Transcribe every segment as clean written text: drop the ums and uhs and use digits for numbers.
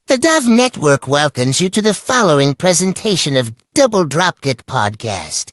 The Dove Network welcomes you to the following presentation of Double Dropkick Podcast.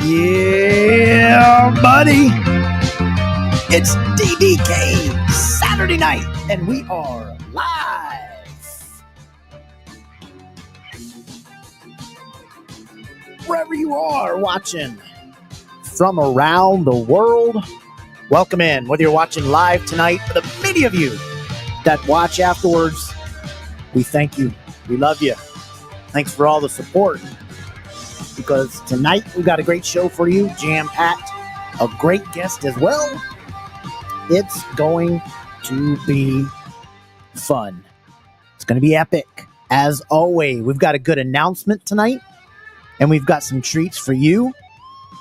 Yeah, buddy. It's DDK Saturday night, and we are live. Wherever you are watching from around the world, welcome in. Whether you're watching live tonight, for the many of you that watch afterwards, we thank you. We love you. Thanks for all the support. Because tonight we've got a great show for you, jam-packed. a great guest as well. It's going to be fun. It's going to be epic. As always, we've got a good announcement tonight, and we've got some treats for you.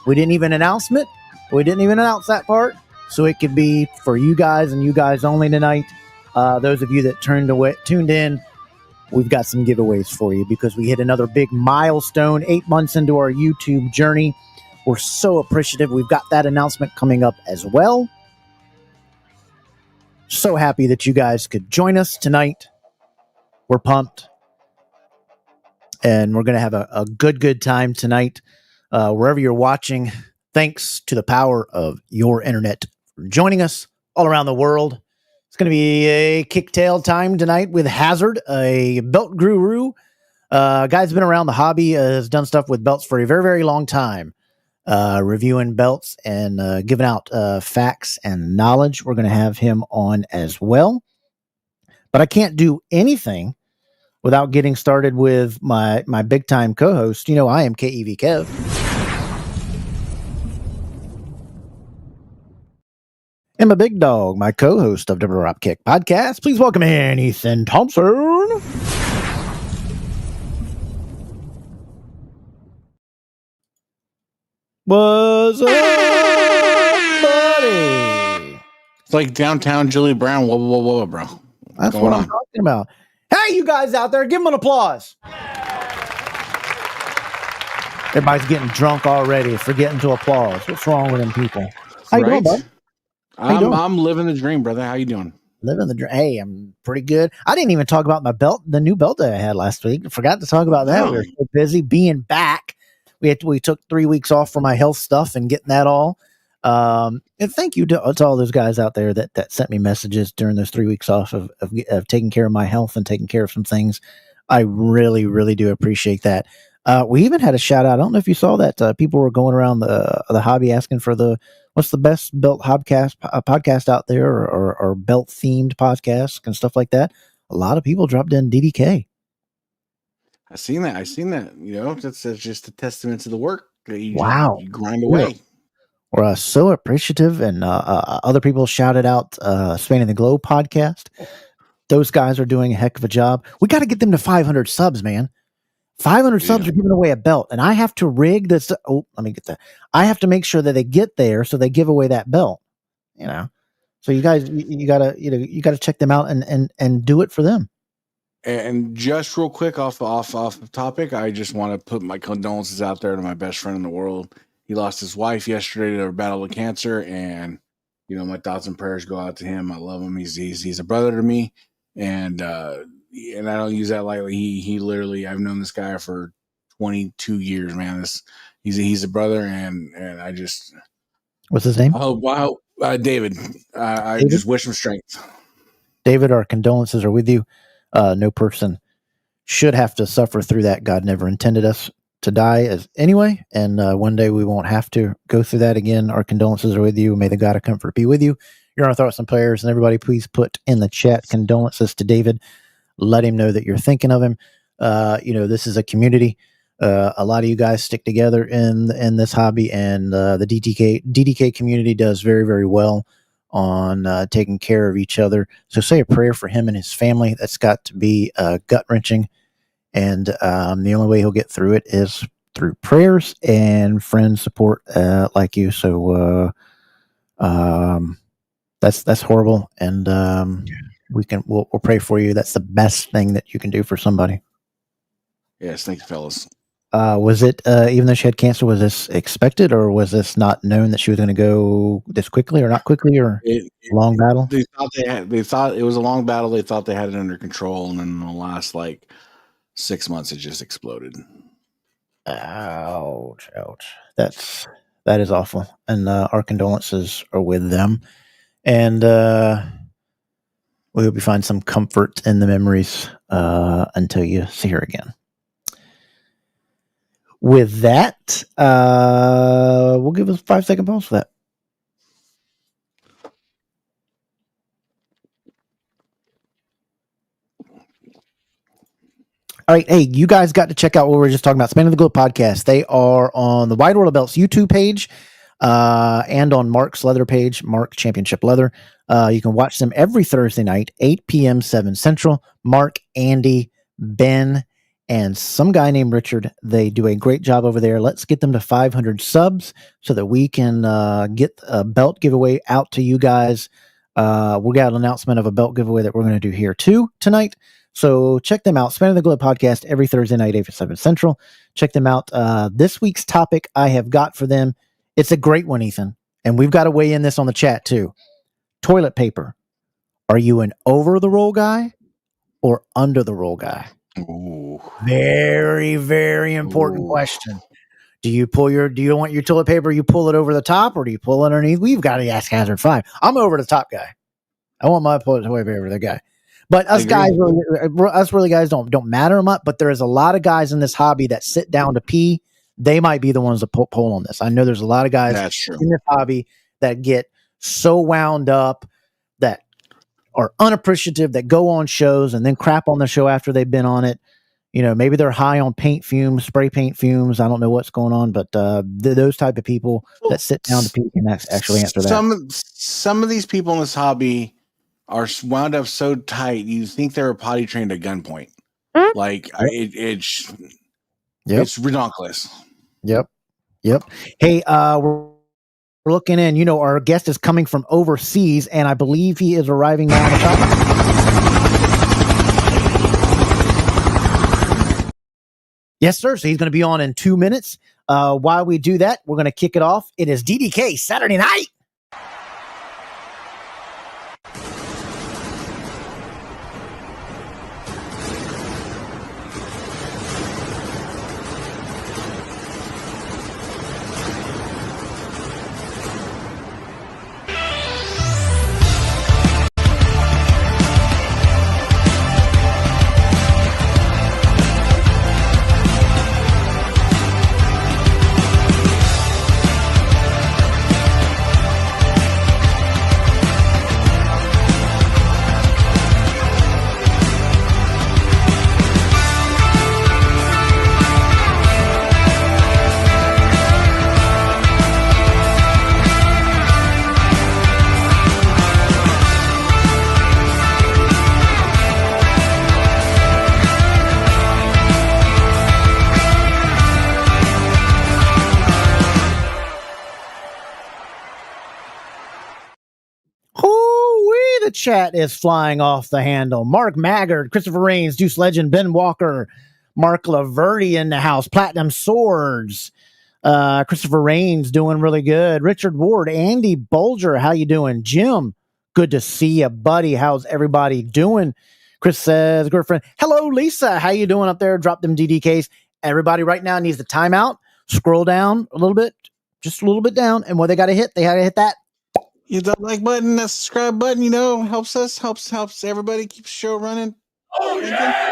We didn't even announce that part, so it could be for you guys and you guys only tonight. Those of you that tuned in, we've got some giveaways for you because we hit another big milestone 8 months into our YouTube journey. We're so appreciative. We've got that announcement coming up as well. So happy that you guys could join us tonight. We're pumped. And we're going to have a good time tonight. Wherever you're watching, thanks to the power of your internet for joining us all around the world. It's going to be a kicktail time tonight with Hazard, a belt guru. Guy's been around the hobby, has done stuff with belts for a very, very long time. Reviewing belts and giving out facts and knowledge. We're going to have him on as well. But I can't do anything without getting started with my big time co-host. You know, I am KEV Kev. And my big dog, my co-host of the Dropkick podcast. Please welcome in Ethan Thompson. What's up, buddy? It's like downtown Julie Brown. Whoa, bro. That's what I'm talking about. Hey, you guys out there, give them an applause. Everybody's getting drunk already, forgetting to applause. What's wrong with them people? How you doing, bud? I'm living the dream, brother. How you doing? Living the dream. Hey, I'm pretty good. I didn't even talk about my belt, the new belt that I had last week. I forgot to talk about that. We were so busy being back. We took 3 weeks off for my health stuff and getting that all. And thank you to all those guys out there that sent me messages during those 3 weeks off of taking care of my health and taking care of some things. I really, really do appreciate that. We even had a shout out. I don't know if you saw that. People were going around the hobby asking for what's the best belt podcast out there or belt themed podcasts and stuff like that. A lot of people dropped in DDK. I seen that. You know, that's just a testament to the work that you grind away. Yeah. We're so appreciative, and other people shouted out Spanning the Globe podcast. Those guys are doing a heck of a job. We got to get them to 500 subs, man. 500 subs are giving away a belt, and I have to rig this. Oh, let me get that. I have to make sure that they get there, so they give away that belt. You know, so you guys, you gotta check them out and do it for them. And just real quick off the topic, I just want to put my condolences out there to my best friend in the world. He lost his wife yesterday to a battle with cancer, and you know my thoughts and prayers go out to him. I love him. He's a brother to me, and I don't use that lightly. He literally, I've known this guy for 22 years, man. He's a brother, and I just, what's his name? I hope David. I just wish him strength. David, our condolences are with you. No person should have to suffer through that. God never intended us to die anyway, and one day we won't have to go through that again. Our condolences are with you. May the God of comfort be with you. You're going to throw out some prayers, and everybody please put in the chat condolences to David. Let him know that you're thinking of him. This is a community. A lot of you guys stick together in this hobby, and the DDK community does very, very well on taking care of each other. So say a prayer for him and his family. That's got to be gut-wrenching. And the only way he'll get through it is through prayers and friend support like you. So that's horrible. And we'll pray for you. That's the best thing that you can do for somebody. Yes, thank you, fellas. Was it, even though she had cancer, was this expected, or was this not known that she was going to go this quickly or not quickly, or long battle? They thought it was a long battle. They thought they had it under control. And then in the last 6 months, it just exploded. Ouch. That is awful. And our condolences are with them. And we hope you find some comfort in the memories until you see her again. With that, we'll give us a 5-second pause for that. All right. Hey, you guys got to check out what we were just talking about. Spanning the Globe podcast. They are on the Wide World of Belts YouTube page. and on Mark's leather page, Mark Championship Leather. You can watch them every Thursday night, 8 p.m. 7 Central. Mark, Andy, Ben, and some guy named Richard. They do a great job over there. Let's get them to 500 subs so that we can get a belt giveaway out to you guys. We got an announcement of a belt giveaway that we're going to do here too tonight. So check them out. Spinning the Globe podcast every Thursday night, 8 to 7 Central. Check them out. This week's topic I have got for them. It's a great one, Ethan. And we've got to weigh in this on the chat too. Toilet paper. Are you an over the roll guy or under the roll guy? Ooh. Very, very important question. Do you want your toilet paper? You pull it over the top, or do you pull it underneath? We've got to ask HAZARD5. I'm over the top guy. I want my toilet paper over the guy. But us guys, really guys don't matter much. But there is a lot of guys in this hobby that sit down to pee. They might be the ones that pull on this. I know there's a lot of guys in this hobby that get so wound up, that are unappreciative, that go on shows and then crap on the show after they've been on it. You know, maybe they're high on paint fumes, spray paint fumes. I don't know what's going on, but those type of people that sit down to pee can actually answer that. Some of these people in this hobby are wound up so tight, you think they're potty trained at gunpoint. Like it's ridiculous. Yep. Hey, we're looking in. You know, our guest is coming from overseas, and I believe he is arriving now on the top. Yes, sir. So he's going to be on in 2 minutes. While we do that, we're going to kick it off. It is DDK Saturday night. Chat is flying off the handle. Mark Maggard, Christopher Raines, Deuce Legend, Ben Walker, Mark Laverty in the house, Platinum Swords, Christopher Raines doing really good, Richard Ward, Andy Bulger, how you doing? Jim, good to see you, buddy. How's everybody doing? Chris says, girlfriend, hello Lisa, how you doing up there? Drop them DDKs. Everybody right now needs the timeout. Scroll down a little bit, just a little bit down, and what they got to hit that. Hit that like button, that subscribe button, you know, helps everybody keep the show running. Oh, yeah!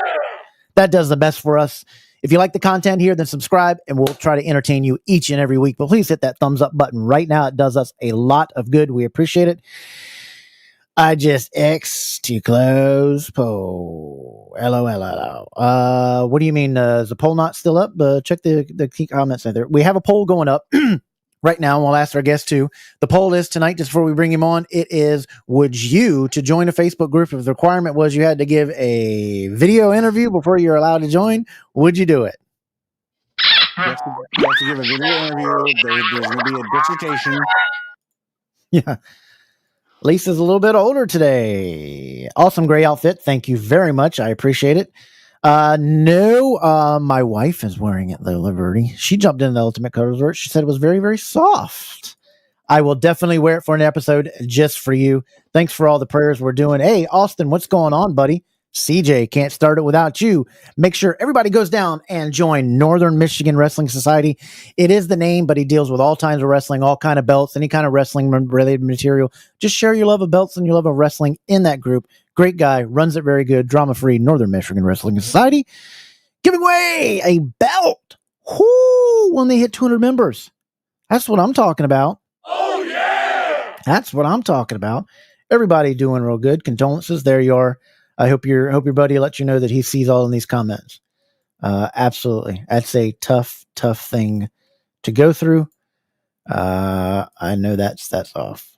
That does the best for us. If you like the content here, then subscribe, and we'll try to entertain you each and every week. But please hit that thumbs up button right now. It does us a lot of good. We appreciate it. I just X to close poll. LOL. What do you mean? Is the poll not still up? Check the key comments there. We have a poll going up. Right now, and we'll ask our guest too. The poll is tonight, just before we bring him on, it is, would you, to join a Facebook group, if the requirement was you had to give a video interview before you're allowed to join, would you do it? You have to give a video interview. There's going to be a dissertation. Yeah. Lisa's a little bit older today. Awesome gray outfit. Thank you very much. I appreciate it. No, my wife is wearing it though, Liberty. She jumped in the Ultimate Colors. She said it was very, very soft. I will definitely wear it for an episode just for you. Thanks for all the prayers we're doing. Hey, Austin, what's going on, buddy? CJ, can't start it without you. Make sure everybody goes down and join Northern Michigan Wrestling Society. It is the name, but he deals with all kinds of wrestling, all kind of belts, any kind of wrestling related material. Just share your love of belts and your love of wrestling in that group. Great guy, runs it very good, drama-free Northern Michigan Wrestling Society. Giving away a belt. Whoo, when they hit 200 members. That's what I'm talking about. Oh, yeah. That's what I'm talking about. Everybody doing real good. Condolences. There you are. I hope your buddy lets you know that he sees all in these comments. Absolutely. That's a tough thing to go through. I know that's off.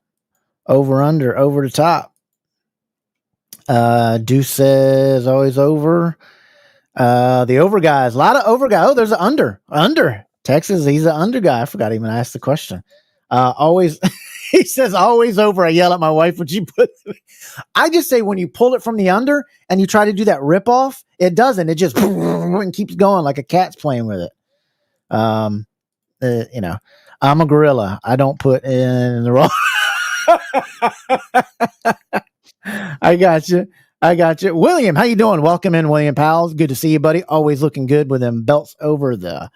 Over, under, over the top. Deuce says always over. The over guys, a lot of over guys. Oh, there's an under. Texas, he's an under guy. I forgot to even ask the question. Always, he says always over. I yell at my wife when she puts. I just say when you pull it from the under and you try to do that rip off, it doesn't. It just and keeps going like a cat's playing with it. You know, I'm a gorilla. I don't put in the wrong. I got you. William, how you doing? Welcome in, William Powell. Good to see you, buddy. Always looking good with them belts over the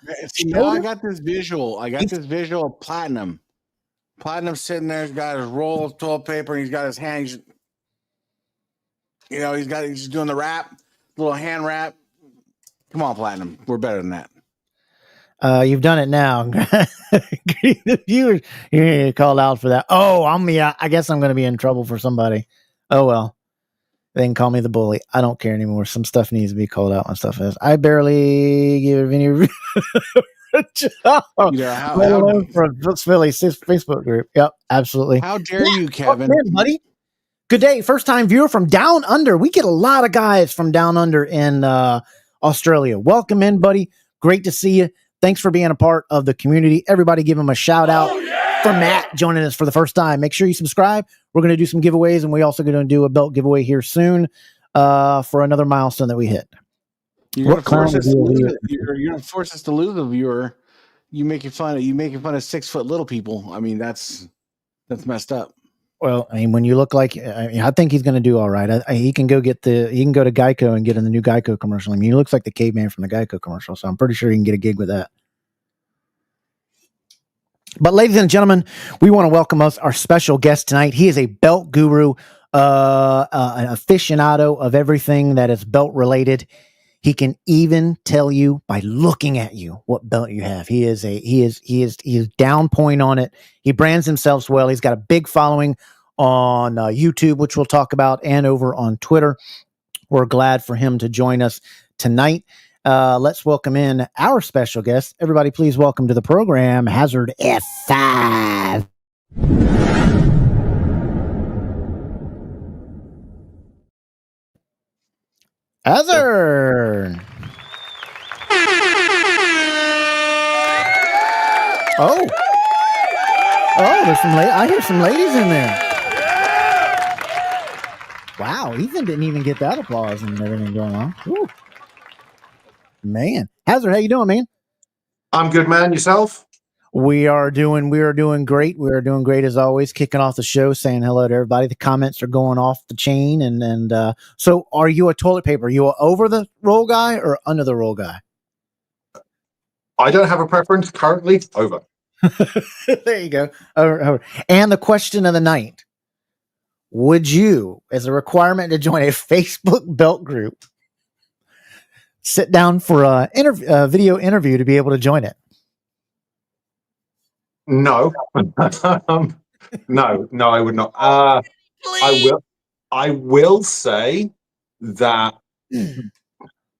now I got this visual. Of Platinum. Platinum sitting there. He's got his roll of toilet paper, and he's got his hand. He's doing the wrap, little hand wrap. Come on, Platinum. We're better than that. You've done it now. The viewers, you're called out for that. Oh, I guess I'm going to be in trouble for somebody. Oh, well. They can call me the bully. I don't care anymore. Some stuff needs to be called out and stuff is. I barely give any job. For Philly's Facebook group. Yep, absolutely. How dare you, Kevin? In, buddy. Good day. First time viewer from down under. We get a lot of guys from down under in Australia. Welcome in, buddy. Great to see you. Thanks for being a part of the community. Everybody give him a shout out. For Matt joining us for the first time. Make sure you subscribe. We're going to do some giveaways, and we also going to do a belt giveaway here soon for another milestone that we hit. You're going to force us to lose a viewer. You making fun of 6 foot little people. I mean, that's messed up. Well, I mean, when you look like, I think he's going to do all right. He can go to Geico and get in the new Geico commercial. I mean, he looks like the caveman from the Geico commercial, so I'm pretty sure he can get a gig with that. But ladies and gentlemen, we want to welcome our special guest tonight. He is a belt guru, an aficionado of everything that is belt related. He can even tell you by looking at you what belt you have. He is down point on it. He brands himself well. He's got a big following on YouTube, which we'll talk about, and over on Twitter. We're glad for him to join us tonight. Let's welcome in our special guest. Everybody, please welcome to the program, HAZARDF5. Hazard. Oh, there's some I hear some ladies in there. Wow, Ethan didn't even get that applause and everything going on. Ooh. Man, Hazard, how you doing, man? I'm good, man. Yourself? We are doing great. We are doing great as always. Kicking off the show, saying hello to everybody. The comments are going off the chain, and so are you a toilet paper? Are you a over the roll guy or under the roll guy? I don't have a preference currently. Over. There you go. Over. And the question of the night: would you, as a requirement to join a Facebook belt group, sit down for a video interview to be able to join it? No. No, I would not. I will say that the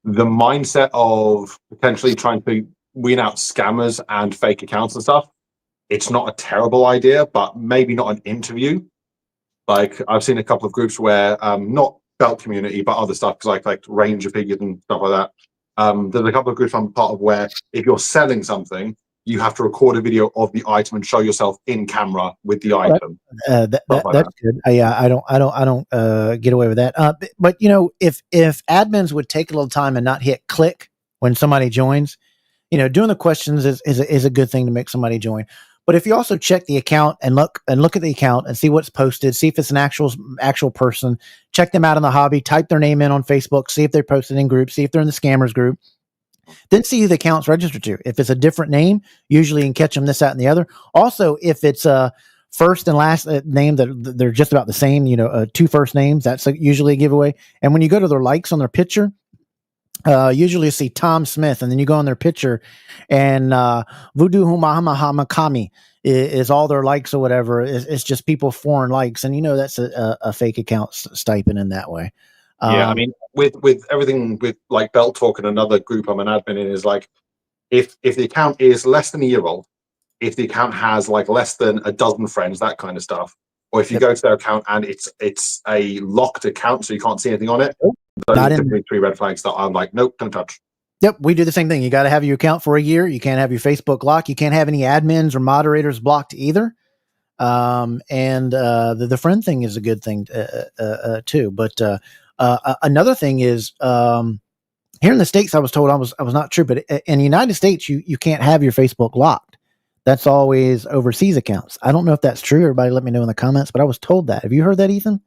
mindset of potentially trying to wean out scammers and fake accounts and stuff, it's not a terrible idea, but maybe not an interview. Like, I've seen a couple of groups where not belt community, but other stuff, like Ranger figures and stuff like that. There's a couple of groups I'm part of where if you're selling something, you have to record a video of the item and show yourself in camera with the item. That's good. I don't get away with that. But you know, if admins would take a little time and not hit click when somebody joins, you know, doing the questions is a good thing to make somebody join. But if you also check the account and look at the account and see what's posted, see if it's an actual person, check them out in the hobby, type their name in on Facebook, see if they're posted in groups, see if they're in the scammers group, then see who the account's registered to. If it's a different name, usually you can catch them this, that, and the other. Also, if it's a first and last name that they're just about the same, you know, 2 first names, that's usually a giveaway. And when you go to their likes on their picture, usually you see Tom Smith, and then you go on their picture, and Voodoo Humahamahamakami is all their likes or whatever. It's just people foreign likes, and you know that's a fake account stipend in that way. Yeah, I mean, with everything with like Belt Talk and another group I'm an admin in is like, if the account is less than a year old if the account has like less than a dozen friends, that kind of stuff, or if you go to their account and it's a locked account, so you can't see anything on it. Those are typically 3 red flags that I'm like, nope, don't touch. Yep, we do the same thing. You got to have your account for a year. You can't have your Facebook locked. You can't have any admins or moderators blocked either. The friend thing is a good thing too. But another thing is here in the States, I was told I was not true, but in the United States, you can't have your Facebook locked. That's always overseas accounts. I don't know if that's true. Everybody let me know in the comments, but I was told that. Have you heard that, Ethan?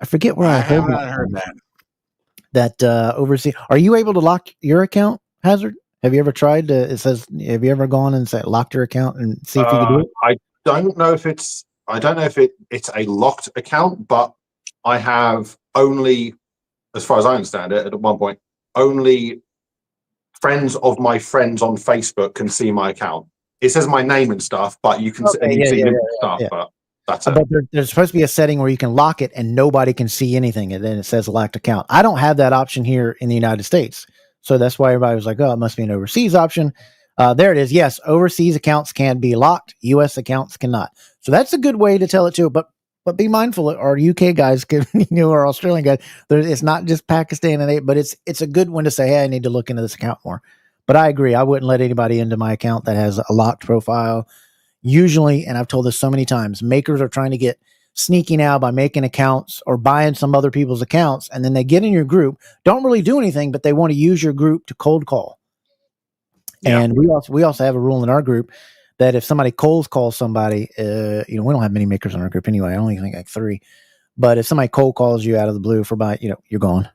I forget where I have not heard that. That overseas. Are you able to lock your account, Hazard? Have you ever tried to, it says, have you ever gone and said locked your account and see if you can do it? I don't know if it's a locked account, but I have only, as far as I understand it, at one point, only friends of my friends on Facebook can see my account. It says my name and stuff, but you can see stuff, but that's it. But there's supposed to be a setting where you can lock it and nobody can see anything, and then it says locked account. I don't have that option here in the United States. So that's why everybody was like, oh, it must be an overseas option. There it is. Yes, overseas accounts can be locked. U.S. accounts cannot. So that's a good way to tell it too. But be mindful, our UK guys, or Australian guys, it's not just Pakistan and but it's a good one to say, hey, I need to look into this account more. But I agree. I wouldn't let anybody into my account that has a locked profile. Usually, and I've told this so many times, makers are trying to get sneaky now by making accounts or buying some other people's accounts, and then they get in your group, don't really do anything, but they want to use your group to cold call. Yeah. And we also have a rule in our group that if somebody cold calls somebody, we don't have many makers in our group anyway. I only think like 3. But if somebody cold calls you out of the blue for you're gone.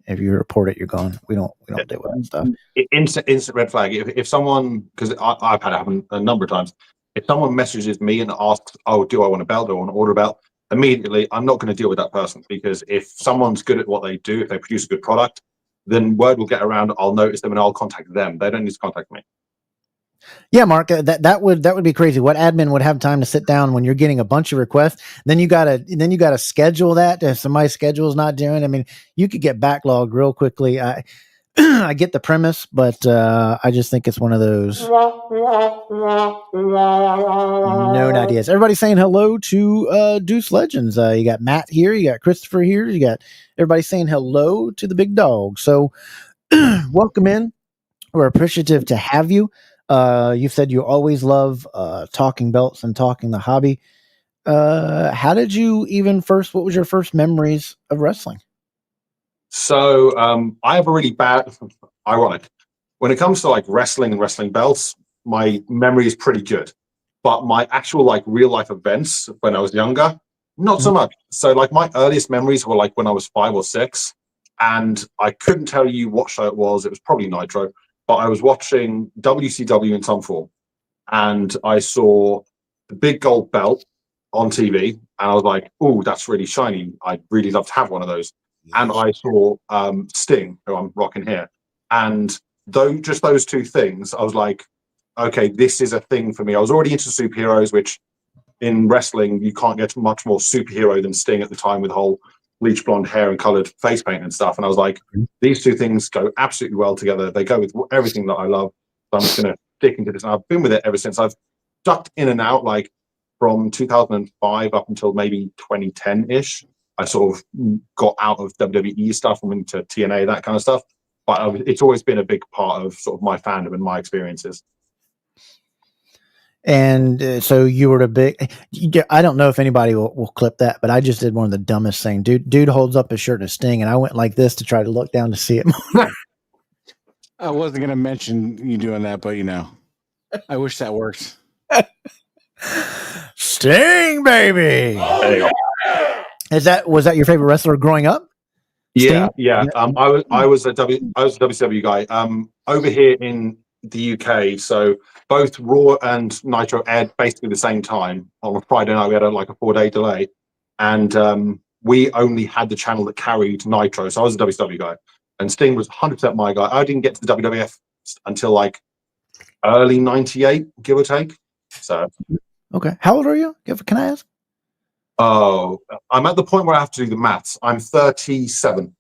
If you report it, you're gone. We don't deal with that stuff. Instant red flag. If someone, because I've had it happen a number of times, if someone messages me and asks, oh, do I want a belt? Do I want to order a belt? Immediately, I'm not going to deal with that person, because if someone's good at what they do, if they produce a good product, then word will get around. I'll notice them and I'll contact them. They don't need to contact me. Yeah, Mark, that would be crazy. What admin would have time to sit down when you're getting a bunch of requests? Then you gotta schedule that. If somebody's schedule is not doing, I mean, you could get backlogged real quickly. I get the premise, but I just think it's one of those known ideas. Everybody saying hello to Deuce Legends. You got Matt here, you got Christopher here, you got everybody saying hello to the big dog. So welcome in. We're appreciative to have you. You've said you always love talking belts and talking the hobby. How did you what was your first memories of wrestling? So I have a really bad, ironic, when it comes to like wrestling and wrestling belts, my memory is pretty good. But my actual like real life events when I was younger, not so much. So like my earliest memories were like when I was 5 or 6, and I couldn't tell you what show it was. It was probably Nitro. But I was watching WCW in some form, and I saw the big gold belt on TV, and I was like, "Oh, that's really shiny. I'd really love to have one of those." Yes. And I saw Sting, who I'm rocking here, and just those 2 things, I was like, "Okay, this is a thing for me." I was already into superheroes, which in wrestling you can't get much more superhero than Sting at the time, with the whole bleach blonde hair and colored face paint and stuff. And I was like, these 2 things go absolutely well together. They go with everything that I love. So I'm just going to stick into this. And I've been with it ever since. I've ducked in and out, like from 2005 up until maybe 2010-ish. I sort of got out of WWE stuff and went into TNA, that kind of stuff. But it's always been a big part of sort of my fandom and my experiences. And so you were I don't know if anybody will clip that, but I just did one of the dumbest things. Dude holds up his shirt in a Sting, and I went like this to try to look down to see it more. I wasn't going to mention you doing that, but I wish that worked. Sting, baby. Oh, yeah. Was that your favorite wrestler growing up? Yeah. I was a WCW guy. Over here in the UK, so both Raw and Nitro aired basically the same time on a Friday night. We had a 4-day delay, and we only had the channel that carried Nitro. So I was a WCW guy, and Sting was 100% my guy. I didn't get to the WWF until like early '98, give or take. So okay, how old are you? Can I ask? Oh, I'm at the point where I have to do the maths. I'm 37.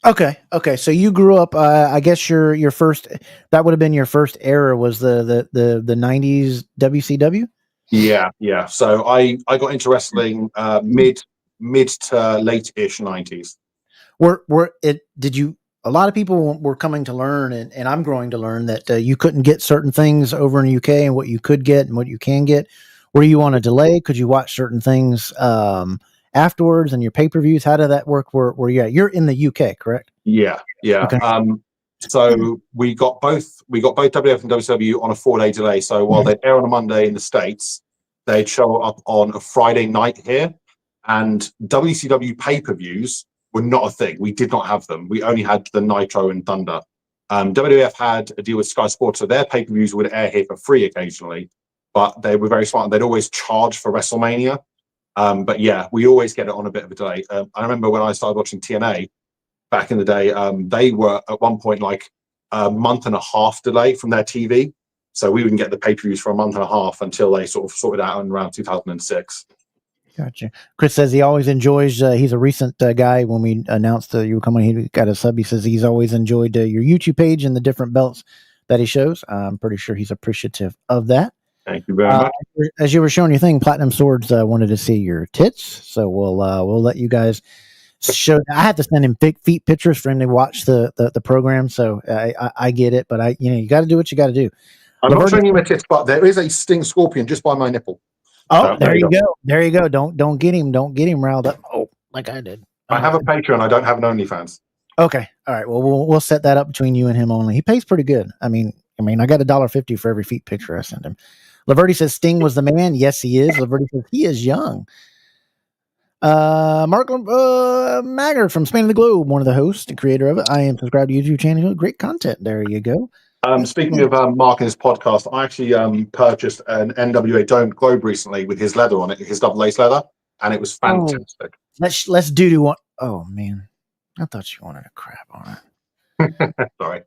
Okay. So you grew up. I guess your first. That would have been your first era. Was the 90s WCW? Yeah. So I got into wrestling mid to late-ish 90s. Did you? A lot of people were coming to learn, and I'm growing to learn that you couldn't get certain things over in the UK, and what you could get and what you can get. Were you on a delay? Could you watch certain things afterwards and your pay-per-views? How did that work? Where you at? You're in the UK, correct? Yeah. Okay. So we got both WWF and WCW on a 4-day delay. So while they'd air on a Monday in the States, they'd show up on a Friday night here. And WCW pay-per-views were not a thing. We did not have them. We only had the Nitro and Thunder. WWF had a deal with Sky Sports, so their pay-per-views would air here for free occasionally. But they were very smart. They'd always charge for WrestleMania. But yeah, we always get it on a bit of a delay. I remember when I started watching TNA back in the day, they were at one point like a month and a half delay from their TV. So we wouldn't get the pay-per-views for a month and a half until they sort of sorted out in around 2006. Gotcha. Chris says he always enjoys. He's a recent guy. When we announced that you were coming, he got a sub. He says he's always enjoyed your YouTube page and the different belts that he shows. I'm pretty sure he's appreciative of that. Thank you very much. As you were showing your thing, Platinum Swords wanted to see your tits, so we'll let you guys show. I have to send him feet pictures for him to watch the program. So I get it, but you got to do what you got to do. I'm not showing you my tits, but there is a sting scorpion just by my nipple. Oh, there you go. There you go. Don't get him riled up. Oh, like I did. I have a Patreon. I don't have an OnlyFans. Okay. All right. Well, we'll set that up between you and him only. He pays pretty good. I mean, I got $1.50 for every feet picture I send him. Laverty says Sting was the man. Yes, he is. Laverty says he is young. Mark Maggard from Span of the Globe, one of the hosts and creator of it. I am subscribed to YouTube channel. Great content. There you go. Speaking of Mark and his podcast, I actually purchased an NWA Domed Globe recently with his leather on it, his double lace leather, and it was fantastic. Let's do one. Oh man, I thought you wanted a crap on it. Sorry.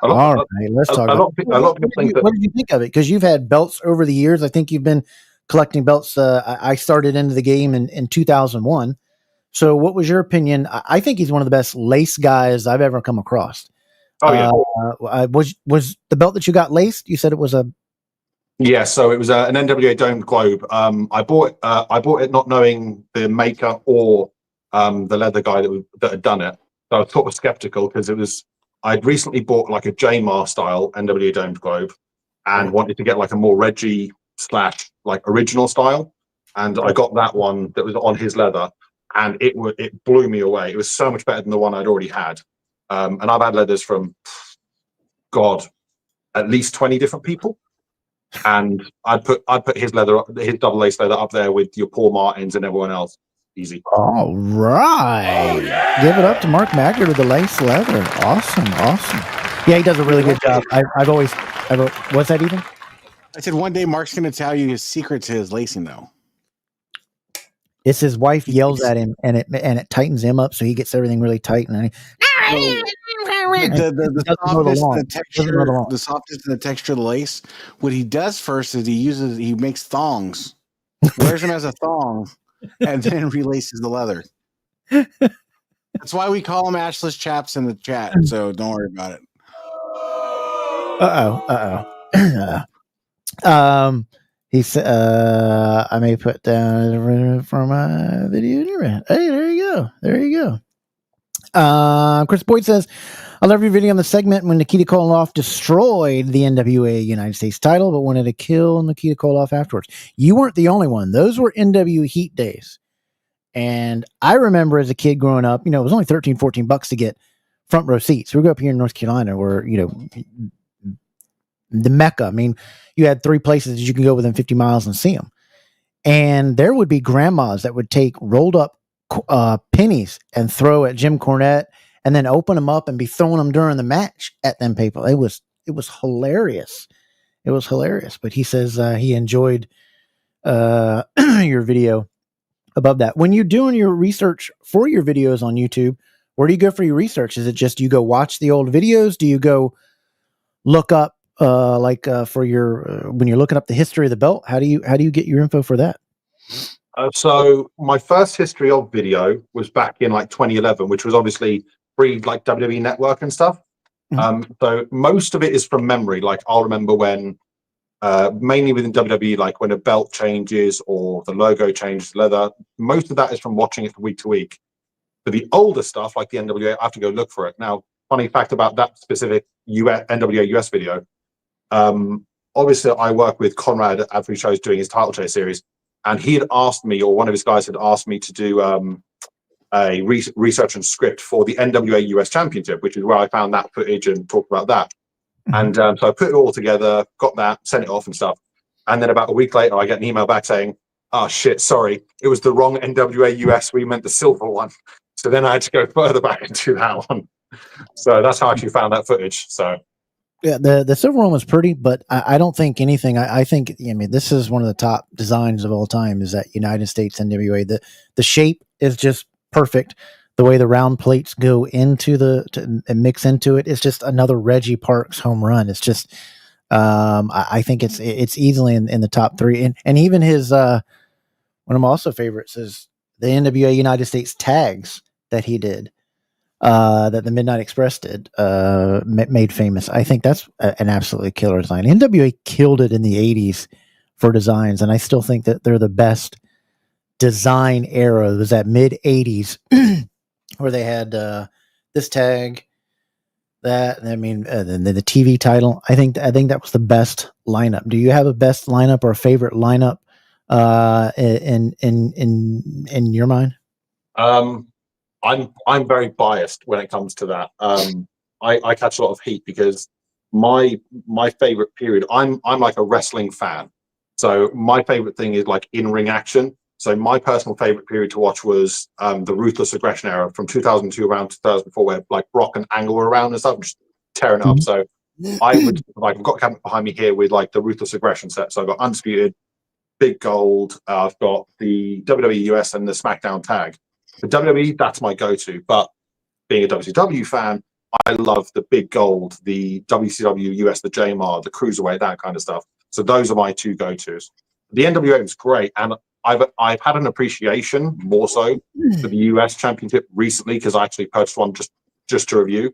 All right, let's talk. A lot of people think that. What did you think of it? Because you've had belts over the years. I think you've been collecting belts. I started into the game in 2001. So what was your opinion? I think he's one of the best lace guys I've ever come across. Oh yeah. Was the belt that you got laced? You said it was a. Yeah, so it was an NWA Domed Globe. I bought it not knowing the maker or the leather guy that had done it. So I was sort of skeptical because I'd recently bought like a J-Mar style NWA Domed Globe and wanted to get like a more Reggie / like original style. And I got that one that was on his leather. And it blew me away. It was so much better than the one I'd already had. And I've had leathers from, God, at least 20 different people. And I'd put his double lace leather up there with your Paul Martins and everyone else. Easy. All right. Give it up to Mark Maggard with the lace leather. Awesome. Yeah, he does a really good job. What's that even? I said one day Mark's going to tell you his secret to his lacing, though. It's his wife yells at him, and it tightens him up, so he gets everything really tight. And the softness and the texture of the lace. What he does first is he makes thongs, wears them as a thong, and then relaces the leather. That's why we call them ashless chaps in the chat. So don't worry about it. He said, I may put down from my video. Hey, there you go. Chris Boyd says, I love your video on the segment when Nikita Koloff destroyed the NWA United States title, but wanted to kill Nikita Koloff afterwards. You weren't the only one. Those were NW Heat days. And I remember as a kid growing up, it was only $13-14 to get front row seats. We grew up here in North Carolina where, the Mecca. I mean, you had 3 places that you can go within 50 miles and see them. And there would be grandmas that would take rolled up pennies and throw at Jim Cornette and then open them up and be throwing them during the match at them people. It was hilarious. It was hilarious. But he says he enjoyed your video above that. When you're doing your research for your videos on YouTube, where do you go for your research? Is it just you go watch the old videos? Do you go look up for your when you're looking up the history of the belt? How do you get your info for that? So my first history of video was back in like 2011, which was obviously pre like WWE Network and stuff. So most of it is from memory. Like I'll remember when, mainly within WWE, like when a belt changes or the logo changes leather. Most of that is from watching it from week to week. For the older stuff, like the NWA, I have to go look for it. Now, funny fact about that specific NWA US video. Obviously, I work with Conrad at Every Show's doing his title chase series, and he had asked me, or one of his guys had asked me to do a research and script for the NWA US Championship, which is where I found that footage and talked about that. And so I put it all together, got that, sent it off and stuff. And then about a week later, I get an email back saying, "Oh shit, sorry, it was the wrong NWA US. We meant the silver one." So then I had to go further back and do that one. So that's how I actually found that footage. So yeah, the silver one was pretty, but I don't think anything. I think, I mean, this is one of the top designs of all time. Is that United States NWA? The shape is just perfect. The way the round plates go into and mix into it, it's just another Reggie Parks home run. It's just, I think it's easily in the top three, and even his one of my also favorites is the NWA United States tags that he did, that the Midnight Express did, made famous. I think that's an absolutely killer design. NWA killed it in the 80s for designs, and I still think that they're the best design era. It was that mid 80s where they had this tag, that, I mean, then the TV title. I think that was the best lineup. Do you have a best lineup or a favorite lineup in your mind? I'm very biased when it comes to that. I catch a lot of heat because my favorite period. I'm like a wrestling fan, so my favorite thing is like in-ring action. So my personal favorite period to watch was the Ruthless Aggression era from 2002 around 2004, where like Brock and Angle were around and stuff, just tearing it up. So I would like, I've got a cabinet behind me here with like the Ruthless Aggression set. So I've got Undisputed, Big Gold. I've got the WWE US and the SmackDown tag. The WWE, that's my go-to. But being a WCW fan, I love the Big Gold, the WCW US, the JMR, the Cruiserweight, that kind of stuff. So those are my two go-tos. The NWA was great, and I've had an appreciation more so for the US Championship recently because I actually purchased one just to review.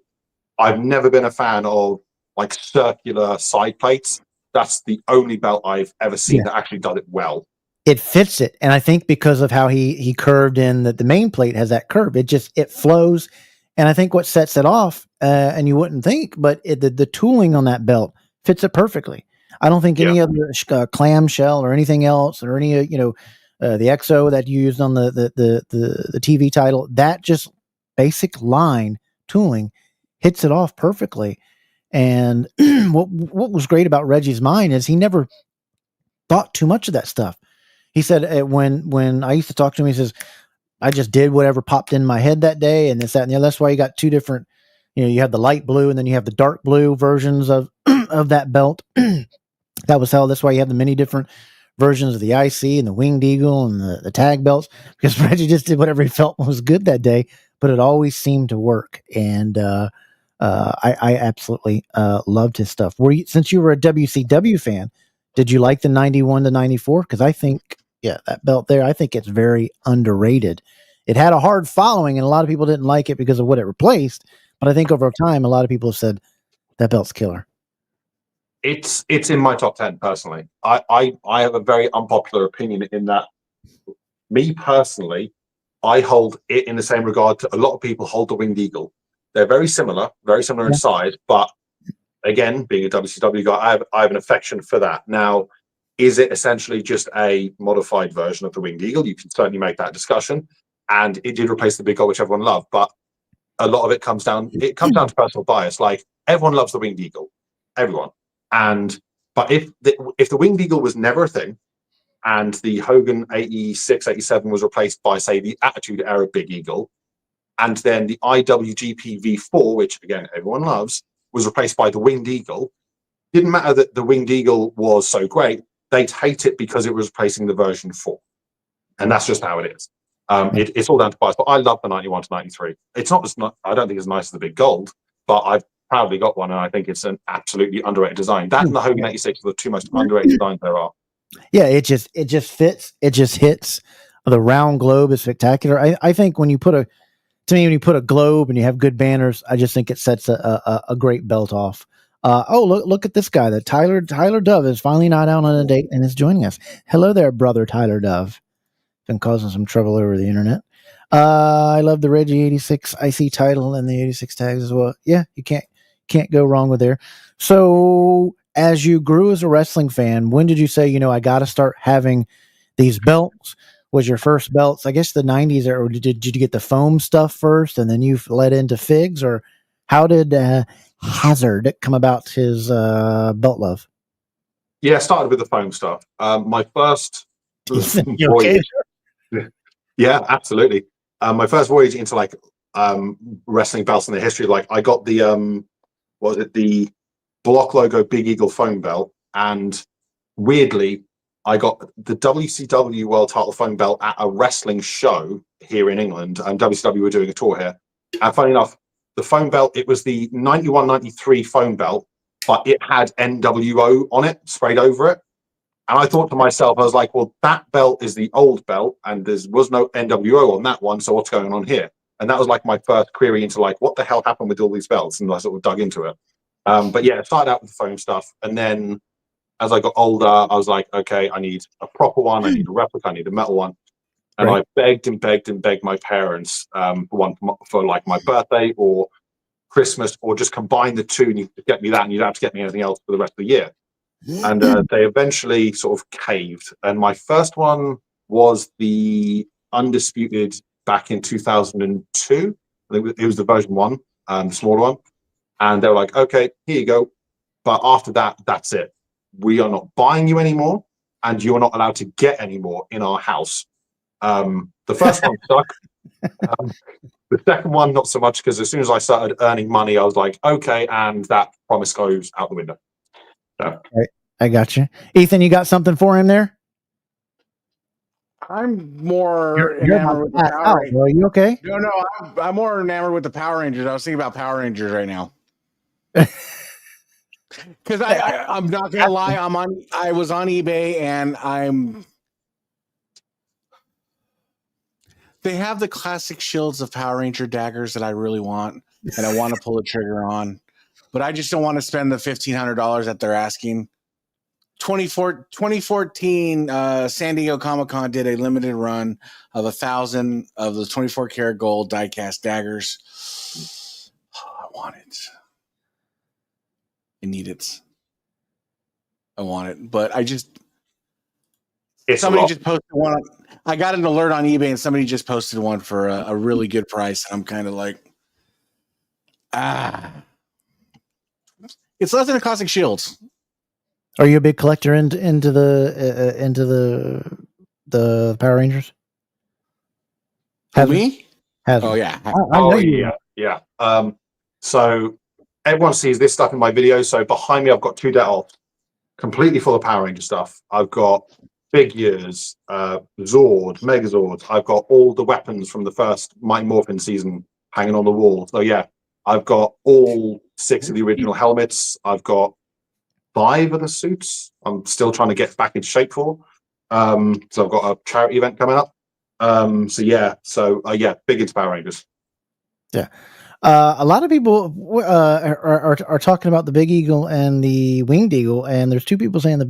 I've never been a fan of like circular side plates. That's the only belt I've ever seen that actually does it well. It fits it, and I think because of how he curved in, that the main plate has that curve, it flows, and I think what sets it off, and you wouldn't think, but the tooling on that belt fits it perfectly. I don't think any other clamshell or anything else, or any the EXO that you used on the TV title, that just basic line tooling hits it off perfectly. And what was great about Reggie's mind is he never thought too much of that stuff. He said when I used to talk to him, he says, I just did whatever popped in my head that day, and this, that, and the other. That's why you got two different, you have the light blue and then you have the dark blue versions of that belt. That's why you have the many different versions of the IC and the Winged Eagle and the tag belts, because Reggie just did whatever he felt was good that day, but it always seemed to work. And I absolutely loved his stuff. Since you were a WCW fan, did you like the 91 to 94? Because I think, that belt there, I think it's very underrated. It had a hard following, and a lot of people didn't like it because of what it replaced. But I think over time, a lot of people have said that belt's killer. It's in my top 10 personally. I have a very unpopular opinion in that. Me personally, I hold it in the same regard to a lot of people hold the Winged Eagle. They're very similar in size, but again, being a WCW guy, I have an affection for that. Now, is it essentially just a modified version of the Winged Eagle? You can certainly make that discussion, and it did replace the Big Gold, which everyone loved. But a lot of it comes down to personal bias. Like, everyone loves the Winged Eagle, everyone. But if the Winged Eagle was never a thing, and the Hogan 86, 87 was replaced by, say, the Attitude Era Big Eagle, and then the IWGP V4, which again everyone loves, was replaced by the Winged Eagle, didn't matter that the Winged Eagle was so great, they'd hate it because it was replacing the version 4. And that's just how it is. It's all down to bias, but I love the 91 to 93. It's not I don't think it's as nice as the Big Gold, but I've proudly got one, and I think it's an absolutely underrated design. That and the Hogan 86 are the two most underrated designs there are. Yeah, it just fits. It just hits. The round globe is spectacular. I think when you put a globe and you have good banners, I just think it sets a great belt off. Look at this guy. That Tyler Dove is finally not out on a date and is joining us. Hello there, brother Tyler Dove. Been causing some trouble over the internet. I love the Reggie 86 IC title and the 86 tags as well. Yeah, you can't go wrong with there. So as you grew as a wrestling fan, when did you say, I got to start having these belts? Was your first belts, I guess, the 90s, or did you get the foam stuff first and then you led into figs, or how did Hazard come about his belt love? Yeah, I started with the foam stuff. My first okay? Yeah, absolutely. My first voyage into wrestling belts in the history, I got the the Block Logo Big Eagle foam belt, and weirdly, I got the WCW World Title foam belt at a wrestling show here in England, and WCW were doing a tour here. And funny enough, the foam belt, it was the 91-93 foam belt, but it had NWO on it, sprayed over it. And I thought to myself, I was like, well, that belt is the old belt, and there was no NWO on that one, so what's going on here? And that was my first query into what the hell happened with all these belts, and I sort of dug into it. But yeah, I started out with the foam stuff, and then as I got older, I was like, okay, I need a proper one, I need a replica, I need a metal one. And right. I begged and begged and begged my parents for one for my birthday or Christmas, or just combine the two, and you could get me that, and you'd have to get me anything else for the rest of the year. And they eventually sort of caved. And my first one was the Undisputed back in 2002. I think it was the version 1, the smaller one. And they were like, okay, here you go. But after that, that's it. We are not buying you anymore, and you're not allowed to get any more in our house. The first one stuck. The second one, not so much, because as soon as I started earning money, I was like, okay, and that promise goes out the window. So. Right. I got you. Ethan, you got something for him there? I'm more enamored with the Power Rangers. Are you okay? No, I'm more enamored with the Power Rangers. I was thinking about Power Rangers right now. Because I'm not gonna lie, I was on eBay, and they have the classic shields of Power Ranger daggers that I really want, and I want to pull the trigger on, but I just don't want to spend the $1,500 that they're asking. 2014 San Diego Comic-Con did a limited run of 1,000 of the 24 karat gold die-cast daggers. I want it. I need it. I want it, but somebody just posted one. I got an alert on eBay, and somebody just posted one for a really good price. And I'm kind of like, it's less than a classic shields. Are you a big collector into the Power Rangers? Me? Oh yeah. I know you. Yeah. So everyone sees this stuff in my videos. So behind me, I've got 2 Detolfs, completely full of Power Ranger stuff. I've got figures, Zord, Megazord. I've got all the weapons from the first Mighty Morphin season hanging on the wall. So yeah, I've got all 6 of the original helmets. I've got 5 of the suits I'm still trying to get back in shape for. So I've got a charity event coming up. Big into Power Rangers. Yeah. A lot of people are talking about the Big Eagle and the Winged Eagle, and there's 2 people saying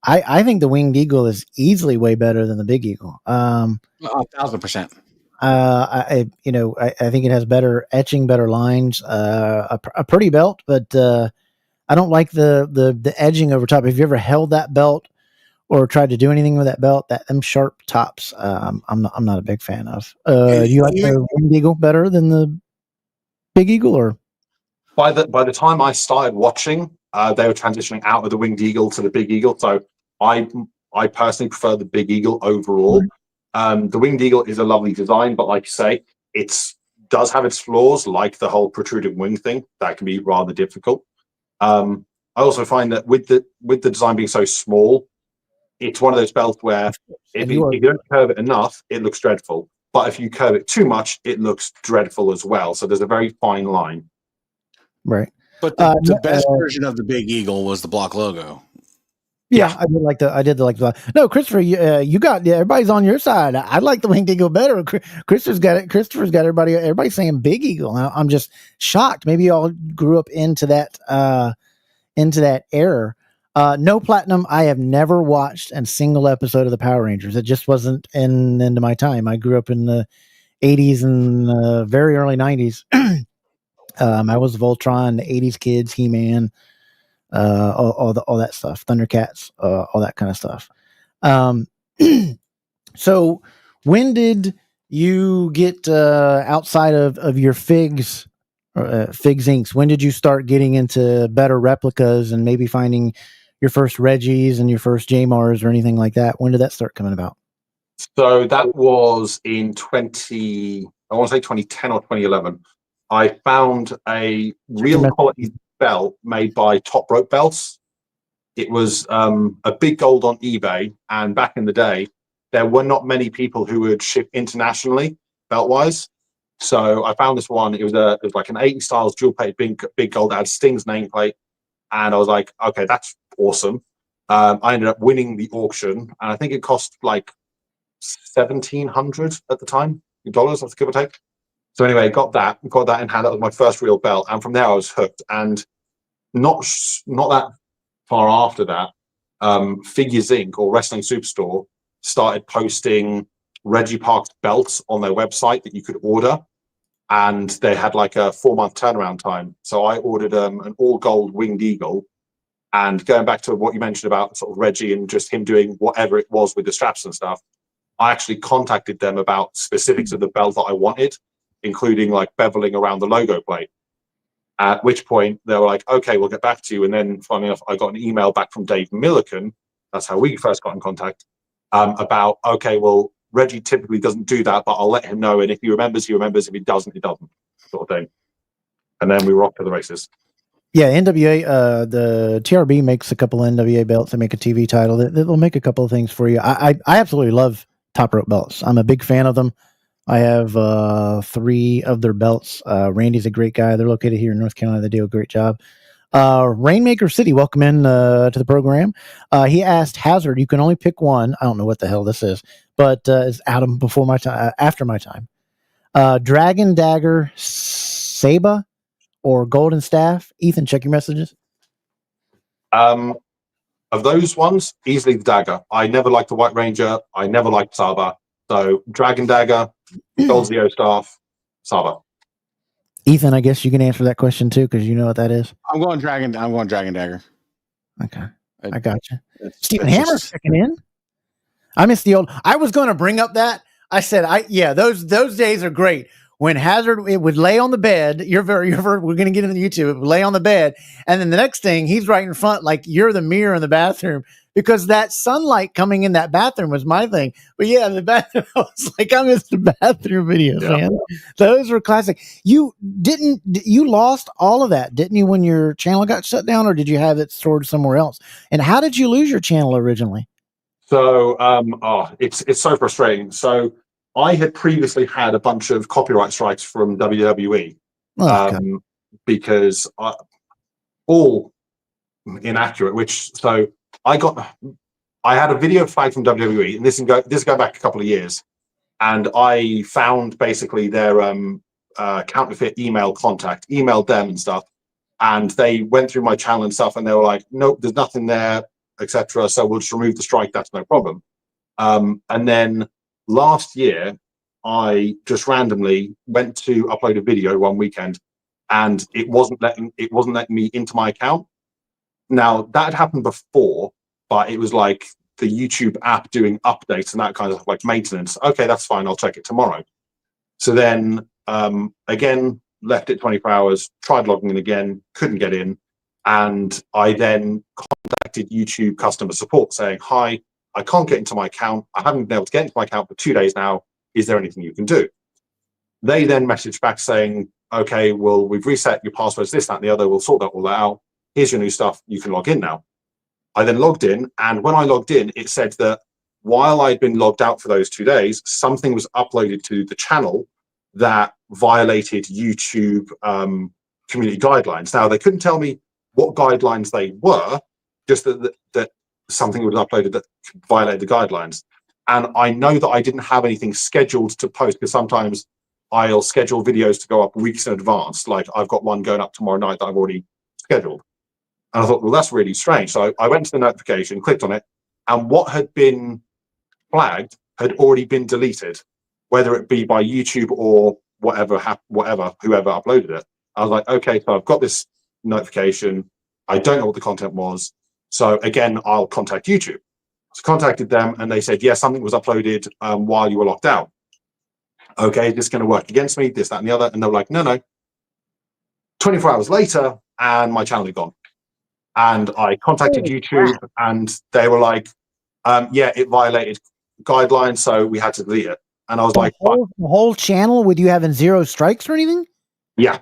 I think the Winged Eagle is easily way better than the Big Eagle. 1,000%. I think it has better etching, better lines, a pretty belt, but I don't like the edging over top. Have you ever held that belt or tried to do anything with that belt? Them sharp tops, I'm not a big fan of. Do you like the Winged Eagle better than the Big Eagle? Or by the time I started watching, they were transitioning out of the Winged Eagle to the Big Eagle. So I personally prefer the Big Eagle overall. The Winged Eagle is a lovely design, but like you say, it does have its flaws, like the whole protruding wing thing. That can be rather difficult. I also find that with the design being so small, it's one of those belts where if you don't curve it enough, it looks dreadful. But if you curve it too much, it looks dreadful as well. So there's a very fine line. Right. But the best version of the Big Eagle was the Block Logo. Yeah, I did like the. No, Christopher, you got everybody's on your side. I like the Winged Eagle better. Christopher's got it. Christopher's got everybody. Everybody's saying Big Eagle. I'm just shocked. Maybe y'all grew up into that era. No Platinum. I have never watched a single episode of the Power Rangers. It just wasn't into my time. I grew up in the 80s and very early 90s. I was Voltron, the 80s kids, He-Man. All that stuff, Thundercats, all that kind of stuff. So when did you get outside of your Figs Inks? When did you start getting into better replicas and maybe finding your first Reggies and your first Jmars or anything like that? When did that start coming about? So that was in 2010 or 2011. I found a real quality belt made by Top Rope Belts. It was a big gold on eBay, and back in the day there were not many people who would ship internationally belt wise, so I found this one. It was like an 80 styles dual plate big gold that had Sting's nameplate, and I was like, okay, that's awesome. I ended up winning the auction, and I think it cost like $1,700 at the time, dollars, let's give or take. So anyway, got that in hand. That was my first real belt, and from there I was hooked. And not that far after that, Figures Inc. or Wrestling Superstore started posting Reggie Park's belts on their website that you could order, and they had like a 4-month turnaround time. So I ordered an all gold Winged Eagle. And going back to what you mentioned about sort of Reggie and just him doing whatever it was with the straps and stuff, I actually contacted them about specifics of the belt that I wanted, including like beveling around the logo plate. At which point they were like, okay, we'll get back to you. And then funny enough, I got an email back from Dave Milliken. That's how we first got in contact, about, okay, well, Reggie typically doesn't do that, but I'll let him know. And if he remembers, he remembers. If he doesn't, he doesn't, sort of thing. And then we were off to the races. Yeah, NWA, the TRB makes a couple of NWA belts. They make a TV title. They'll make a couple of things for you. I absolutely love Top Rope belts. I'm a big fan of them. I have 3 of their belts. Randy's a great guy. They're located here in North Carolina. They do a great job. Rainmaker City, welcome in to the program. He asked Hazard, you can only pick one. I don't know what the hell this is, but it's Adam before my time, after my time. Dragon Dagger, Saba, or Golden Staff. Ethan, check your messages. Of those ones, easily the Dagger. I never liked the White Ranger. I never liked Saba. So Dragon Dagger, Gold Zeo Staff, Saba. Ethan, I guess you can answer that question too, because you know what that is. I'm going Dragon Dagger. Okay, I got you. Stephen Hammer checking in. I miss the old. I was going to bring up that. I said, those days are great. When Hazard, it would lay on the bed. We're going to get into YouTube. It would lay on the bed, and then the next thing, he's right in front, like you're the mirror in the bathroom, because that sunlight coming in that bathroom was my thing. But yeah, the bathroom, I was like, I missed the bathroom videos, man. Those were classic. You lost all of that, didn't you, when your channel got shut down, or did you have it stored somewhere else? And how did you lose your channel originally? So, it's so frustrating. So I had previously had a bunch of copyright strikes from WWE, because all inaccurate. So I had a video flag from WWE, and this is going back a couple of years, and I found basically their counterfeit email contact, emailed them and stuff, and they went through my channel and stuff, and they were like, nope, there's nothing there, etc. So we'll just remove the strike. That's no problem. And then last year, I just randomly went to upload a video one weekend, and it wasn't letting me into my account. Now that had happened before, but it was like the YouTube app doing updates and that kind of like maintenance. Okay, that's fine. I'll check it tomorrow. So then again, left it 24 hours, tried logging in again, couldn't get in. And I then contacted YouTube customer support saying, hi, I can't get into my account. I haven't been able to get into my account for 2 days now. Is there anything you can do? They then messaged back saying, okay, well, we've reset your passwords, this, that, and the other. We'll sort that all out. Here's your new stuff. You can log in now. I then logged in. And when I logged in, it said that while I'd been logged out for those 2 days, something was uploaded to the channel that violated YouTube community guidelines. Now, they couldn't tell me what guidelines they were, just that something was uploaded that violated the guidelines. And I know that I didn't have anything scheduled to post, because sometimes I'll schedule videos to go up weeks in advance. Like I've got one going up tomorrow night that I've already scheduled. And I thought, well, that's really strange. So I went to the notification, clicked on it, and what had been flagged had already been deleted, whether it be by YouTube or whoever uploaded it. I was like, okay, so I've got this notification. I don't know what the content was. So again, I'll contact YouTube. So contacted them and they said, yeah, something was uploaded while you were locked out. Okay, this is going to work against me, this, that, and the other. And they were like, no. 24 hours later, and my channel had gone. And I contacted YouTube and they were like, yeah, it violated guidelines, so we had to delete it. And I was like, the whole channel with you having 0 strikes or anything? Yeah.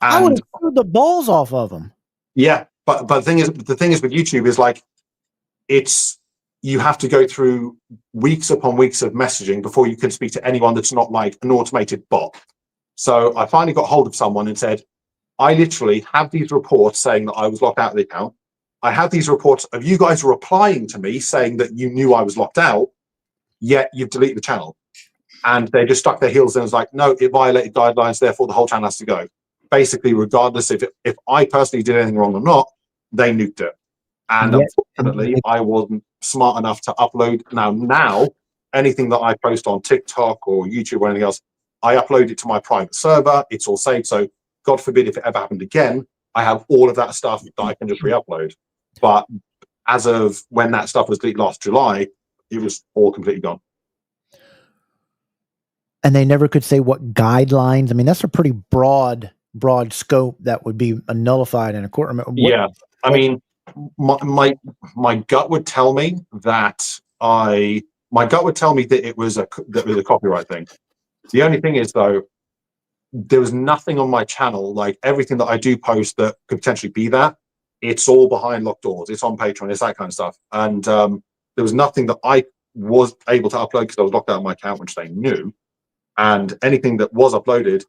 I would have threw the balls off of them. Yeah, but the thing is with YouTube is like, you have to go through weeks upon weeks of messaging before you can speak to anyone that's not like an automated bot. So I finally got hold of someone and said, I literally have these reports saying that I was locked out of the account. I have these reports of you guys replying to me saying that you knew I was locked out, yet you've deleted the channel. And they just stuck their heels in and was like, no, it violated guidelines, therefore the whole channel has to go. Basically, regardless if I personally did anything wrong or not, they nuked it. And unfortunately, I wasn't smart enough to upload. Now, anything that I post on TikTok or YouTube or anything else, I upload it to my private server. It's all saved. So God forbid if it ever happened again, I have all of that stuff that I can just re-upload. But as of when that stuff was deleted last July, it was all completely gone. And they never could say what guidelines. I mean, that's a pretty broad scope that would be nullified in a courtroom. Yeah, I mean, my gut would tell me that it was a copyright thing. The only thing is though, there was nothing on my channel, like everything that I do post that could potentially be that. It's all behind locked doors. It's on Patreon. It's that kind of stuff. And there was nothing that I was able to upload because I was locked out of my account, which they knew. And anything that was uploaded,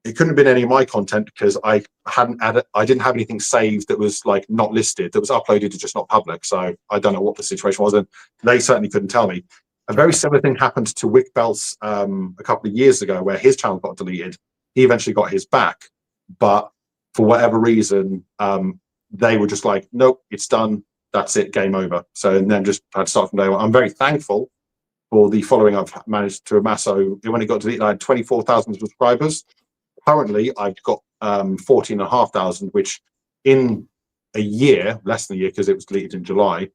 it couldn't have been any of my content because I didn't have anything saved that was like not listed, that was uploaded to just not public. So I don't know what the situation was, and they certainly couldn't tell me. A very similar thing happened to Wick Belts a couple of years ago, where his channel got deleted. He eventually got his back, but for whatever reason, they were just like, nope, it's done. That's it, game over. So and then just had to start from day one. I'm very thankful for the following I've managed to amass. So when it got deleted, I had 24,000 subscribers. Currently, I've got 14,500, which in a year, less than a year, because it was deleted in July,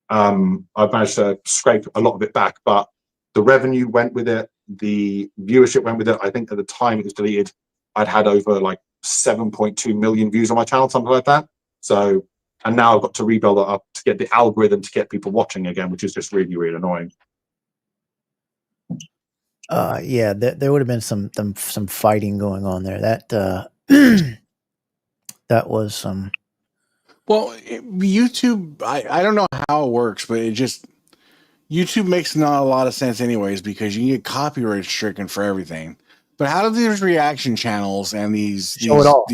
I've managed to scrape a lot of it back. But the revenue went with it, the viewership went with it. I think at the time it was deleted, I'd had over like 7.2 million views on my channel, something like that. So, and now I've got to rebuild it up to get the algorithm to get people watching again, which is just really, really annoying. Yeah, there would have been some fighting going on there. That that was some. Well, YouTube, I don't know how it works, but YouTube makes not a lot of sense anyways, because you can get copyright stricken for everything. But how do these reaction channels and these Show it all.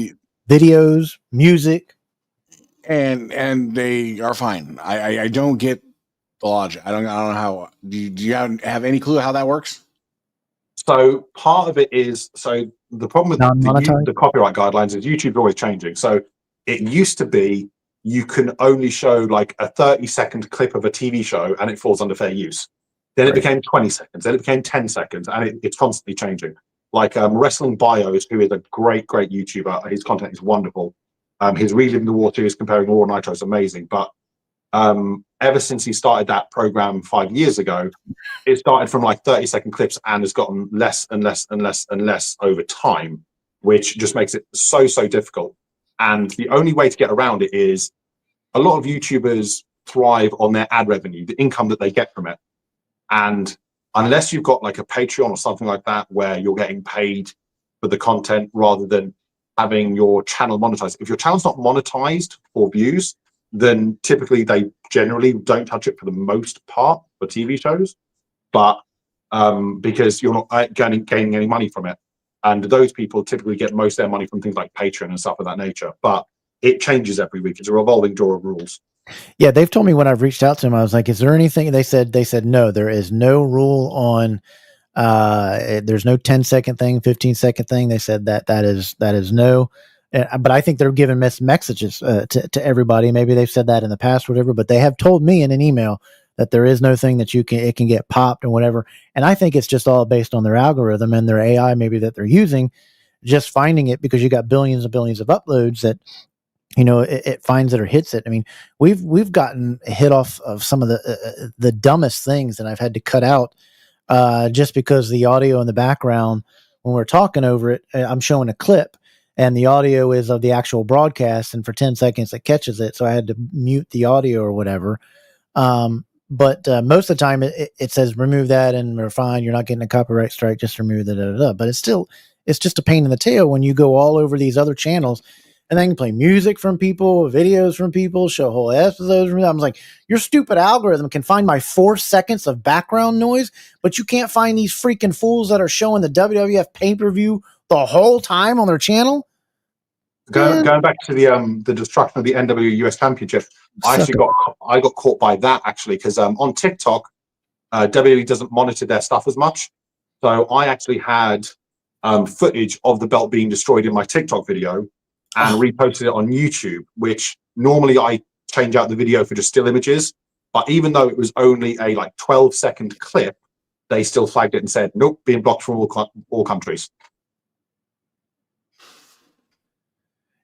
Videos, music, and they are fine. I don't get the logic. I don't know how. Do you have any clue how that works? So part of it is, so the problem with the copyright guidelines is YouTube's always changing. So it used to be you can only show like a 30-second clip of a TV show and it falls under fair use. Then it became 20 seconds, then it became 10 seconds, and it's constantly changing. Like Wrestling Bios, who is a great YouTuber, his content is wonderful. His Reliving the War series comparing Raw and Nitro is amazing. But ever since he started that program 5 years ago, it started from like 30-second clips and has gotten less and less and less and less over time, which just makes it so difficult. And the only way to get around it is a lot of YouTubers thrive on their ad revenue, the income that they get from it. And unless you've got like a Patreon or something like that, where you're getting paid for the content rather than having your channel monetized. If your channel's not monetized for views, then typically they generally don't touch it for the most part for TV shows, but because you're not gaining any money from it. And those people typically get most of their money from things like Patreon and stuff of that nature. But it changes every week. It's a revolving door of rules. Yeah, they've told me when I've reached out to them, I was like, is there anything? They said no, there is no rule on there's no 10-second thing, 15-second thing. They said that is no. But I think they're giving messages to everybody. Maybe they've said that in the past, whatever. But they have told me in an email that there is no thing that it can get popped and whatever. And I think it's just all based on their algorithm and their AI, maybe that they're using, just finding it because you got billions and billions of uploads that, you know, it finds it or hits it. I mean, we've gotten hit off of some of the dumbest things that I've had to cut out just because the audio in the background when we're talking over it, I'm showing a clip. And the audio is of the actual broadcast, and for 10 seconds it catches it, so I had to mute the audio or whatever. But most of the time it says remove that and we're fine. You're not getting a copyright strike. Just remove the But it's just a pain in the tail when you go all over these other channels, and then you can play music from people, videos from people, show whole episodes from them. I'm like, your stupid algorithm can find my 4 seconds of background noise, but you can't find these freaking fools that are showing the WWF pay-per-view the whole time on their channel. Going back to the destruction of the NWA US Championship, I got caught by that actually because on TikTok, WWE doesn't monitor their stuff as much. So I actually had footage of the belt being destroyed in my TikTok video and reposted it on YouTube, which normally I change out the video for just still images. But even though it was only a 12-second clip, they still flagged it and said, nope, being blocked from all countries.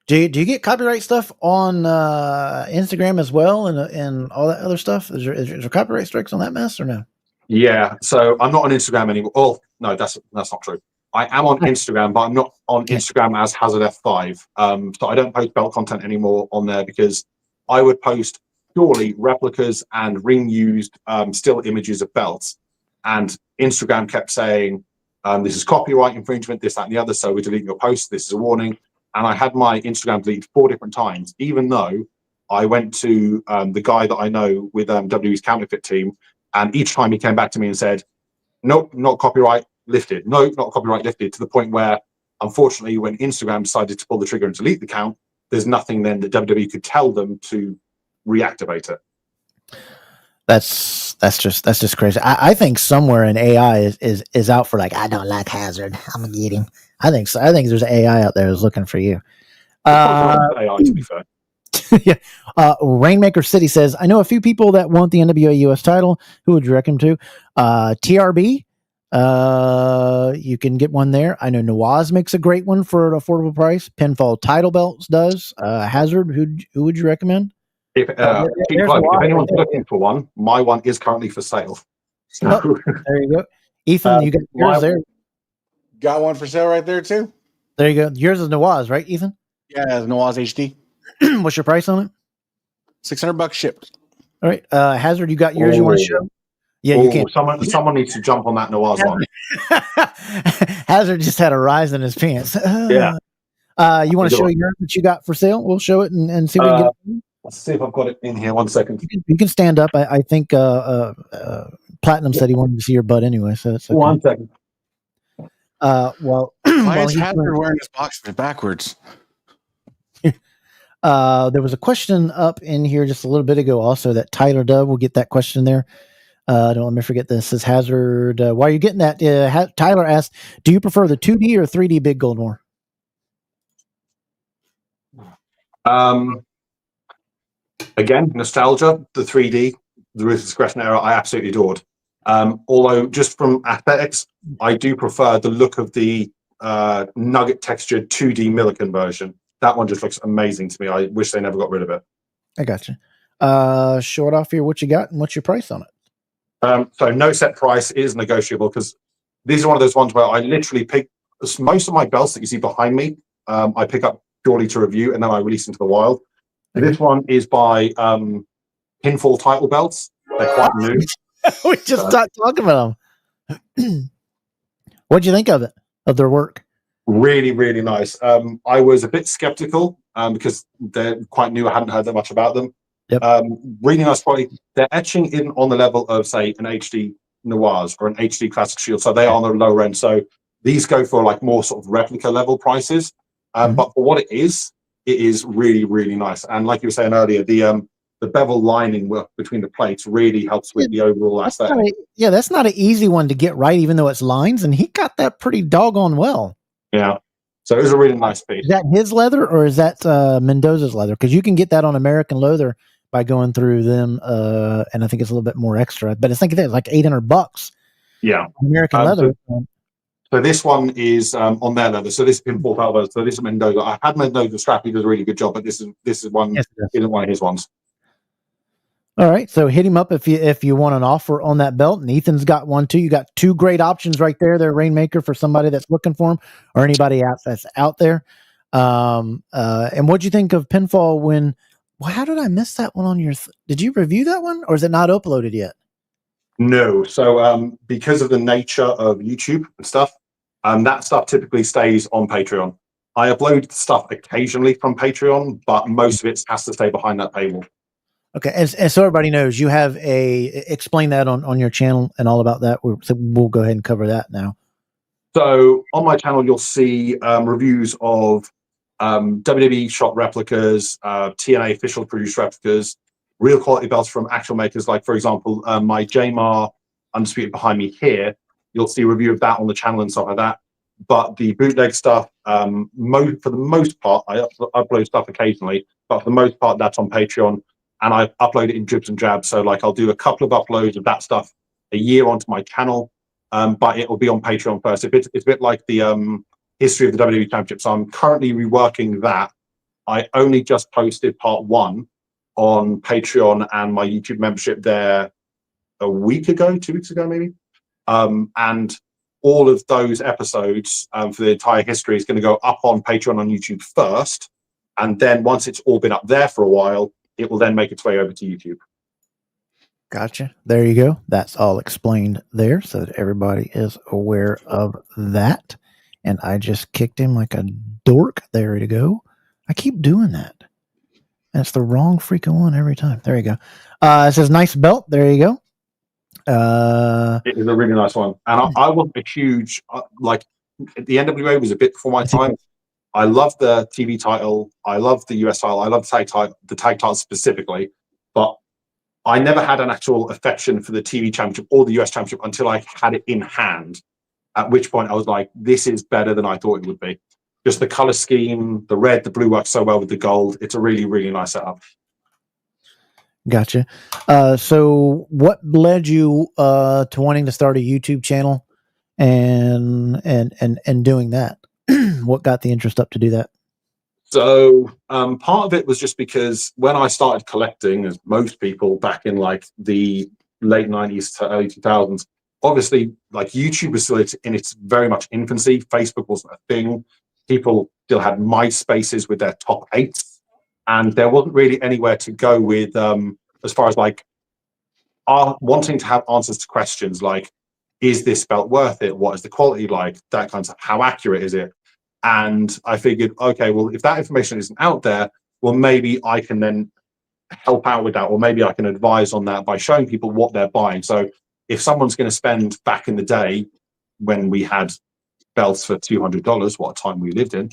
Do you get copyright stuff on Instagram as well and all that other stuff? Is there copyright strikes on that mess or no? Yeah, so I'm not on Instagram anymore. Oh, no, that's not true. I am on Instagram, but I'm not on Instagram as HAZARDF5. So I don't post belt content anymore on there because I would post purely replicas and ring-used still images of belts. And Instagram kept saying, this is copyright infringement, this, that, and the other, so we're deleting your post. This is a warning. And I had my Instagram deleted 4 different times, even though I went to the guy that I know with WWE's counterfeit team, and each time he came back to me and said, nope, not copyright lifted. No, not copyright lifted, to the point where, unfortunately, when Instagram decided to pull the trigger and delete the account, there's nothing then that WWE could tell them to reactivate it. That's just crazy. I think somewhere an AI is out for I don't like Hazard. I'm gonna get him. I think so. I think there's an AI out there who's looking for you. AI, to be fair. Yeah. Rainmaker City says, I know a few people that want the NWA US title. Who would you recommend to? TRB. You can get one there. I know Nawaz makes a great one for an affordable price. Pinfall Title Belts does. Hazard. Who would you recommend? If anyone's looking for one, my one is currently for sale. So. Oh, there you go. Ethan, you got yours there. Got one for sale right there too. There you go. Yours is Nawaz, right, Ethan? Yeah, Nawaz HD. What's your price on it? $600 shipped. All right. Hazard, you got yours you want to show? Yeah, you can. Someone needs to jump on that Nawaz one. Hazard just had a rise in his pants. Yeah. You want to show yours that you got for sale? We'll show it and see if we can get it. Let's see if I've got it in here. 1 second. You can stand up. I think Platinum said he wanted to see your butt anyway. So it's okay. 1 second. Well, why is Hazard wearing his boxers backwards? There was a question up in here just a little bit ago also that Tyler Dove will get that question there. Don't let me forget this. Says Hazard, while you're getting that, Tyler asked, do you prefer the 2D or 3D Big Gold War? Again, nostalgia, the 3D, the Ruthless Aggression era, I absolutely adored. Although, just from aesthetics, I do prefer the look of the nugget textured 2D Milliken version. That one just looks amazing to me. I wish they never got rid of it. I got you. Show it off here. What you got and what's your price on it? So no set price is negotiable because these are one of those ones where I literally pick most of my belts that you see behind me. I pick up purely to review and then I release into the wild. Okay. This one is by Pinfall Title Belts. They're quite new. We just started talking about them. What'd you think of it, of their work? Really, really nice. I was a bit skeptical because they're quite new. I hadn't heard that much about them. Yep. Really nice quality. They're etching in on the level of, say, an HD Nawaz or an HD Classic Shield. So they are on the lower end. So these go for like more sort of replica level prices. But for what it is it is really, really nice. And like you were saying earlier, the bevel lining work between the plates really helps with the overall aesthetic. That's not an easy one to get right, even though it's lines, and he got that pretty doggone well. Yeah. So it was a really nice piece. Is that his leather or is that Mendoza's leather? Because you can get that on American Leather by going through them, and I think it's a little bit more extra. But I think it's like $800. Yeah, American Leather. So this one is on their leather. So this is Pinfall Velvet. So this is Mendoza. I had Mendoza strap. He does a really good job, but this is one. Yes, isn't one of his ones. All right, so hit him up if you want an offer on that belt. And Ethan's got one too. You got two great options right there. They're Rainmaker for somebody that's looking for them or anybody else that's out there. And what'd you think of Pinfall when? Well, how did I miss that one on your? Did you review that one, or is it not uploaded yet? No. So because of the nature of YouTube and stuff, that stuff typically stays on Patreon. I upload stuff occasionally from Patreon, but most of it has to stay behind that paywall. Okay, and so everybody knows, you have explain that on your channel and all about that. So we'll go ahead and cover that now. So on my channel, you'll see reviews of WWE shop replicas, TNA official produced replicas, real quality belts from actual makers. Like, for example, my JMAR Undisputed behind me here, you'll see a review of that on the channel and stuff like that. But the bootleg stuff, for the most part, I upload stuff occasionally, but for the most part, that's on Patreon. And I upload it in dribs and jabs. So like I'll do a couple of uploads of that stuff a year onto my channel, but it will be on Patreon first. It's a bit like the history of the WWE Championship. So I'm currently reworking that. I only just posted part 1 on Patreon and my YouTube membership there a week ago, 2 weeks ago maybe. And all of those episodes for the entire history is going to go up on Patreon on YouTube first. And then once it's all been up there for a while, it will then make its way over to YouTube. Gotcha. There you go. That's all explained there so that everybody is aware of that. And I just kicked him like a dork. There you go. I keep doing that. That's the wrong freaking one every time. There you go. It says nice belt. There you go. It is a really nice one. And I wasn't a huge, like, the NWA was a bit before my time. I love the TV title. I love the US title. I love the tag title specifically. But I never had an actual affection for the TV championship or the US championship until I had it in hand. At which point I was like, this is better than I thought it would be. Just the color scheme, the red, the blue works so well with the gold. It's a really, really nice setup. Gotcha. So what led you to wanting to start a YouTube channel and doing that? What got the interest up to do that? So part of it was just because when I started collecting, as most people back in like the late 90s to early 2000s, obviously like YouTube was still in its very much infancy. Facebook wasn't a thing. People still had MySpaces with their top 8s, and there wasn't really anywhere to go with as far as like wanting to have answers to questions like, is this belt worth it? What is the quality like? That kind of stuff. How accurate is it? And I figured, okay, well, if that information isn't out there, well, maybe I can then help out with that, or maybe I can advise on that by showing people what they're buying. So if someone's going to spend, back in the day when we had belts for $200, what a time we lived in,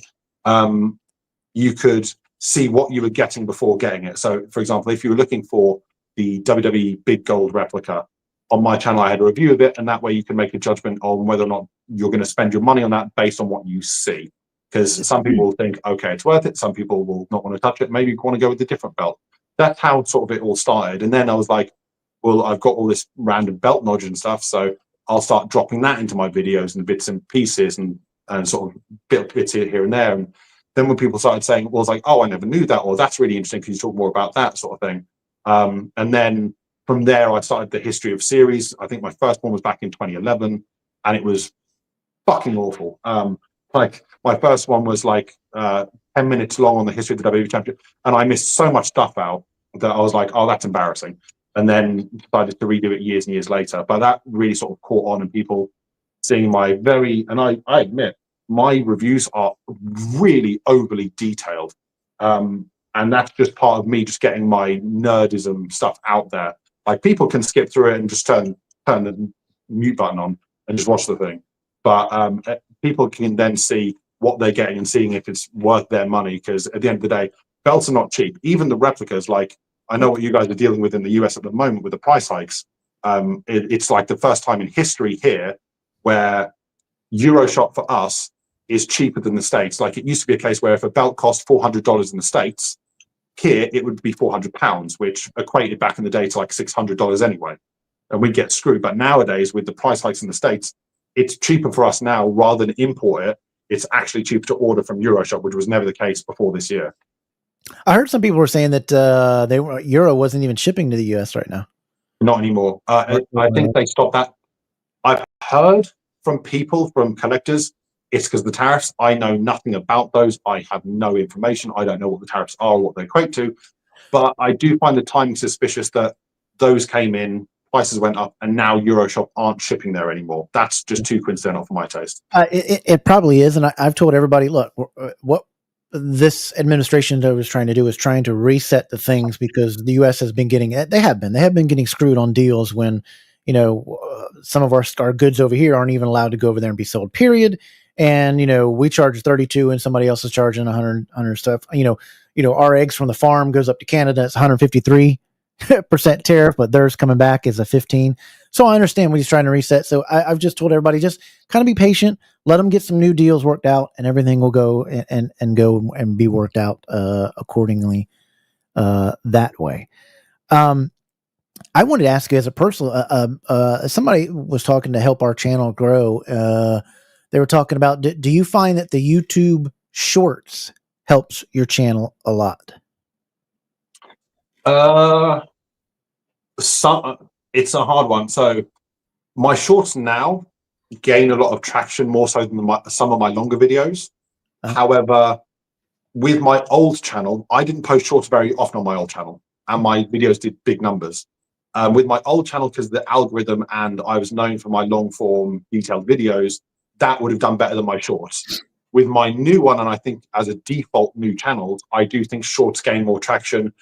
you could see what you were getting before getting it. So, for example, if you were looking for the WWE Big Gold replica, on my channel, I had a review of it, and that way you can make a judgment on whether or not you're going to spend your money on that based on what you see. Because some people will think, okay, it's worth it. Some people will not want to touch it. Maybe you want to go with a different belt. That's how sort of it all started. And then I was like, well, I've got all this random belt knowledge and stuff, so I'll start dropping that into my videos and bits and pieces and sort of bits here and there. And then when people started saying, well, it's like, oh, I never knew that, or that's really interesting, can you talk more about that sort of thing? And then from there, I started the history of series. I think my first one was back in 2011, and it was fucking awful. Like my first one was like 10 minutes long on the history of the WWE Championship, and I missed so much stuff out that I was like, oh, that's embarrassing. And then decided to redo it years and years later. But that really sort of caught on, and people seeing my and I admit, my reviews are really overly detailed. And that's just part of me just getting my nerdism stuff out there. Like, people can skip through it and just turn the mute button on and just watch the thing. But people can then see what they're getting and seeing if it's worth their money. Because at the end of the day, belts are not cheap. Even the replicas, like I know what you guys are dealing with in the US at the moment with the price hikes. It's like the first time in history here where Euroshop for us is cheaper than the States. Like it used to be a case where if a belt cost $400 in the States, here it would be £400, which equated back in the day to like $600 anyway. And we'd get screwed. But nowadays, with the price hikes in the States, it's cheaper for us now rather than import it. It's actually cheaper to order from Euroshop, which was never the case before this year. I heard some people were saying that Euro wasn't even shipping to the US right now. Not anymore. I think they stopped that. I've heard from people, from collectors, it's because the tariffs. I know nothing about those. I have no information. I don't know what the tariffs are or what they equate to. But I do find the timing suspicious that those came in, prices went up, and now Euroshop aren't shipping there anymore. That's just too coincidental for my taste. It probably is. And I've told everybody, look, what this administration was trying to do is trying to reset the things, because the U.S. has been getting, they have been getting screwed on deals when, some of our goods over here aren't even allowed to go over there and be sold, period. And, we charge 32 and somebody else is charging 100 stuff. Our eggs from the farm goes up to Canada. It's 153% tariff, but theirs coming back is a 15. So I understand what he's trying to reset. So I've just told everybody, just kind of be patient, let them get some new deals worked out, and everything will go and go and be worked out accordingly that way. I wanted to ask you as a personal, somebody was talking to help our channel grow. They were talking about, do you find that the YouTube shorts helps your channel a lot? It's a hard one. So my shorts now gain a lot of traction, more so than some of my longer videos. However, with my old channel, I didn't post shorts very often on my old channel, and my videos did big numbers. With my old channel, because the algorithm and I was known for my long form detailed videos, that would have done better than my shorts. With my new one, and I think as a default new channel, I do think shorts gain more traction.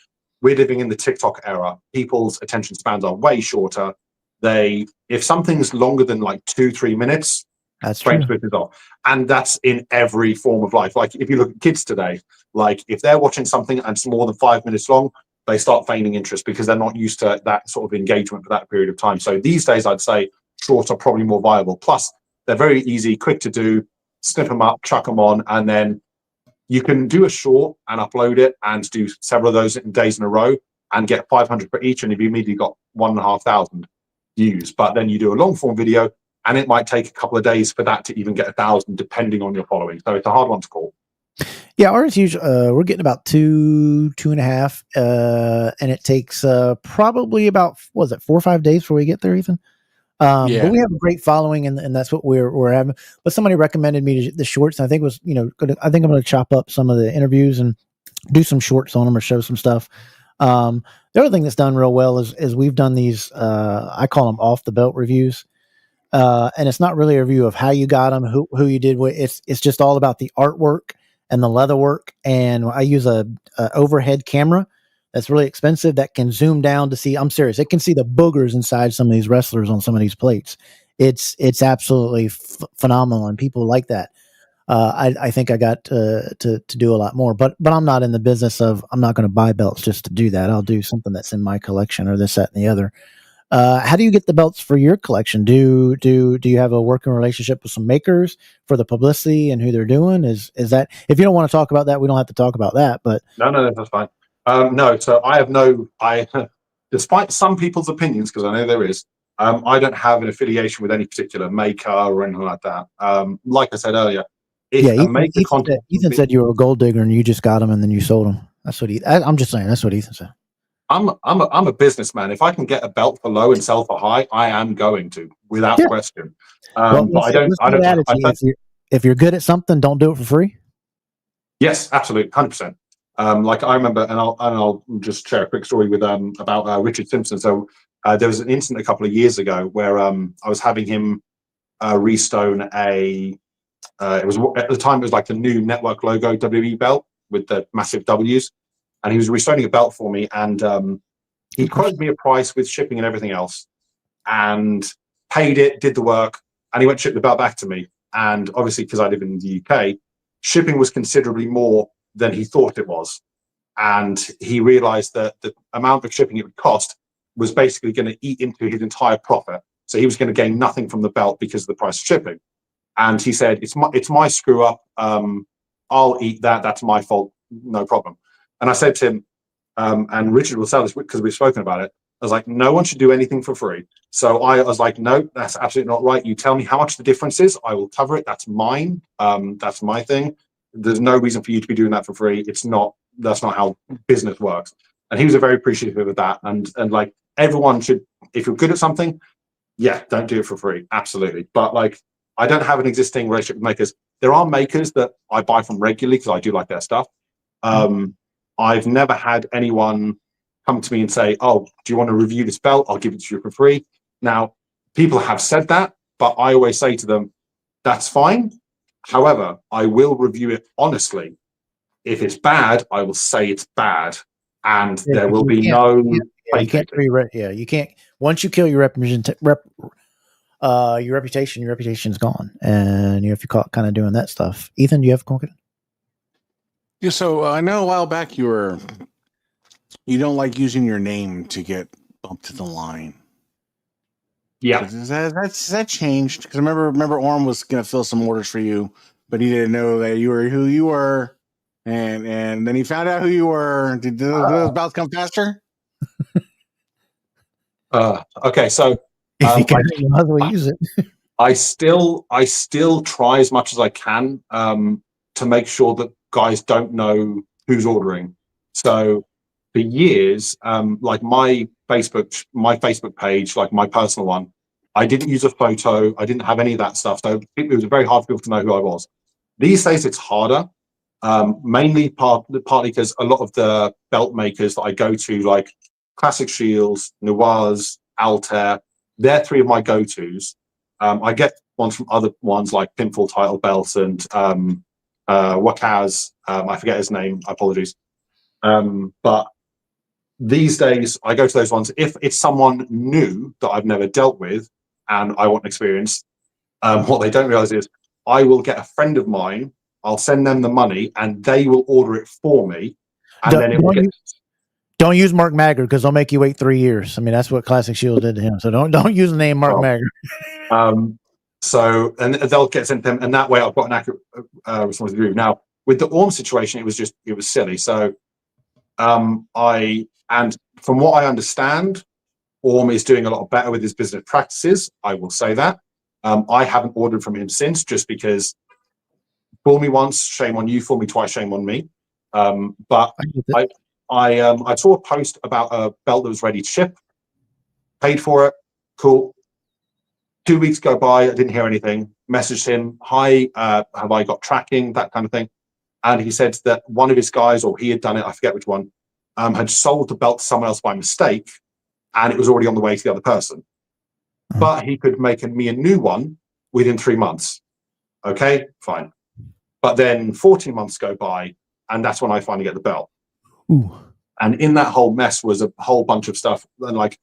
We're living in the TikTok era. People's attention spans are way shorter. If something's longer than like 2-3 minutes, that's brain true. switches off. And that's in every form of life. Like if you look at kids today, like if they're watching something and it's more than 5 minutes long, they start feigning interest because they're not used to that sort of engagement for that period of time. So these days, I'd say shorts are probably more viable. Plus, they're very easy, quick to do, snip them up, chuck them on, and then you can do a short and upload it and do several of those days in a row and get 500 for each, and you've immediately got 1,500 views. But then you do a long form video and it might take a couple of days for that to even get 1,000, depending on your following. So it's a hard one to call. Yeah, ours usually we're getting about 2.5, and it takes probably about 4 or 5 days before we get there, Ethan. But we have a great following, and that's what we're having. But somebody recommended me the shorts, and I think it was I think I'm going to chop up some of the interviews and do some shorts on them or show some stuff. The other thing that's done real well is we've done these I call them off the belt reviews, and it's not really a review of how you got them, who you did with. It's just all about the artwork and the leather work. And I use a overhead camera that's really expensive that can zoom down to see. I'm serious. It can see the boogers inside some of these wrestlers on some of these plates. It's absolutely phenomenal, and people like that. I think I got to do a lot more, but I'm not in the business of, I'm not going to buy belts just to do that. I'll do something that's in my collection or this, that, and the other. How do you get the belts for your collection? Do you have a working relationship with some makers for the publicity and who they're doing? Is that, if you don't want to talk about that, we don't have to talk about that, but No, that's fine. No, so despite some people's opinions, because I know there is, I don't have an affiliation with any particular maker or anything like that. Like I said earlier, Ethan said you were a gold digger and you just got them and then you sold them. That's what I'm just saying. That's what Ethan said. I'm a businessman. If I can get a belt for low and sell for high, I am going to, without question. But if you're good at something, don't do it for free. Yes, absolutely, 100%. Like I remember, and I'll just share a quick story with about Richard Simpson. So there was an incident a couple of years ago where I was having him restone a. It was at the time it was like the new network logo WWE belt with the massive W's, and he was restoning a belt for me, and he quoted me a price with shipping and everything else, and paid it, did the work, and he went to ship the belt back to me. And obviously, because I live in the UK, shipping was considerably more than he thought it was. And he realized that the amount of shipping it would cost was basically going to eat into his entire profit. So he was going to gain nothing from the belt because of the price of shipping. And he said, it's my screw up. I'll eat that. That's my fault. No problem. And I said to him, and Richard will sell this because we've spoken about it. I was like, no one should do anything for free. So I was like, no, that's absolutely not right. You tell me how much the difference is. I will cover it. That's mine. That's my thing. There's no reason for you to be doing that for free. That's not how business works. And he was very appreciative of that. And like everyone should, if you're good at something, yeah, don't do it for free. Absolutely. But like, I don't have an existing relationship with makers. There are makers that I buy from regularly because I do like their stuff. I've never had anyone come to me and say, oh, do you want to review this belt? I'll give it to you for free. Now, people have said that, but I always say to them, that's fine. However, I will review it honestly. If it's bad, I will say it's bad. And there will be no... You can't you can't. Once you kill your reputation, your reputation's gone. And if you're caught kind of doing that stuff. Ethan, do you have a comment? Yeah, so I know a while back you don't like using your name to get bumped to the line. Yeah. So that changed? Because remember Orm was going to fill some orders for you, but he didn't know that you were who you were. And then he found out who you were. Did those belts come faster? Okay, so use it. I still try as much as I can to make sure that guys don't know who's ordering. So for years, like my Facebook page, like my personal one, I didn't use a photo. I didn't have any of that stuff. So it was very hard for people to know who I was. These days, it's harder. Mainly partly because a lot of the belt makers that I go to, like Classic Shields, Noirs, Altair, they're three of my go-tos. I get ones from other ones like Pinfall Title Belts and Wakaz. I forget his name. Apologies. But these days, I go to those ones. If it's someone new that I've never dealt with and I want experience, what they don't realize is I will get a friend of mine. I'll send them the money and they will order it for me. And then it will get... Don't use Mark Magger because they'll make you wait 3 years. I mean, that's what Classic Shield did to him. So don't use the name Mark Magger. So, and they'll get sent to them, and that way I've got an accurate response to you. Now, with the Orm situation, it was silly. So, and from what I understand, Orm is doing a lot better with his business practices. I will say that. I haven't ordered from him since, just because fool me once, shame on you. Fool me twice, shame on me. But I saw a post about a belt that was ready to ship. Paid for it. Cool. 2 weeks go by. I didn't hear anything. Messaged him. Hi, have I got tracking? That kind of thing. And he said that one of his guys, or he had done it, I forget which one, had sold the belt to someone else by mistake, and it was already on the way to the other person. But he could make me a new one within 3 months. Okay, fine. But then 14 months go by, and that's when I finally get the belt. Ooh. And in that whole mess was a whole bunch of stuff. And like,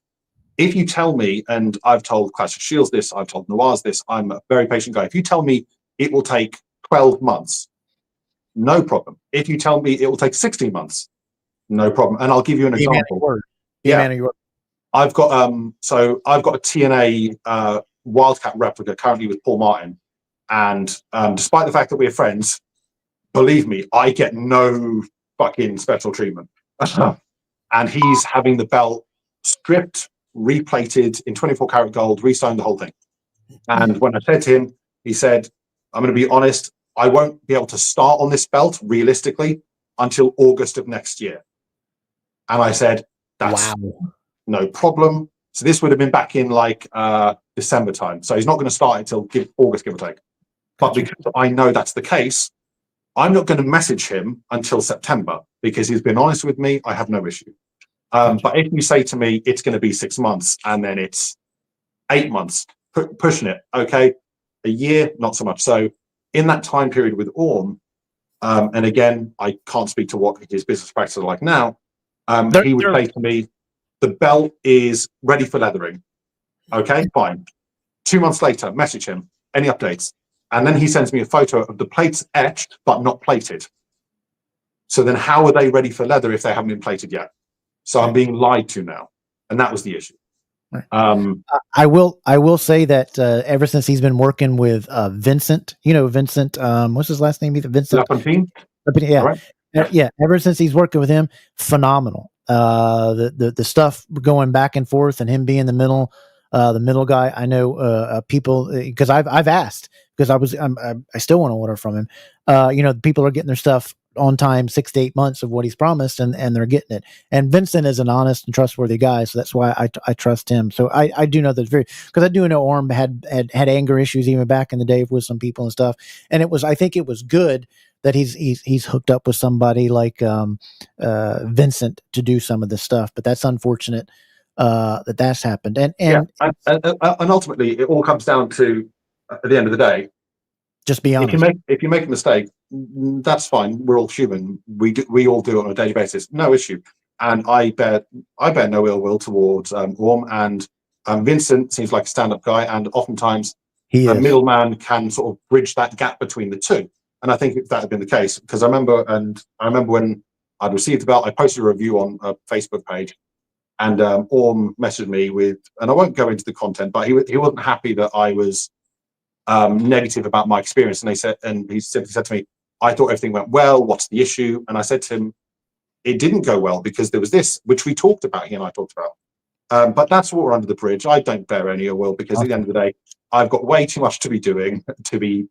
if you tell me, and I've told Classic Shields this, I've told Noirs this, I'm a very patient guy. If you tell me it will take 12 months, no problem. If you tell me it will take 16 months, no problem. And I'll give you an example. I've got I've got a TNA Wildcat replica currently with Paul Martin. And despite the fact that we're friends, believe me, I get no fucking special treatment. And he's having the belt stripped, replated in 24 karat gold, re-signed the whole thing. And when I said to him, he said, I'm going to be honest, I won't be able to start on this belt realistically until August of next year. And I said, that's no problem. So this would have been back in like December time. So he's not going to start until August, give or take. But because I know that's the case, I'm not going to message him until September because he's been honest with me. I have no issue. But if you say to me, it's going to be 6 months and then it's 8 months, pushing it, okay, a year, not so much. So in that time period with Orm, and again, I can't speak to what his business practices are like now, he would say to me, the belt is ready for leathering. Okay, fine. 2 months later, message him, any updates? And then he sends me a photo of the plates etched but not plated. So then how are they ready for leather if they haven't been plated yet? So I'm being lied to now. And that was the issue. Right. I will say that ever since he's been working with Vincent, Vincent, what's his last name? Vincent. Yeah. Right. Yeah. Ever since he's working with him, phenomenal. The stuff going back and forth and him being the middle guy. I know people because I've asked because I still want to order from him. People are getting their stuff on time, 6 to 8 months of what he's promised, and they're getting it. And Vincent is an honest and trustworthy guy, so that's why I trust him. So I do know that because I do know Orm had anger issues even back in the day with some people and stuff. And I think it was good that he's hooked up with somebody like Vincent to do some of this stuff. But that's unfortunate that's happened. And ultimately, it all comes down to at the end of the day. Just be honest. If you make a mistake, that's fine. We're all human. We all do it on a daily basis. No issue. And I bear no ill will towards Orm, and Vincent seems like a stand-up guy, and oftentimes a middleman can sort of bridge that gap between the two. And I think if that had been the case, because I remember when I'd received the belt, I posted a review on a Facebook page, and Orm messaged me with, and I won't go into the content, but he wasn't happy that I was negative about my experience, and he simply said to me, I thought everything went well, what's the issue? And I said to him, it didn't go well because there was this, which we talked about, he and I talked about, but that's water under the bridge. I don't bear any ill will because at the end of the day, I've got way too much to be doing, to be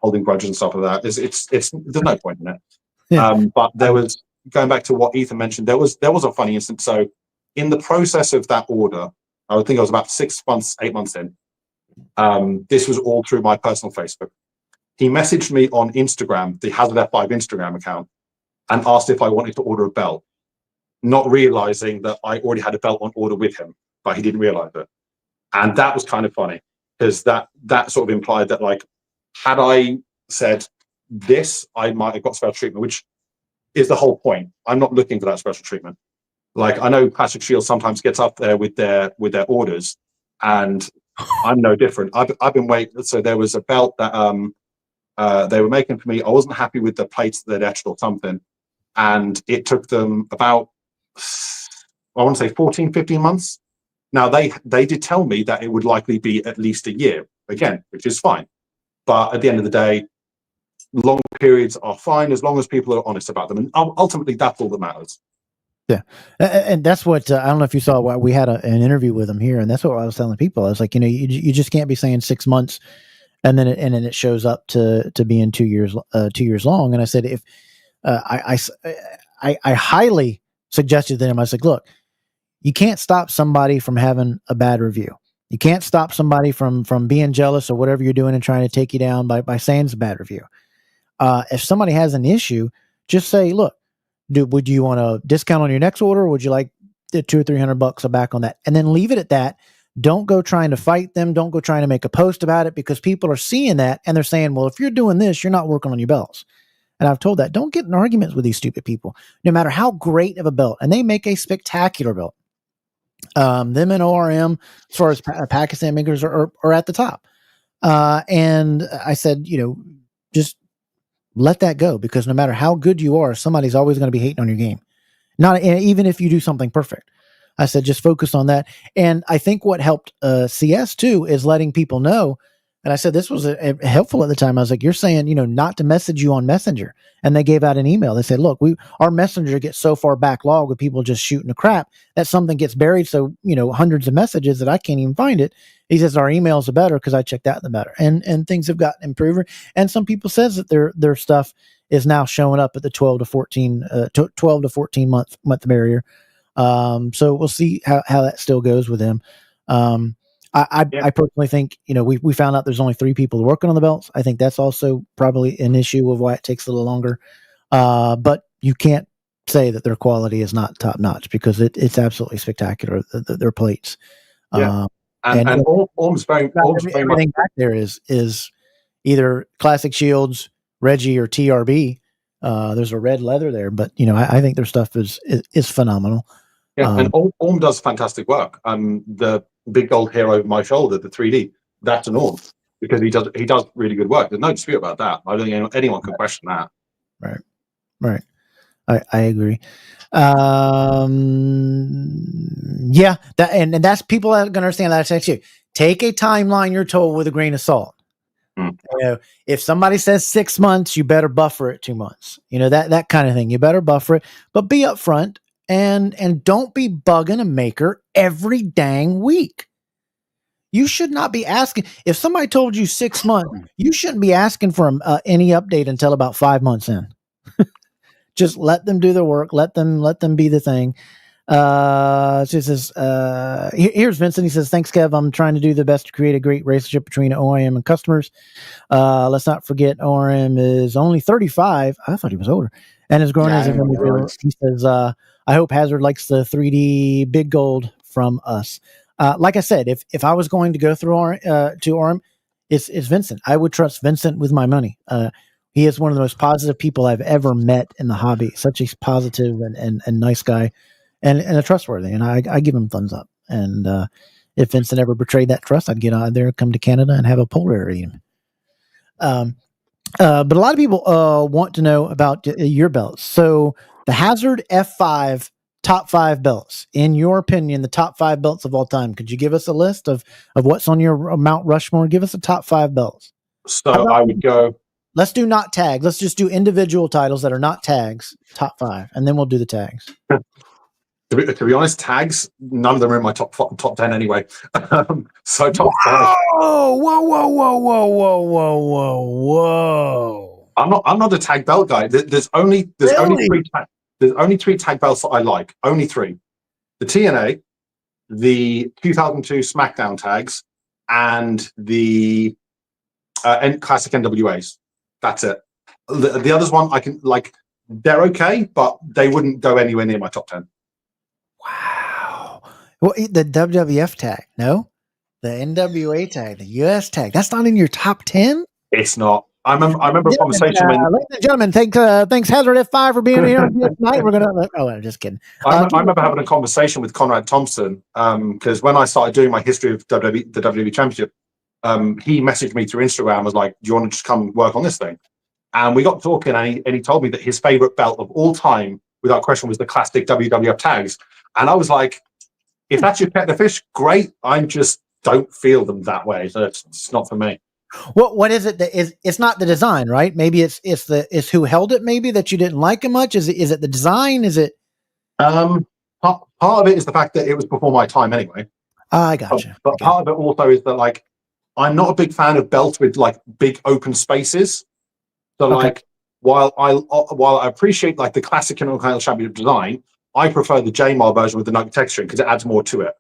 holding grudges and stuff like that. It's there's no point in it. Yeah. But there was, going back to what Ethan mentioned, there was a funny instance. So in the process of that order, I would think I was about 6 months, 8 months in. This was all through my personal Facebook. He messaged me on Instagram, the HAZARDF5 Instagram account, and asked if I wanted to order a belt, not realizing that I already had a belt on order with him, but he didn't realize it. And that was kind of funny because that sort of implied that, like, had I said this, I might have got special treatment, which is the whole point. I'm not looking for that special treatment. Like, I know Patrick Shields sometimes gets up there with their orders, and I'm no different. I've been waiting. So there was a belt that they were making for me. I wasn't happy with the plates that they'd etched or something. And it took them about, I want to say 14, 15 months. Now, they did tell me that it would likely be at least a year, again, which is fine. But at the end of the day, long periods are fine as long as people are honest about them. And ultimately, that's all that matters. Yeah. And that's what, I don't know if you saw, we had an interview with him here, and that's what I was telling people. I was like, you just can't be saying 6 months and then it shows up to being 2 years long. And I said, if I highly suggested to him, I said, look, you can't stop somebody from having a bad review. You can't stop somebody from being jealous or whatever you're doing and trying to take you down by saying it's a bad review. If somebody has an issue, just say, look, would you want a discount on your next order, or would you like the $200 or $300 back on that? And then leave it at that. Don't go trying to fight them. Don't go trying to make a post about it, because people are seeing that and they're saying, well, if you're doing this, you're not working on your belts. And I've told that, don't get in arguments with these stupid people, no matter how great of a belt. And they make a spectacular belt. Them and ORM, as far as Pakistan makers, are at the top. And I said, just let that go, because no matter how good you are, somebody's always going to be hating on your game. Not even if you do something perfect. I said, just focus on that. And I think what helped CS too is letting people know. And I said, this was helpful at the time. I was like, you're saying, not to message you on Messenger. And they gave out an email. They said, look, our Messenger gets so far backlogged with people just shooting the crap that something gets buried. So, hundreds of messages that I can't even find it. He says, our emails are better because I checked that the better. And things have gotten improved. And some people says that their stuff is now showing up at the 12 to 14 month barrier. So we'll see how that still goes with him. I personally think, we found out there's only 3 people working on the belts. I think that's also probably an issue of why it takes a little longer. But you can't say that their quality is not top notch, because it's absolutely spectacular. Their plates. Yeah. And Orm's very everything back there is either Classic Shields, Reggie, or TRB. There's a red leather there, but I think their stuff is phenomenal. Yeah, and Orm does fantastic work. The big gold here over my shoulder, the 3D, that's an Orm. because he does really good work. There's no dispute about that. I don't think anyone can question that. Right. I agree. Yeah, and that's people that are going to understand that. That's you. Take a timeline you're told with a grain of salt. You know, if somebody says 6 months, you better buffer it 2 months. You know, that kind of thing. You better buffer it, but be upfront and don't be bugging a maker every dang week. You should not be asking. If somebody told you 6 months, you shouldn't be asking for any update until about 5 months in. Just let them do their work. Let them be the thing. She says, here's Vincent. He says, thanks, Kev. I'm trying to do the best to create a great relationship between ORM and customers. Let's not forget ORM is only 35. I thought he was older. And is growing as a member. He says, I hope Hazard likes the 3D big gold from us. Like I said, if I was going to go through to ORM, it's Vincent. I would trust Vincent with my money. He is one of the most positive people I've ever met in the hobby. Such a positive and nice guy. And a trustworthy, and I give him thumbs up. And if Vincent ever betrayed that trust, I'd get out there, come to Canada, and have a polar eat him. But a lot of people want to know about your belts. So the Hazard F5 top 5 belts, in your opinion, the top 5 belts of all time. Could you give us a list of what's on your Mount Rushmore? Give us the top 5 belts. So I would go. Let's do not tags. Let's just do individual titles that are not tags. Top 5, and then we'll do the tags. To be honest, tags, none of them are in my top 10 anyway. So top 5. Whoa. I'm not a tag belt guy. There's only 3 tag belts that I like. Only 3. The TNA, the 2002 SmackDown tags, and the classic NWAs. That's it. The others one I can like. They're okay, but they wouldn't go anywhere near my top 10. Wow. Well, the WWF tag, no? The NWA tag, the US tag. That's not in your top 10? It's not. I remember a conversation ladies and gentlemen, thanks HAZARDF5 for being here tonight. We're gonna. Oh, I'm just kidding. I remember having a conversation with Conrad Thompson because when I started doing my history of the WWE Championship, he messaged me through Instagram. Was like, "Do you want to just come work on this thing?" And we got talking, and he told me that his favorite belt of all time, without question, was the classic WWF tags. And I was like, if that's your pet fish, great. I just don't feel them that way. So it's not for me. What is it that is? It's not the design, right? Maybe it's who held it. Maybe that you didn't like it much. Is it the design? Is it? Part of it is the fact that it was before my time anyway. I gotcha. But part of it also is that like I'm not a big fan of belts with like big open spaces. So like while I appreciate like the classic Intercontinental Championship design, I prefer the JMAR version with the nugget texturing because it adds more to it.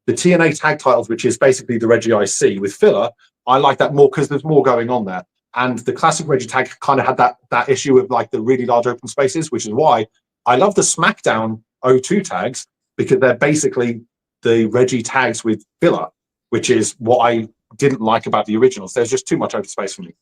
The TNA tag titles, which is basically the Reggie IC with filler, I like that more because there's more going on there. And the classic Reggie tag kind of had that issue with like the really large open spaces, which is why I love the SmackDown 02 tags because they're basically the Reggie tags with filler, which is what I didn't like about the originals. There's just too much open space for me.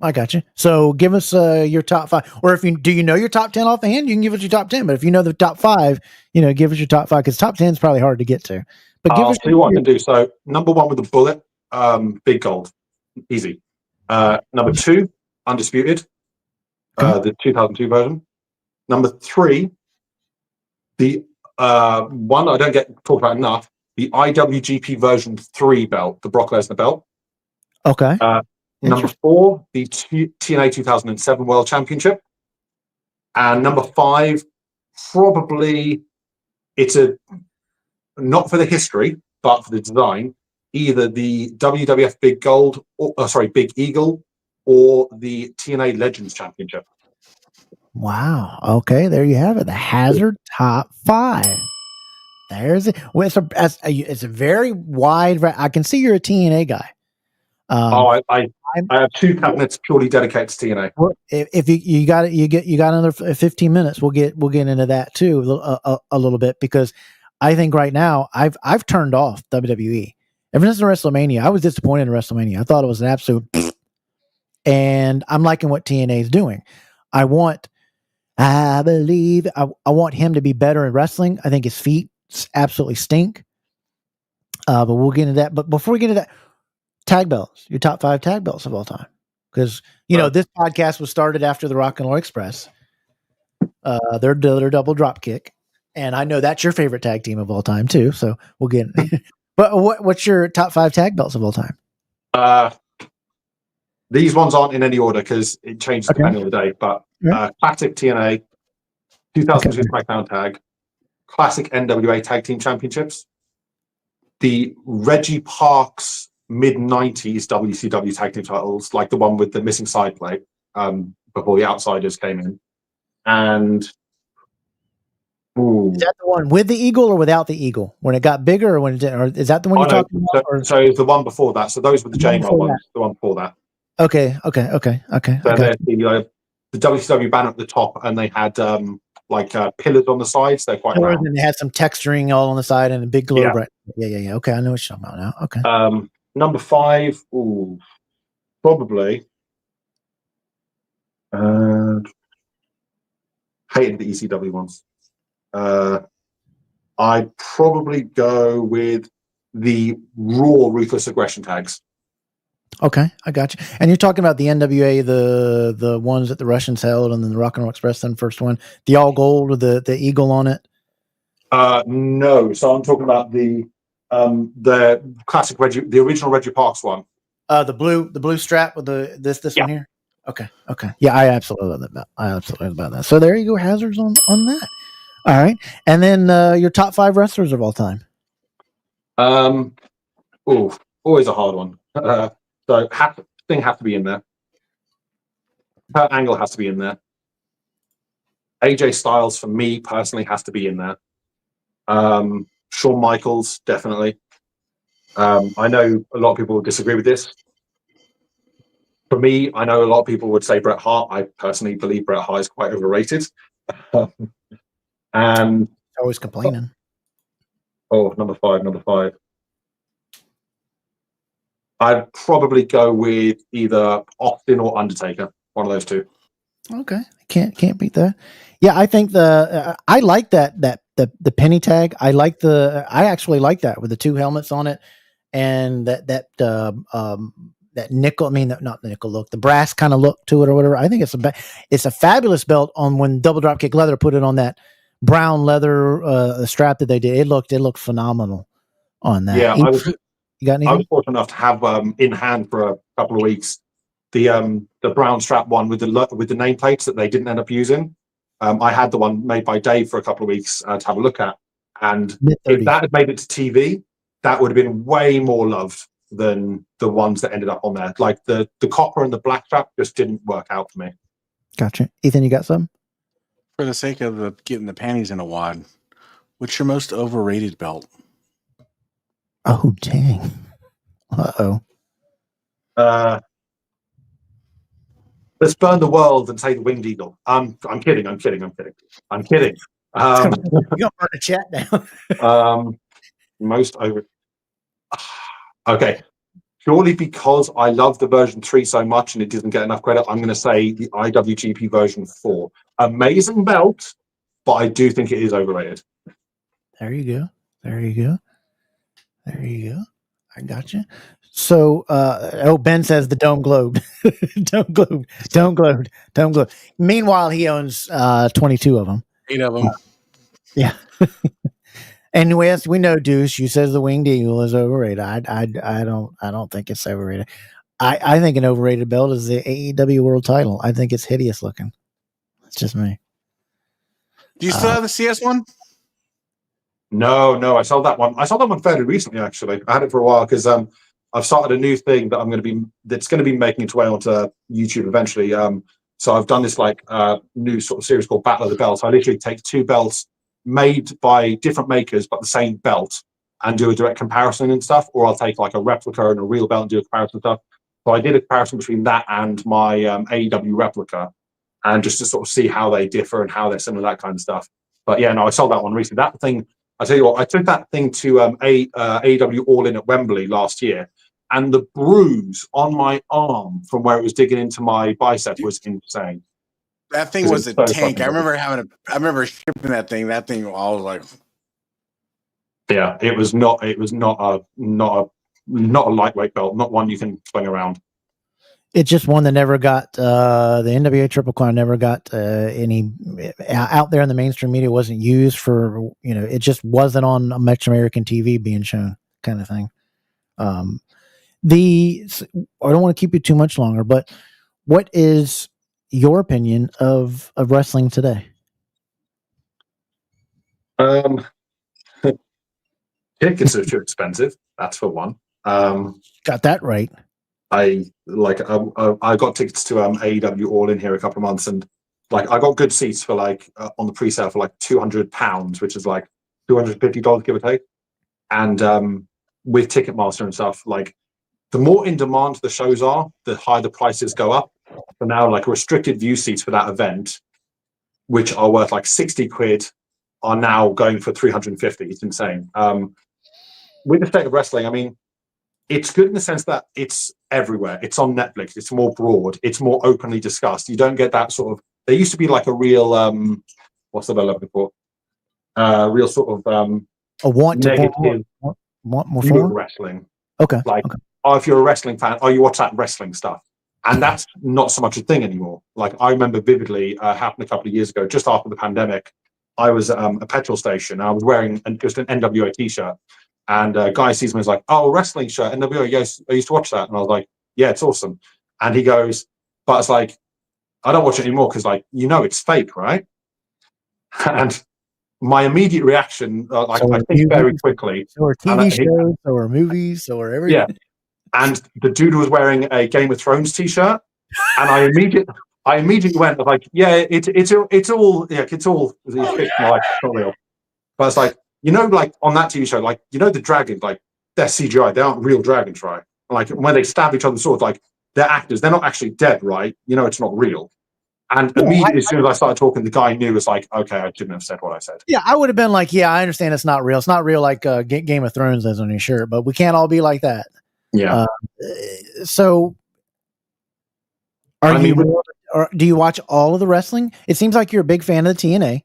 I got you. So give us your top 5, or if you know your top 10 offhand, you can give us your top 10. But if you know the top 5, give us your top 5 because top 10 is probably hard to get to. But I'll see what I can do. So number 1 with the bullet, big gold, easy. Number 2, undisputed, the 2002 version. Number 3, the one I don't get talked about enough, the IWGP version 3 belt, the Brock Lesnar belt. Okay. Number 4, the TNA 2007 World Championship. And number 5, probably it's not for the history, but for the design, either the WWF Big Gold, Big Eagle, or the TNA Legends Championship. Wow. Okay, there you have it. The Hazard top 5. There's it. Well, it's a very wide. I can see you're a TNA guy. I have 2 cabinets purely dedicated to TNA. If you got it, you got another 15 minutes. We'll get into that too a little bit because I think right now I've turned off WWE ever since Wrestlemania. I was disappointed in Wrestlemania. I thought it was an absolute, and I'm liking what TNA is doing. I want him to be better in wrestling. I think his feet absolutely stink. But we'll get into that. But before we get into that, tag belts, your top 5 tag belts of all time. Because, this podcast was started after the Rock and Roll Express. They're double Dropkick. And I know that's your favorite tag team of all time, too. So we'll get But what's your top 5 tag belts of all time? These ones aren't in any order because it changes depending on the day. But classic TNA, 2002 SmackDown Tag, classic NWA Tag Team Championships, the Reggie Parks mid-90s WCW Tag Team titles, like the one with the missing side plate before the Outsiders came in. And is that the one with the eagle or without the eagle? When it got bigger, or is that the one you're talking about? So the one before that. So those were the J-Mob ones. The one before that. Okay. So there's the WCW banner at the top, and they had pillars on the sides. They're quite round. And they had some texturing all on the side and a big globe. Right? Yeah. Okay, I know what you're talking about now. Okay. Number 5, probably. Hated the ECW ones. I'd probably go with the Raw Ruthless Aggression tags. Okay, I got you. And you're talking about the NWA, the ones that the Russians held, and then the Rock and Roll Express, then first one, the all gold with the eagle on it. No, so I'm talking about the classic the original Reggie Parks one. The blue strap with this one here. Okay. Yeah, I absolutely love that. So there you go, hazards on that. All right, and then your top 5 wrestlers of all time. Always a hard one. So Thing has to be in there. Kurt Angle has to be in there. AJ Styles, for me personally, has to be in there. Shawn Michaels, definitely. I know a lot of people would disagree with this. For me, I know a lot of people would say Bret Hart. I personally believe Bret Hart is quite overrated. And always complaining. Number five. I'd probably go with either Austin or Undertaker. One of those two. Okay, can't beat that. Yeah, I think I like the penny tag. I actually like that with the 2 helmets on it, and that nickel. I mean, not the nickel look, the brass kind of look to it or whatever. I think it's a fabulous belt. On when Double Dropkick Leather put it on that brown leather strap that they did, it looked phenomenal on that. Yeah, you got anything? I was fortunate enough to have in hand for a couple of weeks the brown strap one with the nameplates that they didn't end up using. I had the one made by Dave for a couple of weeks to have a look at, and if that had made it to TV, that would have been way more loved than the ones that ended up on there. Like the copper and the black strap just didn't work out for me. Gotcha. Ethan, you got some? For the sake of getting the panties in a wad, what's your most overrated belt? Oh, dang. Uh-oh. Let's burn the world and say the Winged Eagle. I'm kidding. I'm kidding. You're going to burn the chat down. Most over. Okay. Purely because I love the version 3 so much and it doesn't get enough credit, I'm going to say the IWGP version 4. Amazing belt, but I do think it is overrated. There you go. I got you. So, Ben says the Dome Globe. Dome Globe. Meanwhile, he owns 22 of them. 8 of them. Yeah. And we know Deuce. You says the Winged Eagle is overrated. I don't think it's overrated. I think an overrated belt is the AEW World Title. I think it's hideous looking. That's just me. Do you still have the CS one? No, I sold that one. I sold that one fairly recently, actually. I had it for a while because I've started a new thing that's going to be making its way onto YouTube eventually. So I've done this new sort of series called Battle of the Belts. I literally take 2 belts made by different makers, but the same belt, and do a direct comparison and stuff. Or I'll take like a replica and a real belt and do a comparison stuff. So I did a comparison between that and my AEW replica, and just to sort of see how they differ and how they're similar, that kind of stuff. But yeah, no, I sold that one recently. That thing, I tell you what, I took that thing to AEW All In at Wembley last year, and the bruise on my arm from where it was digging into my bicep was insane. That thing was a tank. I remember shipping that thing. I was like, yeah, it was not a not a lightweight belt, not one you can swing around. It's just one that never got the NWA Triple Crown never got any out there in the mainstream media. Wasn't used for, it just wasn't on much American TV being shown, kind of thing. I don't want to keep you too much longer, but what is your opinion of wrestling today? Tickets are too expensive. That's for one. Got that right. I got tickets to AEW All In here a couple of months, and like I got good seats for on the pre-sale for like £200, which is like $250 give or take. And with Ticketmaster and stuff, like the more in demand the shows are, the higher the prices go up. So now like restricted view seats for that event, which are worth like 60 quid, are now going for 350. It's insane. With the state of wrestling, I mean, it's good in the sense that it's everywhere. It's on Netflix. It's more broad. It's more openly discussed. You don't get that sort of. There used to be like a real what's the word I'm looking for? Real sort of a want negative want more view of wrestling. Okay. Like, oh, if you're a wrestling fan, oh, you watch that wrestling stuff, and that's not so much a thing anymore. Like I remember vividly, happened a couple of years ago, just after the pandemic. I was at a petrol station. I was wearing just an NWA t-shirt. And a guy sees me and is like, oh, wrestling shirt, NWO, yes, I used to watch that. And I was like, yeah, it's awesome. And he goes, but it's like, I don't watch it anymore because, like, it's fake, right? And my immediate reaction, I think very quickly. So are TV shows, so are movies, so are everything. Yeah. And the dude was wearing a Game of Thrones t-shirt. And I immediately went, like, yeah, it's all fictional, like, it's not real. But it's like, like on that TV show, like, the dragons, like they're CGI, they aren't real dragons, right? Like when they stab each other with swords, like they're actors, they're not actually dead, right? It's not real. And immediately, as soon as I started talking, the guy knew, was like, okay, I shouldn't have said what I said. Yeah, I would have been like, yeah, I understand it's not real. It's not real like Game of Thrones is on your shirt, but we can't all be like that. Yeah. So do you watch all of the wrestling? It seems like you're a big fan of the TNA.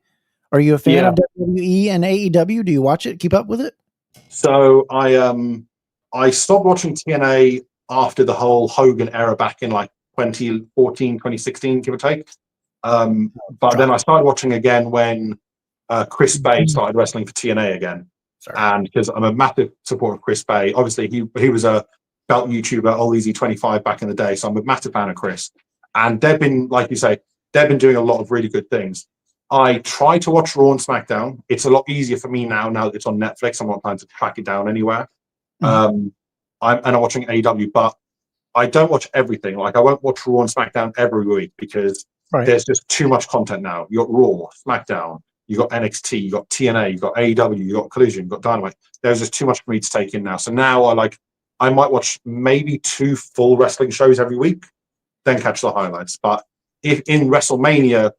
Are you a fan of WWE and AEW? Do you watch it? Keep up with it? So I stopped watching TNA after the whole Hogan era back in like 2014, 2016, give or take. But then I started watching again when Chris Bay started wrestling for TNA again. Sorry. And because I'm a massive supporter of Chris Bay. Obviously, he was a belt YouTuber, All Easy 25 back in the day. So I'm a massive fan of Chris. And they've been, like you say, they've been doing a lot of really good things. I try to watch Raw and SmackDown. It's a lot easier for me now that it's on Netflix. I'm not trying to track it down anywhere. I'm watching AEW, but I don't watch everything. Like I won't watch Raw and SmackDown every week because there's just too much content now. You got Raw, SmackDown, you got NXT, you got TNA, you got AEW, you got Collision, you got Dynamite. There's just too much for me to take in now. So now I might watch maybe 2 full wrestling shows every week, then catch the highlights. But if in WrestleMania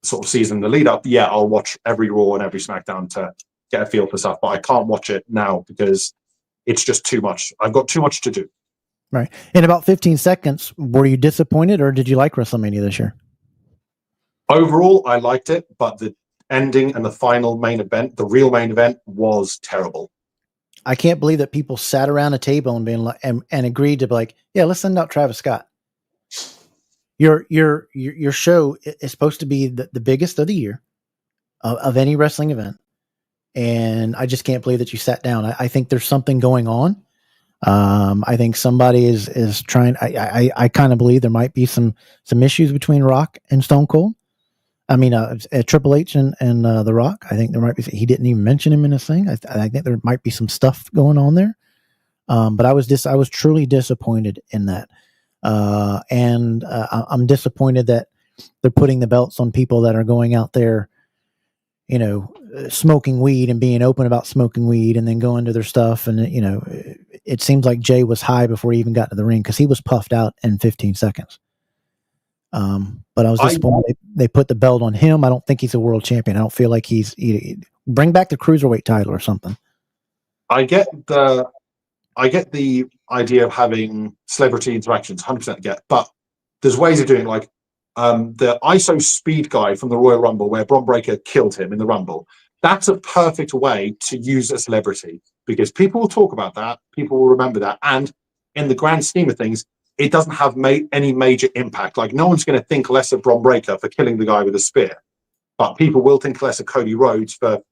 sort of season, the lead up, I'll watch every Raw and every SmackDown to get a feel for stuff, but I can't watch it now because it's just too much. I've got too much to do. Right. In about 15 seconds, were you disappointed or did you like WrestleMania this year? Overall, I liked it, but the ending and the final main event, the real main event, was terrible. I can't believe that people sat around a table and being like, and agreed to be like, yeah, let's send out Travis Scott. Your show is supposed to be the biggest of the year of any wrestling event. And I just can't believe that you sat down. I think there's something going on. I think somebody is trying. I kind of believe there might be some issues between Rock and Stone Cold. I mean, Triple H and The Rock. I think there might be. He didn't even mention him in his thing. I think there might be some stuff going on there. But I was truly disappointed in that. And I'm disappointed that they're putting the belts on people that are going out there, smoking weed and being open about smoking weed and then going to their stuff. And, it seems like Jay was high before he even got to the ring because he was puffed out in 15 seconds. But I was disappointed they put the belt on him. I don't think he's a world champion. I don't feel like bring back the cruiserweight title or something. I get the idea of having celebrity interactions, 100% get, but there's ways of doing it, like the ISO speed guy from the Royal Rumble where Bron Breakker killed him in the Rumble. That's a perfect way to use a celebrity. because people will talk about that, people will remember that, and in the grand scheme of things, it doesn't have any major impact. Like, no one's going to think less of Bron Breakker for killing the guy with a spear, but people will think less of Cody Rhodes for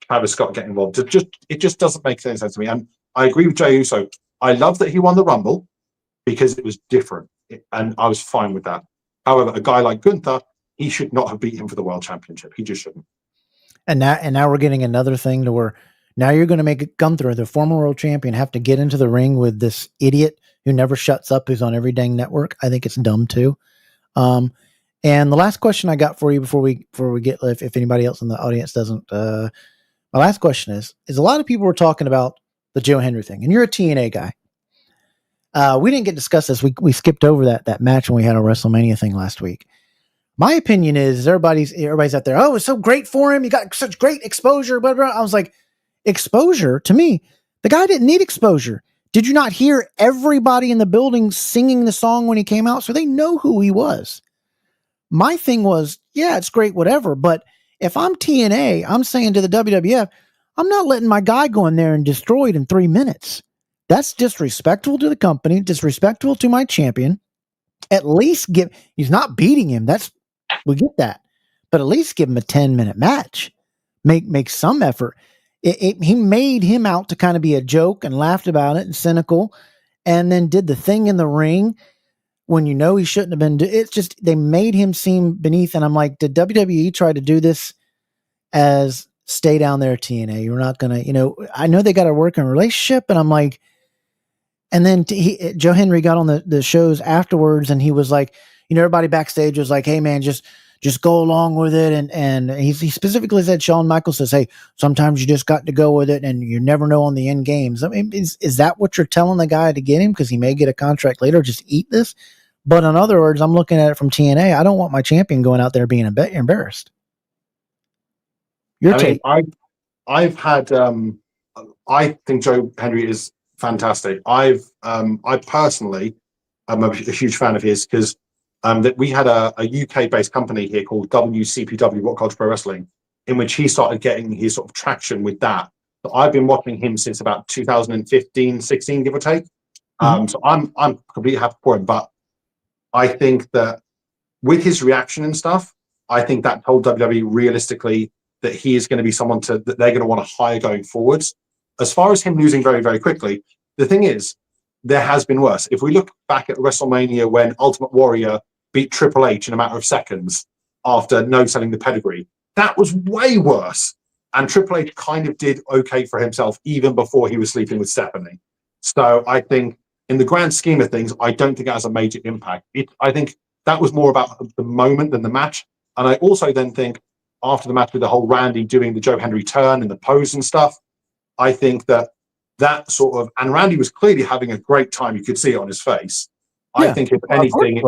Travis Scott getting involved. It just doesn't make any sense to me. And I agree with Jey Uso. I love that he won the Rumble because it was different, and I was fine with that. However, a guy like Gunther, he should not have beat him for the World Championship. He just shouldn't. And now we're getting another thing to where now you're going to make Gunther, the former world champion, have to get into the ring with this idiot who never shuts up, who's on every dang network. I think it's dumb too. And the last question I got for you before we get, if anybody else in the audience doesn't, my last question is a lot of people were talking about the Joe Hendry thing, and you're a TNA guy. We didn't get to discuss this. We skipped over that match when we had a WrestleMania thing last week. My opinion is everybody's out there. Oh, it's so great for him. You got such great exposure. Blah, blah. I was like, exposure to me, the guy didn't need exposure. Did you not hear everybody in the building singing the song when he came out? So they know who he was. My thing was, yeah, it's great, whatever. But if I'm TNA, I'm saying to the WWF, I'm not letting my guy go in there and destroy it in 3 minutes. That's disrespectful to the company, disrespectful to my champion. At least he's not beating him. We get that. But at least give him a 10-minute match. Make some effort. He made him out to kind of be a joke and laughed about it and cynical, and then did the thing in the ring when you know he shouldn't have been. It's just, they made him seem beneath. And I'm like, did WWE try to do this as stay down there, TNA? You're not going to, I know they got a working relationship, and I'm like, and then Joe Hendry got on the shows afterwards, and he was like, everybody backstage was like, hey man, just go along with it. And he specifically said, Shawn Michaels says, hey, sometimes you just got to go with it, and you never know on the end games. I mean, is that what you're telling the guy to get him? Because he may get a contract later, just eat this. But in other words, I'm looking at it from TNA. I don't want my champion going out there being embarrassed. Your take. I've had, I think Joe Hendry is fantastic. I personally am a huge fan of his because that we had a UK-based company here called WCPW, What Culture Pro Wrestling, in which he started getting his sort of traction with that. So I've been watching him since about 2015, 16, give or take. So I'm completely happy for him. But I think that with his reaction and stuff, I think that told WWE realistically that he is going to be someone that they're going to want to hire going forwards. As far as him losing very, very quickly, the thing is, there has been worse. If we look back at WrestleMania when Ultimate Warrior beat Triple H in a matter of seconds after no-selling the pedigree, that was way worse. And Triple H kind of did okay for himself even before he was sleeping with Stephanie. So I think in the grand scheme of things, I don't think it has a major impact. I think that was more about the moment than the match. And I also then think after the match with the whole Randy doing the Joe Hendry turn and the pose and stuff, I think that sort of, and Randy was clearly having a great time. You could see it on his face. Yeah. I think if anything,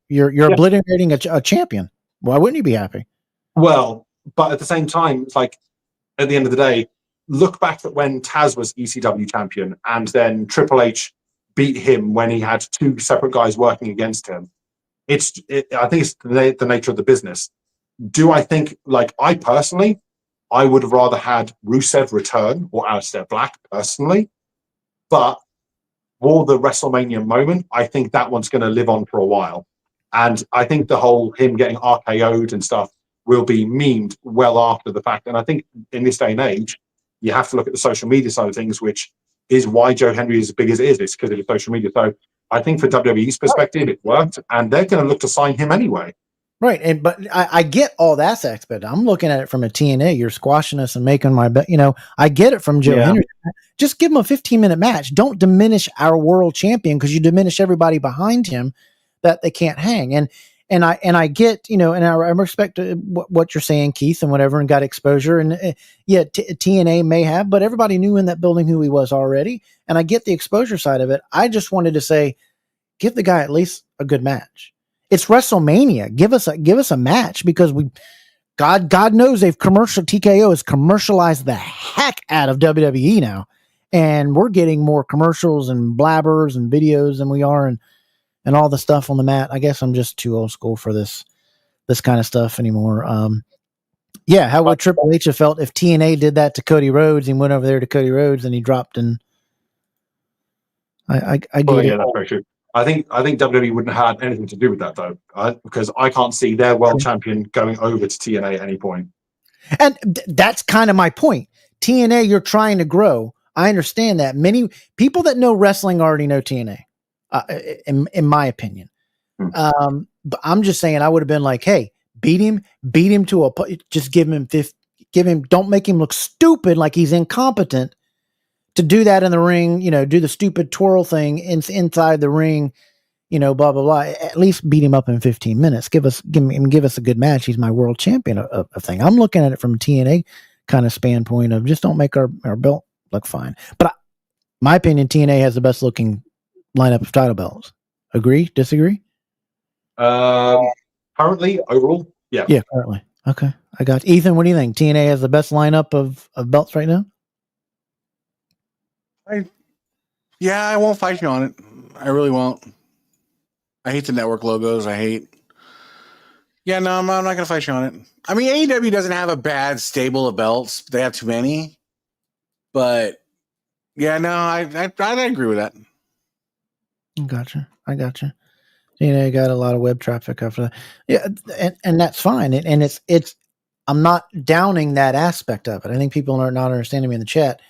you're obliterating a champion. Why wouldn't you be happy? Well, but at the same time, it's like at the end of the day, look back at when Taz was ECW champion, and then Triple H beat him when he had two separate guys working against him. I think it's the nature of the business. Do I think, like, I personally, I would have rather had Rusev return or Aleister Black personally, but for the WrestleMania moment, I think that one's going to live on for a while. And I think the whole him getting RKO'd and stuff will be memed well after the fact. And I think in this day and age, you have to look at the social media side of things, which is why Joe Hendry is as big as it is. It's because of the social media. So I think for WWE's perspective, it worked, and they're going to look to sign him anyway. Right. But I get all that aspect, but I'm looking at it from a TNA. You're squashing us and making my bet. I get it from Joe Hendry. Just give him a 15-minute match. Don't diminish our world champion because you diminish everybody behind him that they can't hang. And I get, and I respect what you're saying, Keith, and whatever, and got exposure. And TNA may have, but everybody knew in that building who he was already. And I get the exposure side of it. I just wanted to say, give the guy at least a good match. It's WrestleMania. Give us a match because God knows TKO has commercialized the heck out of WWE now, and we're getting more commercials and blabbers and videos than we are and all the stuff on the mat. I guess I'm just too old school for this kind of stuff anymore. Yeah, how would Triple H have felt if TNA did that to Cody Rhodes and went over there to Cody Rhodes and he dropped in? I get it. Yeah, that's very true. I think WWE wouldn't have had anything to do with that though, because I can't see their world champion going over to TNA at any point. And that's kind of my point. TNA, you're trying to grow. I understand that. Many people that know wrestling already know TNA, in my opinion. But I'm just saying, I would have been like, hey, beat him to just give him, don't make him look stupid like he's incompetent to do that in the ring, do the stupid twirl thing inside the ring, blah, blah, blah. At least beat him up in 15 minutes. Give us a good match. He's my world champion of thing. I'm looking at it from a TNA kind of standpoint of just don't make our belt look fine. But my opinion, TNA has the best looking lineup of title belts. Agree? Disagree? Currently, overall, yeah. Yeah, currently. Okay. I got you. Ethan, what do you think? TNA has the best lineup of belts right now? I won't fight you on it. I really won't. I hate the network logos. I'm not going to fight you on it. I mean, AEW doesn't have a bad stable of belts. They have too many. But, I agree with that. I gotcha. You got a lot of web traffic after that. Yeah, and that's fine. And it's I'm not downing that aspect of it. I think people are not understanding me in the chat.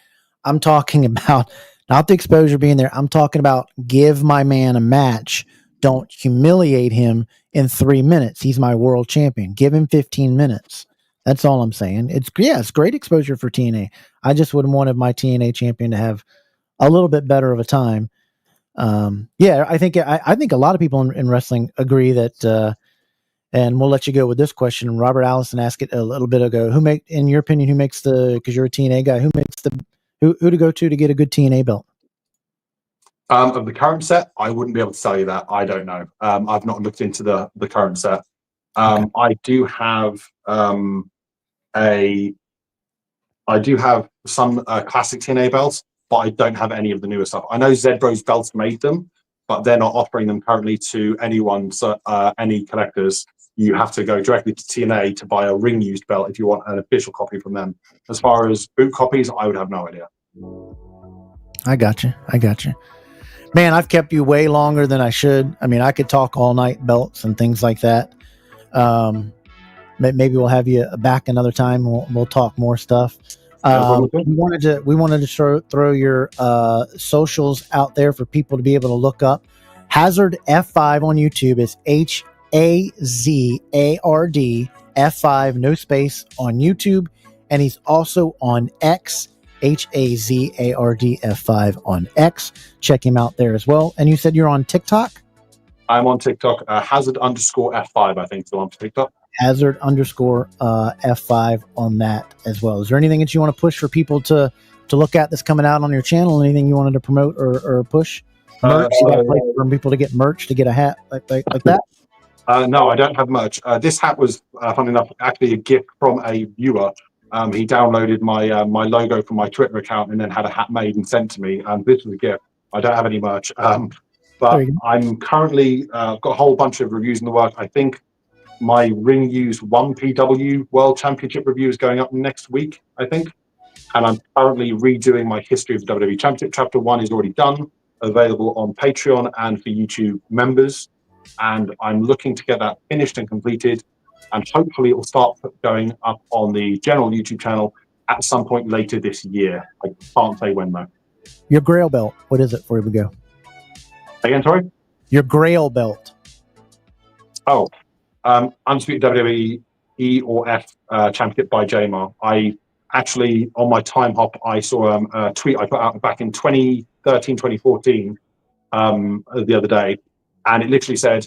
I'm talking about not the exposure being there. I'm talking about give my man a match. Don't humiliate him in 3 minutes. He's my world champion. Give him 15 minutes. That's all I'm saying. It's great exposure for TNA. I just would have wanted my TNA champion to have a little bit better of a time. I think a lot of people in wrestling agree that, and we'll let you go with this question. Robert Allison asked it a little bit ago. In your opinion, because you're a TNA guy, who to go to get a good TNA belt? Of the current set, I wouldn't be able to tell you that. I don't know. I've not looked into the current set. Okay. I do have some classic TNA belts, but I don't have any of the newer stuff. I know Zedbro's belts made them, but they're not offering them currently to anyone. So any collectors, you have to go directly to TNA to buy a ring used belt if you want an official copy from them. As far as boot copies, I would have no idea. I got you. Man, I've kept you way longer than I should. I mean, I could talk all night belts and things like that. Maybe we'll have you back another time. We'll talk more stuff. We wanted to throw your socials out there for people to be able to look up. HAZARDF5 on YouTube is HAZARD F5, no space, on YouTube, and he's also on X. HAZARDF5 on X. Check him out there as well. And you said you're on TikTok? I'm on TikTok. Hazard_F5, I think, so on TikTok. Hazard_F5 on that as well. Is there anything that you want to push for people to look at that's coming out on your channel? Anything you wanted to promote or push? Merch? You got a place for people to get merch, to get a hat like that? No, I don't have much. This hat was, funny enough, actually a gift from a viewer. He downloaded my my logo from my Twitter account and then had a hat made and sent to me. This was a gift. I don't have any merch, but I'm currently got a whole bunch of reviews in the work. I think my ring used 1PW World Championship review is going up next week, I think. And I'm currently redoing my history of the WWE Championship. Chapter 1 is already done, available on Patreon and for YouTube members. And I'm looking to get that finished and completed. And hopefully it will start going up on the general YouTube channel at some point later this year. I can't say when, though. Your Grail belt, what is it before we go? Again, sorry? Your Grail belt. Oh, Undisputed WWE E or F Championship by JMar. I actually, on my time hop, I saw a tweet I put out back in 2013, 2014, the other day. And it literally said,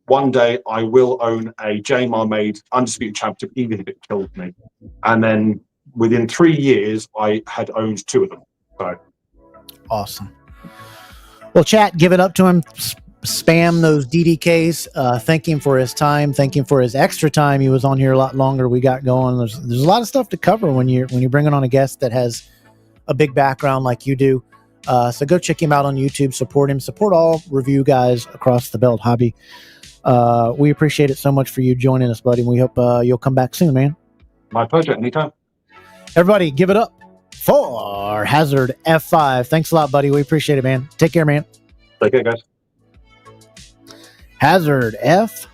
one day I will own a JMar made Undisputed Championship, even if it kills me. And then within 3 years, I had owned 2 of them. So awesome. Well, chat, give it up to him. Spam those DDKs. Thank him for his time. Thank him for his extra time. He was on here a lot longer. We got going. There's a lot of stuff to cover when you're bringing on a guest that has a big background like you do. So go check him out on YouTube. Support him. Support all review guys across the belt hobby. We appreciate it so much for you joining us, buddy. We hope you'll come back soon, man. My pleasure. Anytime. Everybody, give it up for Hazard F5. Thanks a lot, buddy. We appreciate it, man. Take care, man. Take care, guys. Hazard F5.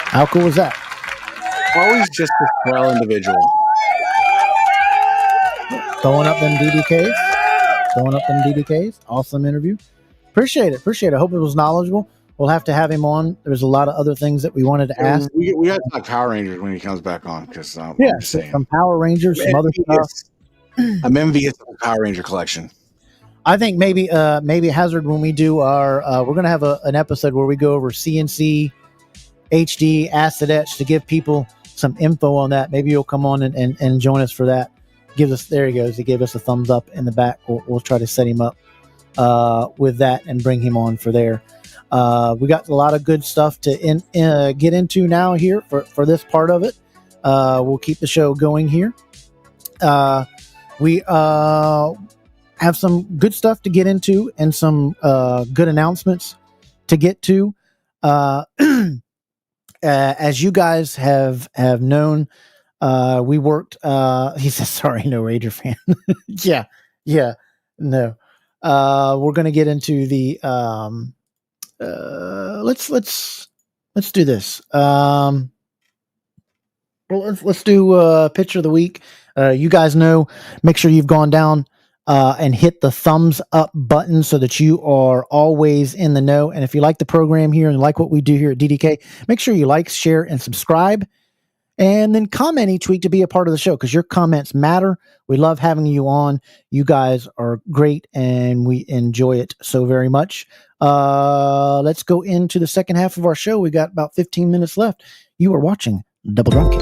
How cool was that? Always just a swell individual. Throwing up them DDKs. Awesome interview. Appreciate it. I hope it was knowledgeable. We'll have to have him on. There's a lot of other things that we wanted to ask. We got to talk Power Rangers when he comes back on, because I'm just saying. Some Power Rangers, some other stuff. I'm envious of the Power Ranger collection. I think maybe Hazard, when we do our we're gonna have an episode where we go over CNC, HD, acid etch to give people some info on that. Maybe you'll come on and join us for that. There he goes. He gave us a thumbs up in the back. We'll try to set him up with that and bring him on for there. We got a lot of good stuff to get into now here for this part of it. We'll keep the show going here. We have some good stuff to get into and some good announcements to get to. As you guys have known, we worked. He says, "Sorry, no Ranger fan." yeah, no. We're going to get into the. Let's do this. Well, let's do picture of the week. You guys know. Make sure you've gone down and hit the thumbs up button so that you are always in the know. And if you like the program here and like what we do here at DDK, make sure you like, share, and subscribe. And then comment each week to be a part of the show, because your comments matter. We love having you on. You guys are great, and we enjoy it so very much. Let's go into the second half of our show. We got about 15 minutes left. You are watching Double Dropkick.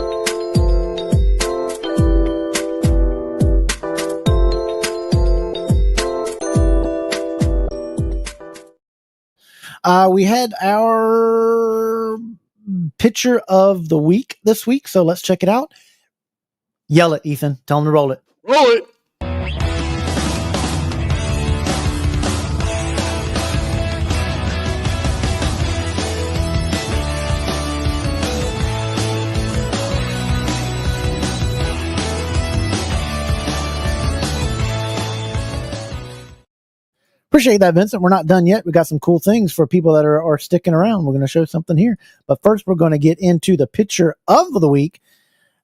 We had our picture of the week this week, so let's check it out. Yell it, Ethan. Tell him to roll it. Roll it. Appreciate that, Vincent. We're not done yet. We got some cool things for people that are sticking around. We're going to show something here. But first, we're going to get into the picture of the week.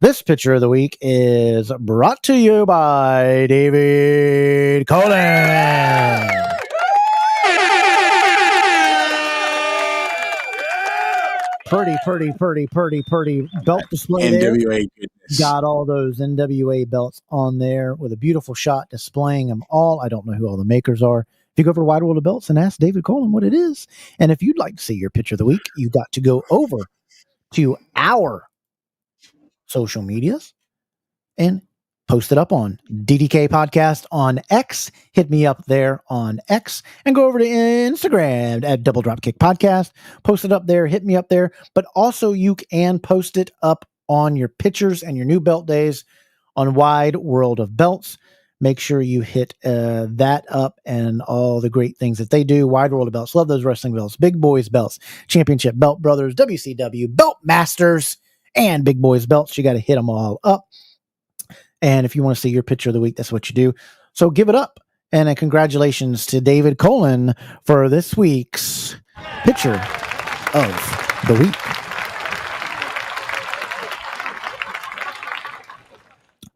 This picture of the week is brought to you by David Colin. Pretty belt display there. NWA goodness. Got all those NWA belts on there with a beautiful shot displaying them all. I don't know who all the makers are. If you go over to Wide World of Belts and ask David Colin what it is, and if you'd like to see your picture of the week, you got to go over to our social medias and post it up on DDK Podcast on X. Hit me up there on X and go over to Instagram at Double Dropkick Podcast. Post it up there. Hit me up there. But also you can post it up on your pictures and your new belt days on Wide World of Belts. Make sure you hit that up and all the great things that they do. Wide World of Belts. Love those wrestling belts. Big Boys belts. Championship Belt Brothers. WCW. Belt Masters. And Big Boys belts. You got to hit them all up. And if you want to see your picture of the week, that's what you do. So give it up. And congratulations to David Colin for this week's picture of the week.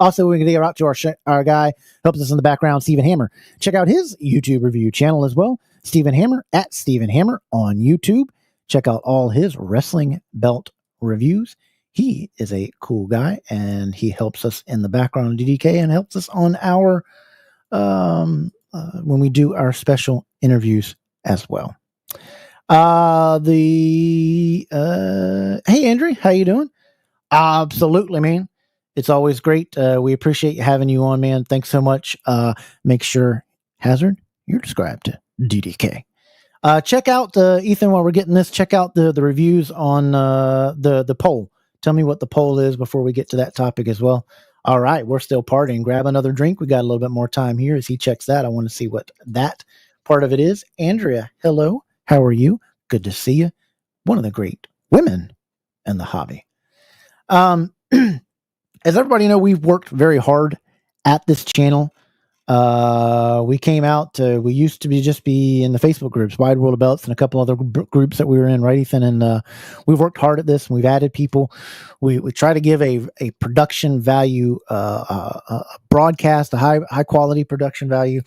Also, we're going to get out to our guy helps us in the background, Stephen Hammer. Check out his YouTube review channel as well. Stephen Hammer at Stephen Hammer on YouTube. Check out all his wrestling belt reviews. He is a cool guy, and he helps us in the background of DDK and helps us on our when we do our special interviews as well. Hey Andrew, how you doing? Absolutely, man. It's always great. We appreciate having you on, man. Thanks so much. Make sure, Hazard, you're subscribed to DDK. Check out Ethan, while we're getting this, check out the reviews on the poll. Tell me what the poll is before we get to that topic as well. All right, we're still partying. Grab another drink. We got a little bit more time here as he checks that. I want to see what that part of it is. Andrea, hello. How are you? Good to see you. One of the great women in the hobby. As everybody know, we've worked very hard at this channel. We came out to, we used to just be in the Facebook groups, Wide World of Belts, and a couple other groups that we were in, right, Ethan? And we've worked hard at this, and we've added people. We try to give a production value, broadcast, a high quality production value.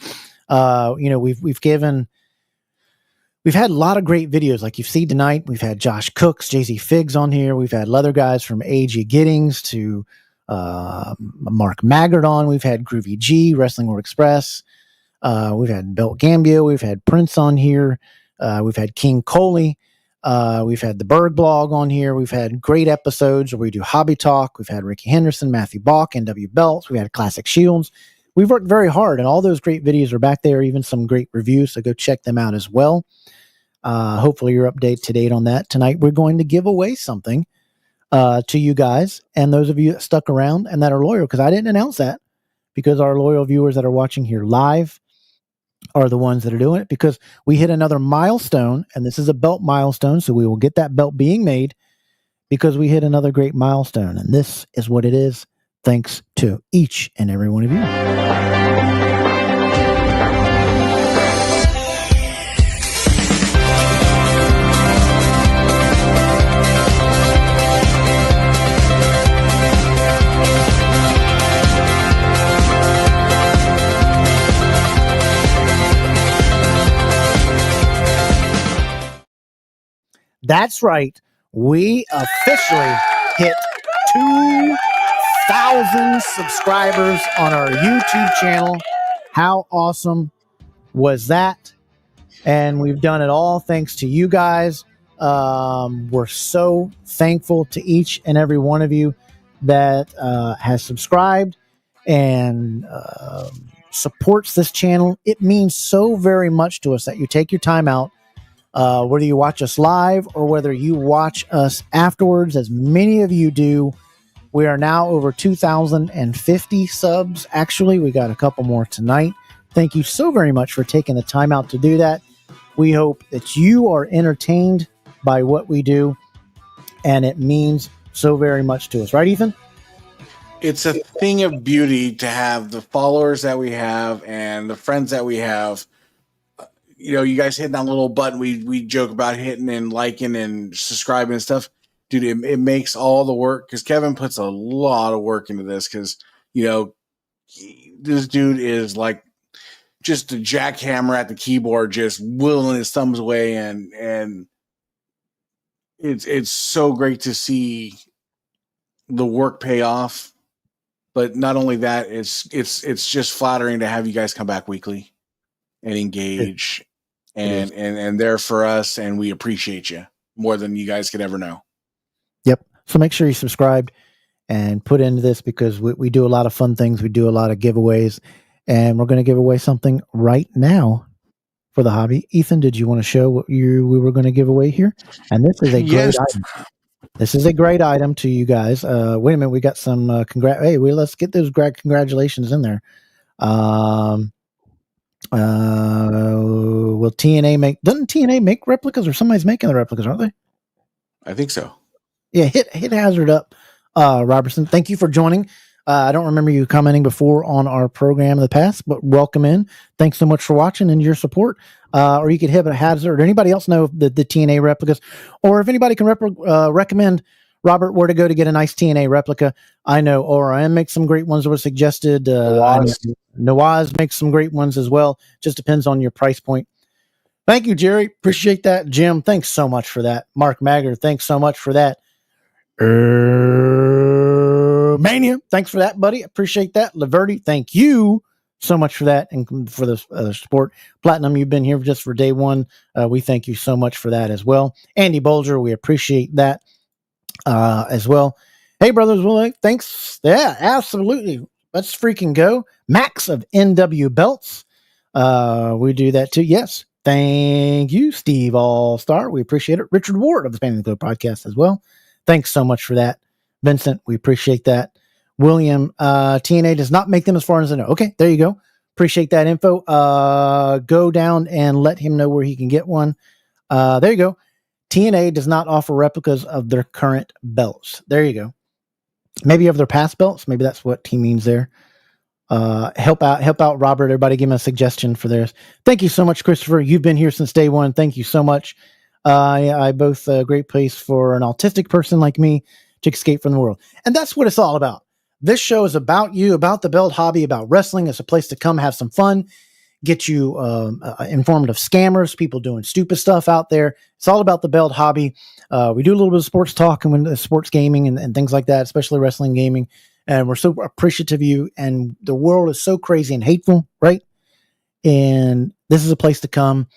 We've had a lot of great videos like you've seen tonight. We've had Josh Cooks, Jay-Z Figs on here. We've had leather guys from A.G. Giddings to Mark Maggard on. We've had Groovy G, Wrestling World Express. We've had Belt Gambio. We've had Prince on here. We've had King Coley. We've had the Berg blog on here. We've had great episodes where we do hobby talk. We've had Ricky Henderson, Matthew Balk, NW Belts. We've had Classic Shields. We've worked very hard, and all those great videos are back there, even some great reviews, so go check them out as well. Hopefully you're up to date on that. Tonight we're going to give away something to you guys and those of you that stuck around and that are loyal, because I didn't announce that, because our loyal viewers that are watching here live are the ones that are doing it, because we hit another milestone, and this is a belt milestone, so we will get that belt being made because we hit another great milestone, and this is what it is, thanks to each and every one of you. That's right. We officially hit 2,000 subscribers on our YouTube channel. How awesome was that? And we've done it all thanks to you guys. We're so thankful to each and every one of you that has subscribed and supports this channel. It means so very much to us that you take your time out. Whether you watch us live or whether you watch us afterwards, as many of you do. We are now over 2,050 subs. Actually, we got a couple more tonight. Thank you so very much for taking the time out to do that. We hope that you are entertained by what we do, and it means so very much to us. Right, Ethan? It's a thing of beauty to have the followers that we have and the friends that we have. You know, you guys hitting that little button we joke about hitting and liking and subscribing and stuff. Dude, it makes all the work, because Kevin puts a lot of work into this, because, you know, this dude is like just a jackhammer at the keyboard, just whittling his thumbs away, and it's so great to see the work pay off. But not only that, it's just flattering to have you guys come back weekly and engage and there for us, and we appreciate you more than you guys could ever know. Yep. So make sure you subscribe and put into this, because we do a lot of fun things. We do a lot of giveaways, and we're going to give away something right now for the hobby. Ethan, did you want to show what we were going to give away here? And this is a great item. This is a great item to you guys. Wait a minute. We got some let's get those congratulations in there. Will doesn't TNA make replicas, or somebody's making the replicas, aren't they? I think so. Yeah, hit Hazard up, Robertson. Thank you for joining. I don't remember you commenting before on our program in the past, but welcome in. Thanks so much for watching and your support. Or you could hit a Hazard, or anybody else know the TNA replicas, or if anybody can recommend Robert where to go to get a nice TNA replica. I know ORM makes some great ones that were suggested. Nawaz makes some great ones as well. Just depends on your price point. Thank you, Jerry. Appreciate that. Jim, thanks so much for that. Mark Maggard, thanks so much for that. Mania, thanks for that, buddy. Appreciate that. Laverty, thank you so much for that, and for the support. Platinum, you've been here just for day one. We thank you so much for that as well. Andy Bolger, we appreciate that as well. Hey, brothers, well, thanks. Yeah, absolutely. Let's freaking go. Max of NW Belts. We do that too. Yes. Thank you, Steve All-Star. We appreciate it. Richard Ward of the Spanning the Globe podcast as well. Thanks so much for that. Vincent, we appreciate that. William, TNA does not make them as far as I know. Okay, there you go. Appreciate that info. Go down and let him know where he can get one. There you go. TNA does not offer replicas of their current belts. There you go. Maybe of their past belts. Maybe that's what he means there. Help out Robert. Everybody give him a suggestion for theirs. Thank you so much, Christopher. You've been here since day one. Thank you so much. I both a great place for an autistic person like me to escape from the world. And that's what it's all about. This show is about you, about the belt hobby, about wrestling. It's a place to come have some fun, get you informed of scammers, people doing stupid stuff out there. It's all about the belt hobby. We do a little bit of sports talk and sports gaming and things like that, especially wrestling gaming. And we're so appreciative of you. And the world is so crazy and hateful, right? And this is a place to come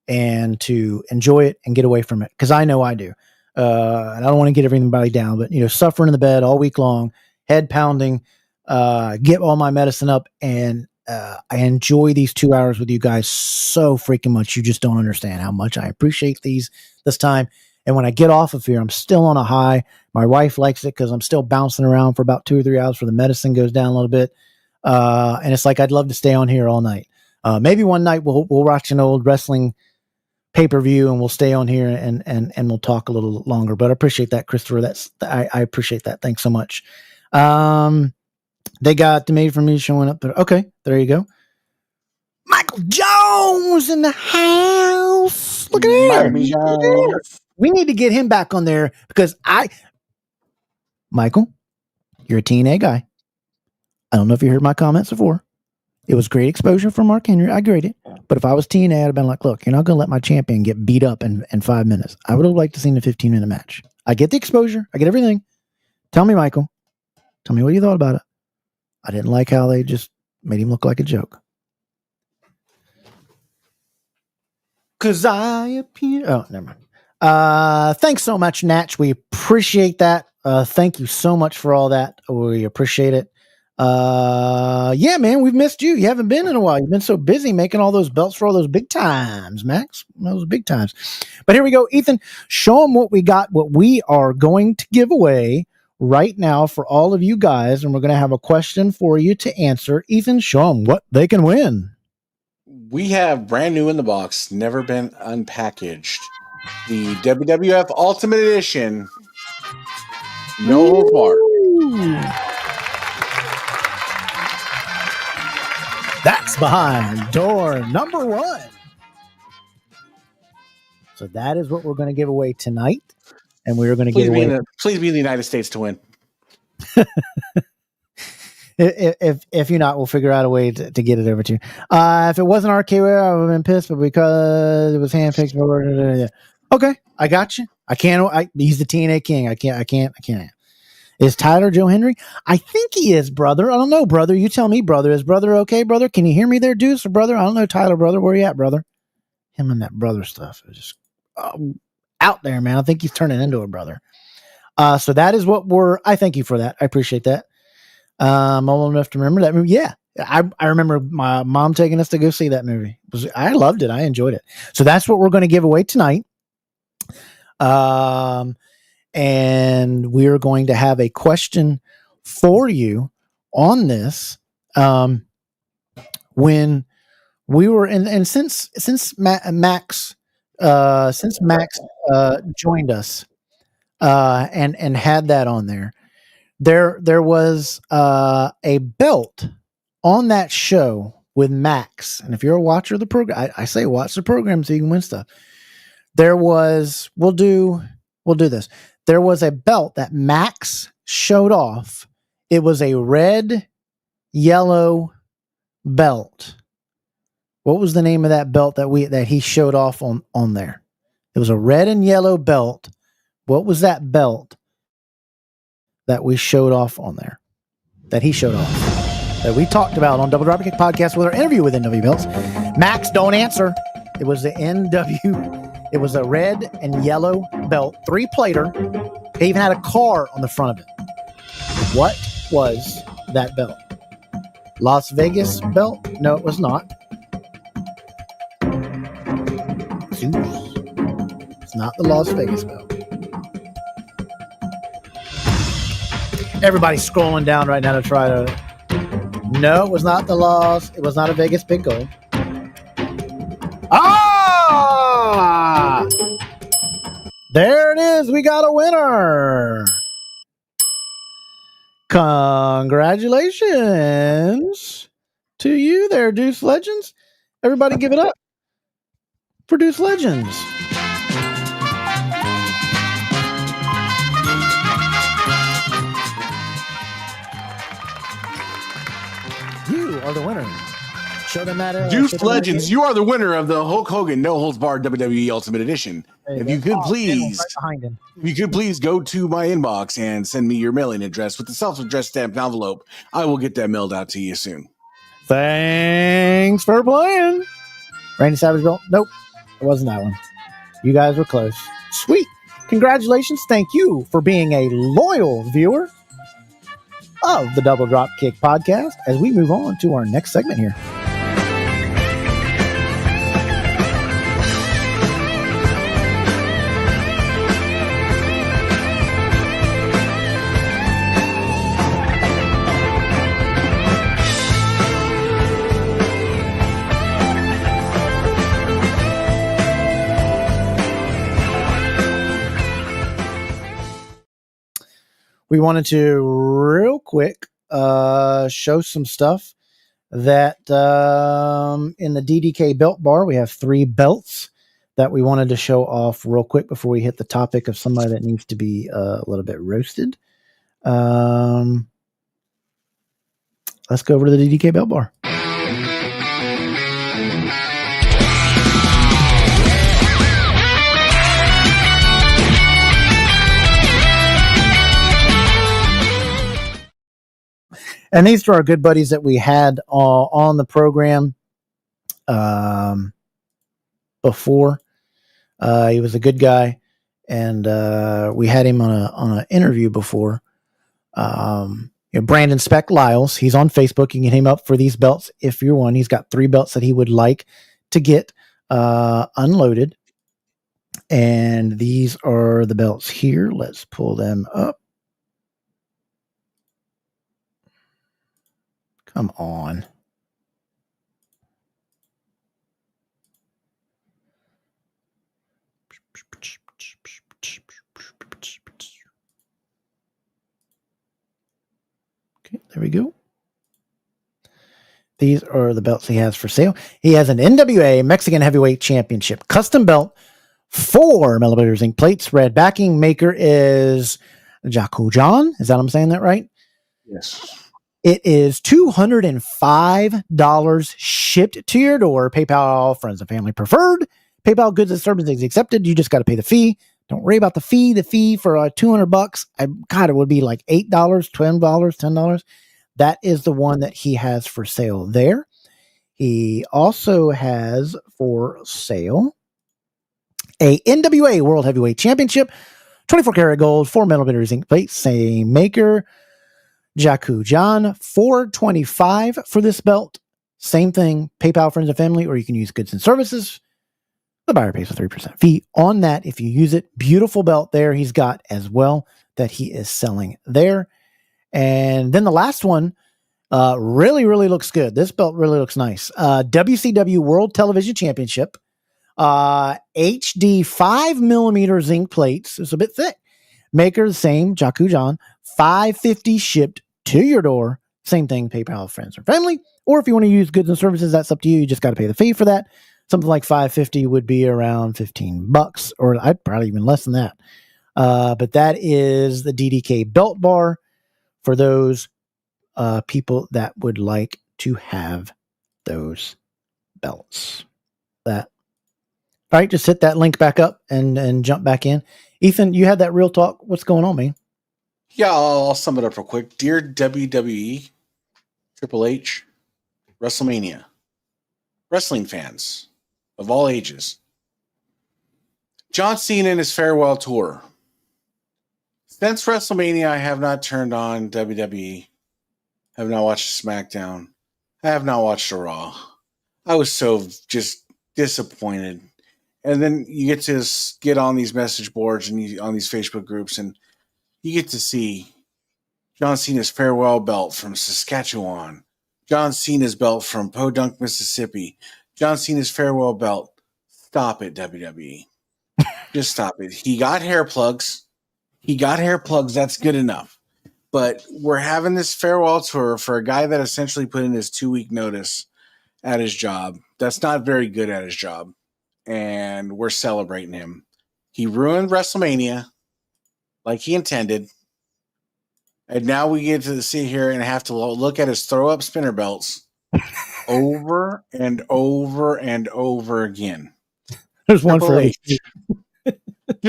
and to enjoy it and get away from it. Because I know I do. And I don't want to get everybody down, but, suffering in the bed all week long, head pounding, get all my medicine up. And I enjoy these 2 hours with you guys so freaking much. You just don't understand how much I appreciate this time. And when I get off of here, I'm still on a high. My wife likes it because I'm still bouncing around for about 2 or 3 hours before the medicine goes down a little bit. And it's like, I'd love to stay on here all night. Maybe one night we'll watch an old wrestling pay-per-view and we'll stay on here and we'll talk a little longer. But I appreciate that, Christopher. I appreciate that. Thanks so much. They got the Made for Me showing up there. Okay, there you go. Michael Jones in the house. Look at him. We need to get him back on there because Michael, you're a TNA guy. I don't know if you heard my comments before. It was great exposure for Mark Henry. I agree it. But if I was TNA, I'd have been like, look, you're not going to let my champion get beat up in 5 minutes. I would have liked to see a 15-minute match. I get the exposure. I get everything. Tell me, Michael. Tell me what you thought about it. I didn't like how they just made him look like a joke. Because I appear... Oh, never mind. Thanks so much, Natch. We appreciate that. Thank you so much for all that. We appreciate it. Yeah, man, we've missed you. You haven't been in a while. You've been so busy making all those belts for all those big times, Max. Those big times. But here we go. Ethan, show them what we got, what we are going to give away right now for all of you guys. And we're going to have a question for you to answer. Ethan, show them what they can win. We have brand new in the box, never been unpackaged. The WWF Ultimate Edition. No part. That's behind door number 1. So that is what we're going to give away tonight. And we're going to give away. Please be in the United States to win. If you're not, we'll figure out a way to get it over to you. If it wasn't RKO, I would have been pissed, but because it was handpicked. Okay, I got you. I can't. He's the TNA king. I can't. Is Tyler Joe Hendry? I think he is, brother. I don't know, brother. You tell me, brother. Is brother okay, brother? Can you hear me there, Deuce, or brother? I don't know, Tyler, brother. Where you at, brother? Him and that brother stuff is just out there, man. I think he's turning into a brother. So that is what I thank you for that. I appreciate that. I'm old enough to remember that movie. Yeah, I remember my mom taking us to go see that movie. I loved it. I enjoyed it. So that's what we're going to give away tonight. And we're going to have a question for you on this. When we were and since Max joined us and had that on there was a belt on that show with Max. And if you're a watcher of the program, I say watch the program so you can win stuff. We'll do this. There was a belt that Max showed off. It was a red, yellow belt. What was the name of that belt that he showed off on there? It was a red and yellow belt. What was that belt that we showed off on there? That he showed off. That we talked about on Double Dropkick Podcast with our interview with NW Belts. Max, don't answer. It was the NW. It was a red and yellow belt, 3-plater. They even had a car on the front of it. What was that belt? Las Vegas belt? No, it was not. Zeus. It's not the Las Vegas belt. Everybody's scrolling down right now to try to... No, it was not the Las... It was not a Vegas Big Gold. Ah! There it is. We got a winner. Congratulations to you there, Deuce Legends. Everybody give it up for Deuce Legends. You are the winner. Show them that. Deuce Legends, you are the winner of the Hulk Hogan No Holds Barred WWE Ultimate Edition. If you could please go to my inbox and send me your mailing address with the self-addressed stamped envelope, I will get that mailed out to you soon. Thanks for playing. Randy Savage Belt? Nope, it wasn't that one. You guys were close. Sweet. Congratulations. Thank you for being a loyal viewer of the Double Drop Kick podcast as we move on to our next segment here. We wanted to real quick show some stuff that in the DDK belt bar, we have 3 belts that we wanted to show off real quick before we hit the topic of somebody that needs to be a little bit roasted. Let's go over to the DDK belt bar. And these are our good buddies that we had on the program before. He was a good guy, and we had him on an interview before. Brandon Speck Lyles, he's on Facebook. You can hit him up for these belts if you're one. He's got 3 belts that he would like to get unloaded. And these are the belts here. Let's pull them up. Come on. Okay, there we go. These are the belts he has for sale. He has an NWA Mexican Heavyweight Championship custom belt, 4 millimeter zinc plates. Red backing. Maker is Jakujan. Is that I'm saying that right? Yes. It is $205 shipped to your door. PayPal, friends and family preferred. PayPal goods and services accepted. You just got to pay the fee. Don't worry about the fee. The fee for $200, it would be like $8, $12, $10. That is the one that he has for sale there. He also has for sale a NWA World Heavyweight Championship, 24 karat gold, 4 millimeter zinc plate, same maker. Jakujan, $425 for this belt. Same thing, PayPal, friends and family, or you can use goods and services. The buyer pays a 3% fee on that if you use it. Beautiful belt there he's got as well that he is selling there. And then the last one really, really looks good. This belt really looks nice. WCW World Television Championship. HD 5 millimeter zinc plates. It's a bit thick. Maker the same, Jakujan, $550 shipped to your door. Same thing, PayPal, friends or family. Or if you want to use goods and services, that's up to you. You just got to pay the fee for that. Something like $550 would be around $15, or I'd probably even less than that. But that is the DDK belt bar for those people that would like to have those belts. All right, just hit that link back up and jump back in. Ethan, you had that real talk. What's going on, man? Yeah, I'll sum it up real quick. Dear WWE, Triple H, WrestleMania, wrestling fans of all ages, John Cena and his farewell tour. Since WrestleMania, I have not turned on WWE. I have not watched SmackDown. I have not watched a Raw. I was so just disappointed. And then you get to get on these message boards and on these Facebook groups, and you get to see John Cena's farewell belt from Saskatchewan, John Cena's belt from Podunk, Mississippi, John Cena's farewell belt. Stop it, WWE. Just stop it. He got hair plugs. That's good enough. But we're having this farewell tour for a guy that essentially put in his 2-week notice at his job. That's not very good at his job. And we're celebrating him. He ruined WrestleMania like he intended. And now we get to sit here and have to look at his throw up spinner belts over and over and over again. There's one for every state.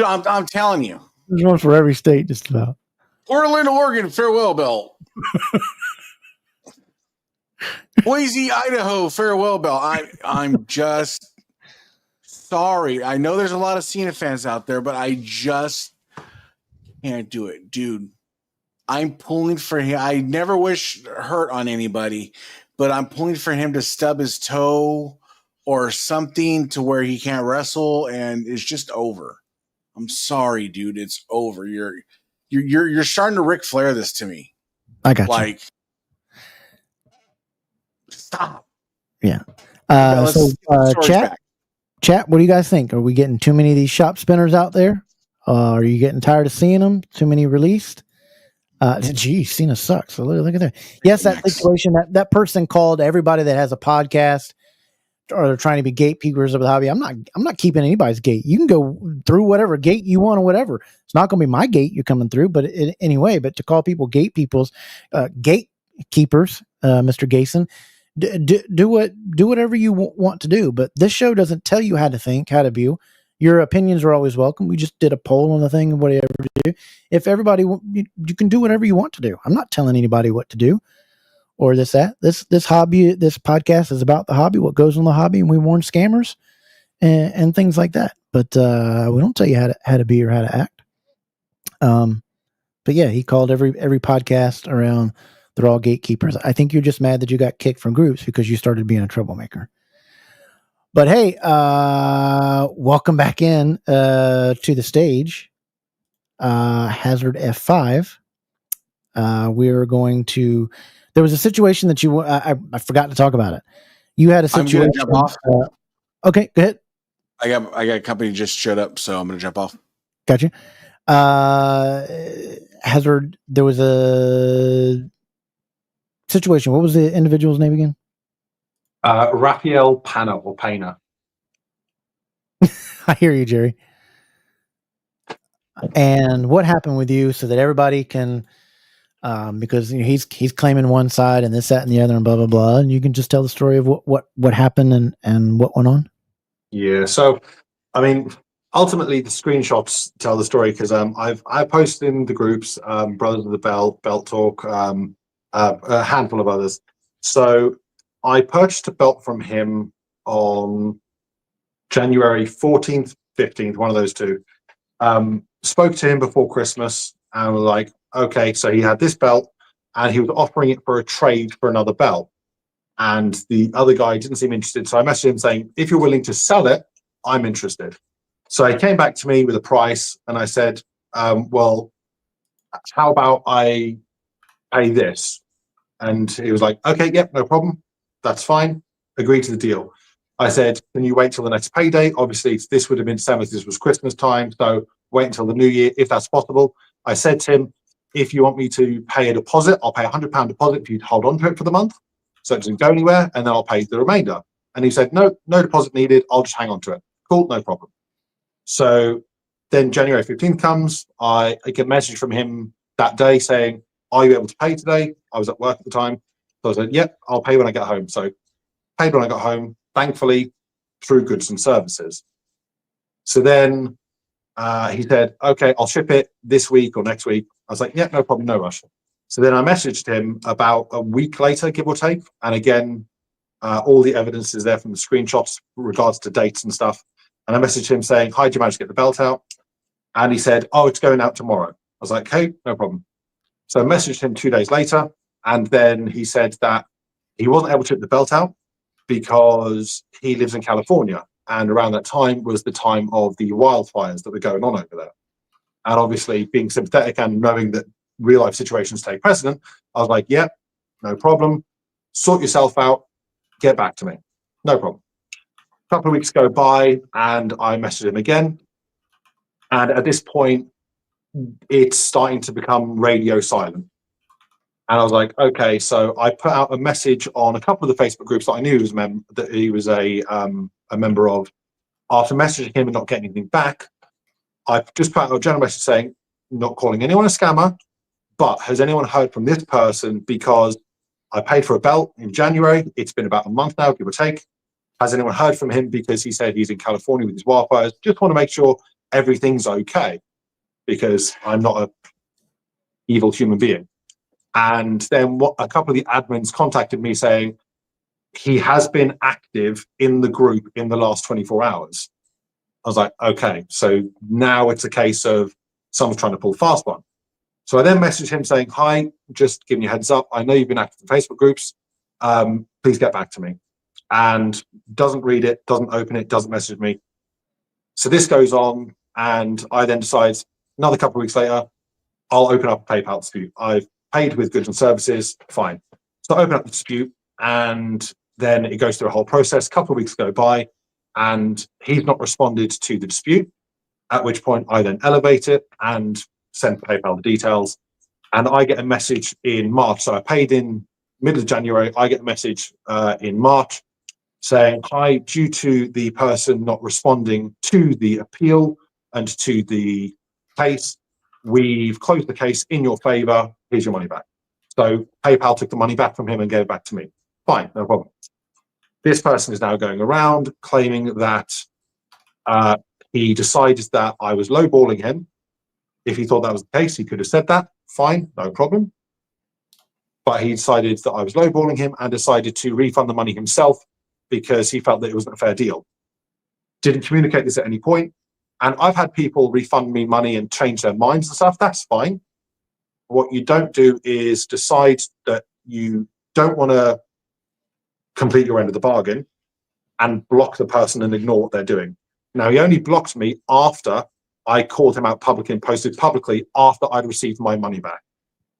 I'm telling you. There's one for every state, just about. Portland, Oregon, farewell belt. Boise, Idaho, farewell belt. I'm just sorry. I know there's a lot of Cena fans out there, but I just can't do it, dude. I'm pulling for him. I never wish hurt on anybody, but I'm pulling for him to stub his toe or something to where he can't wrestle, and it's just over. I'm sorry, dude. It's over. You're starting to Ric Flair this to me. I got you. Stop. Yeah. Chat. What do you guys think? Are we getting too many of these shop spinners out there? Are you getting tired of seeing them? Too many released? Gee, Cena sucks. So look at that. Yes, that situation. That person called everybody that has a podcast, or they're trying to be gatekeepers of the hobby. I'm not keeping anybody's gate. You can go through whatever gate you want or whatever. It's not going to be my gate you're coming through, but anyway. But to call people gatekeepers, gatekeepers, Mr. Gason, do whatever you want to do. But this show doesn't tell you how to think, how to view. Your opinions are always welcome. We just did a poll on the thing of whatever to do. If everybody, you can do whatever you want to do. I'm not telling anybody what to do or this hobby. This podcast is about the hobby, what goes on the hobby, and we warn scammers and things like that. But we don't tell you how to be or how to act. But yeah, he called every podcast around. They're all gatekeepers. I think you're just mad that you got kicked from groups because you started being a troublemaker. But hey, welcome back in to the stage. HAZARDF5. We're going to. There was a situation that I forgot to talk about it. You had a situation. I'm gonna jump off. Okay, go ahead. I got a company just showed up, so I'm gonna jump off. Gotcha. Hazard. There was a situation. What was the individual's name again? Raphael Pana or Paina. I hear you, Jerry. And what happened with you so that everybody can, because he's claiming one side and this, that, and the other, and blah blah blah, and you can just tell the story of what happened and what went on. Yeah. So, I mean, ultimately, the screenshots tell the story because I posted in the groups, Brothers of the Belt Talk, a handful of others. So I purchased a belt from him on January 14th, 15th, one of those two. Spoke to him before Christmas and was like, okay, so he had this belt and he was offering it for a trade for another belt. And the other guy didn't seem interested. So I messaged him saying, if you're willing to sell it, I'm interested. So he came back to me with a price and I said, well, how about I pay this? And he was like, okay, yep, no problem. That's fine. Agree to the deal. I said, can you wait till the next payday? Obviously, this would have been December. This was Christmas time. So wait until the new year, if that's possible. I said to him, if you want me to pay a deposit, I'll pay £100 deposit if you'd hold on to it for the month. So it doesn't go anywhere. And then I'll pay the remainder. And he said, no deposit needed. I'll just hang on to it. Cool, no problem. So then January 15th comes. I get a message from him that day saying, are you able to pay today? I was at work at the time. So I said, yep, I'll pay when I get home. So paid when I got home, thankfully, through goods and services. So then he said, okay, I'll ship it this week or next week. I was like, yeah, no problem, no rush. So then I messaged him about a week later, give or take. And again, all the evidence is there from the screenshots with regards to dates and stuff. And I messaged him saying, hi, do you manage to get the belt out? And he said, oh, it's going out tomorrow. I was like, hey, no problem. So I messaged him 2 days later. And then he said that he wasn't able to get the belt out because he lives in California. And around that time was the time of the wildfires that were going on over there. And obviously being sympathetic and knowing that real life situations take precedent, I was like, yep, no problem. Sort yourself out. Get back to me. No problem. A couple of weeks go by and I messaged him again. And at this point, it's starting to become radio silent. And I was like, okay, so I put out a message on a couple of the Facebook groups that I knew that he was a member of. After messaging him and not getting anything back, I just put out a general message saying, not calling anyone a scammer, but has anyone heard from this person? Because I paid for a belt in January. It's been about a month now, give or take. Has anyone heard from him? Because he said he's in California with his wildfires. Just want to make sure everything's okay, because I'm not an evil human being. And then a couple of the admins contacted me saying he has been active in the group in the last 24 hours. I was like, okay, so now it's a case of someone's trying to pull fast one. So I then messaged him saying, hi, just giving you a heads up. I know you've been active in Facebook groups. Please get back to me. And doesn't read it, doesn't open it, doesn't message me. So this goes on, and I then decide another couple of weeks later, I'll open up a PayPal dispute. I've paid with goods and services, fine. So I open up the dispute, and then it goes through a whole process. A couple of weeks go by, and he's not responded to the dispute, at which point I then elevate it and send PayPal the details. And I get a message in March. So I paid in middle of January. I get a message in March saying, hi, due to the person not responding to the appeal and to the case, we've closed the case in your favor. Here's your money back. So PayPal took the money back from him and gave it back to me. Fine, no problem. This person is now going around claiming that he decided that I was lowballing him. If he thought that was the case, he could have said that. Fine, no problem. But he decided that I was lowballing him and decided to refund the money himself because he felt that it wasn't a fair deal. Didn't communicate this at any point. And I've had people refund me money and change their minds and stuff. That's fine. What you don't do is decide that you don't want to complete your end of the bargain and block the person and ignore what they're doing. Now, he only blocked me after I called him out publicly and posted publicly after I'd received my money back.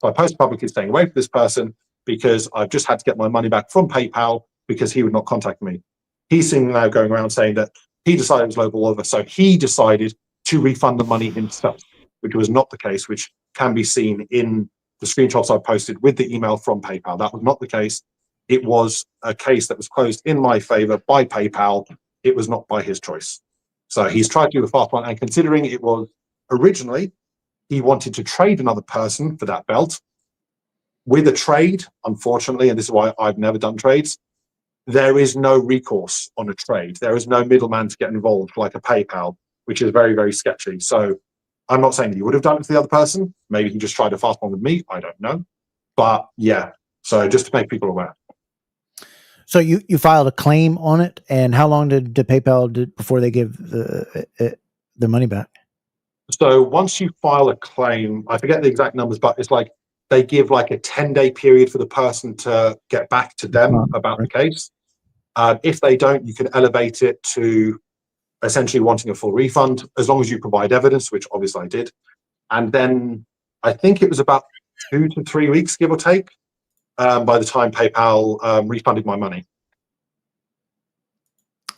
So I posted publicly staying away from this person because I've just had to get my money back from PayPal because he would not contact me. He's seen now going around saying that he decided it was lowball over, so he decided to refund the money himself, which was not the case, which can be seen in the screenshots I posted with the email from PayPal. That was not the case. It was a case that was closed in my favor by PayPal. It was not by his choice. So he's tried to do a fast one, and considering it was originally, he wanted to trade another person for that belt. With a trade, unfortunately, and this is why I've never done trades, there is no recourse on a trade. There is no middleman to get involved like a PayPal, which is very, very sketchy. So I'm not saying that you would have done it to the other person. Maybe he just tried a fast one with me. I don't know. But yeah, so just to make people aware. So you filed a claim on it, and how long did PayPal before they give the money back? So once you file a claim, I forget the exact numbers, but it's like they give like a 10-day period for the person to get back to them about the case. If they don't, you can elevate it to essentially wanting a full refund, as long as you provide evidence, which obviously I did. And then I think it was about 2 to 3 weeks, give or take, by the time PayPal refunded my money.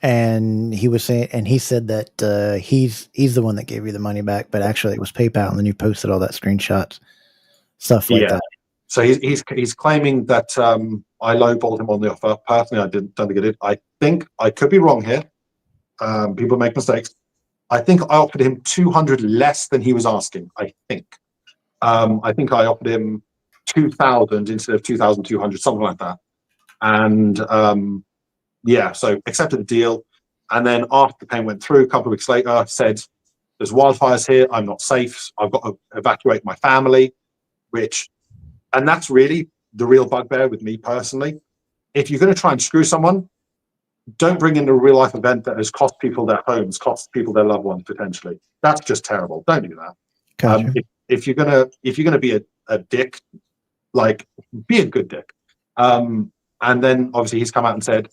And he was saying, and he said that he's the one that gave you the money back, but actually it was PayPal, and then you posted all that screenshots, stuff like that. So he's claiming that I lowballed him on the offer. Personally, I don't think I did. I think I could be wrong here. People make mistakes. I think I offered him 200 less than he was asking. I think I offered him 2,000 instead of 2,200, something like that. And so accepted the deal. And then after the payment went through, a couple of weeks later, said, there's wildfires here. I'm not safe. I've got to evacuate my family, and that's really the real bugbear with me personally. If you're going to try and screw someone, don't bring in a real life event that has cost people their homes, cost people their loved ones potentially. That's just terrible. Don't do that. Gotcha. If you're gonna be a dick, like, be a good dick. And then obviously he's come out and said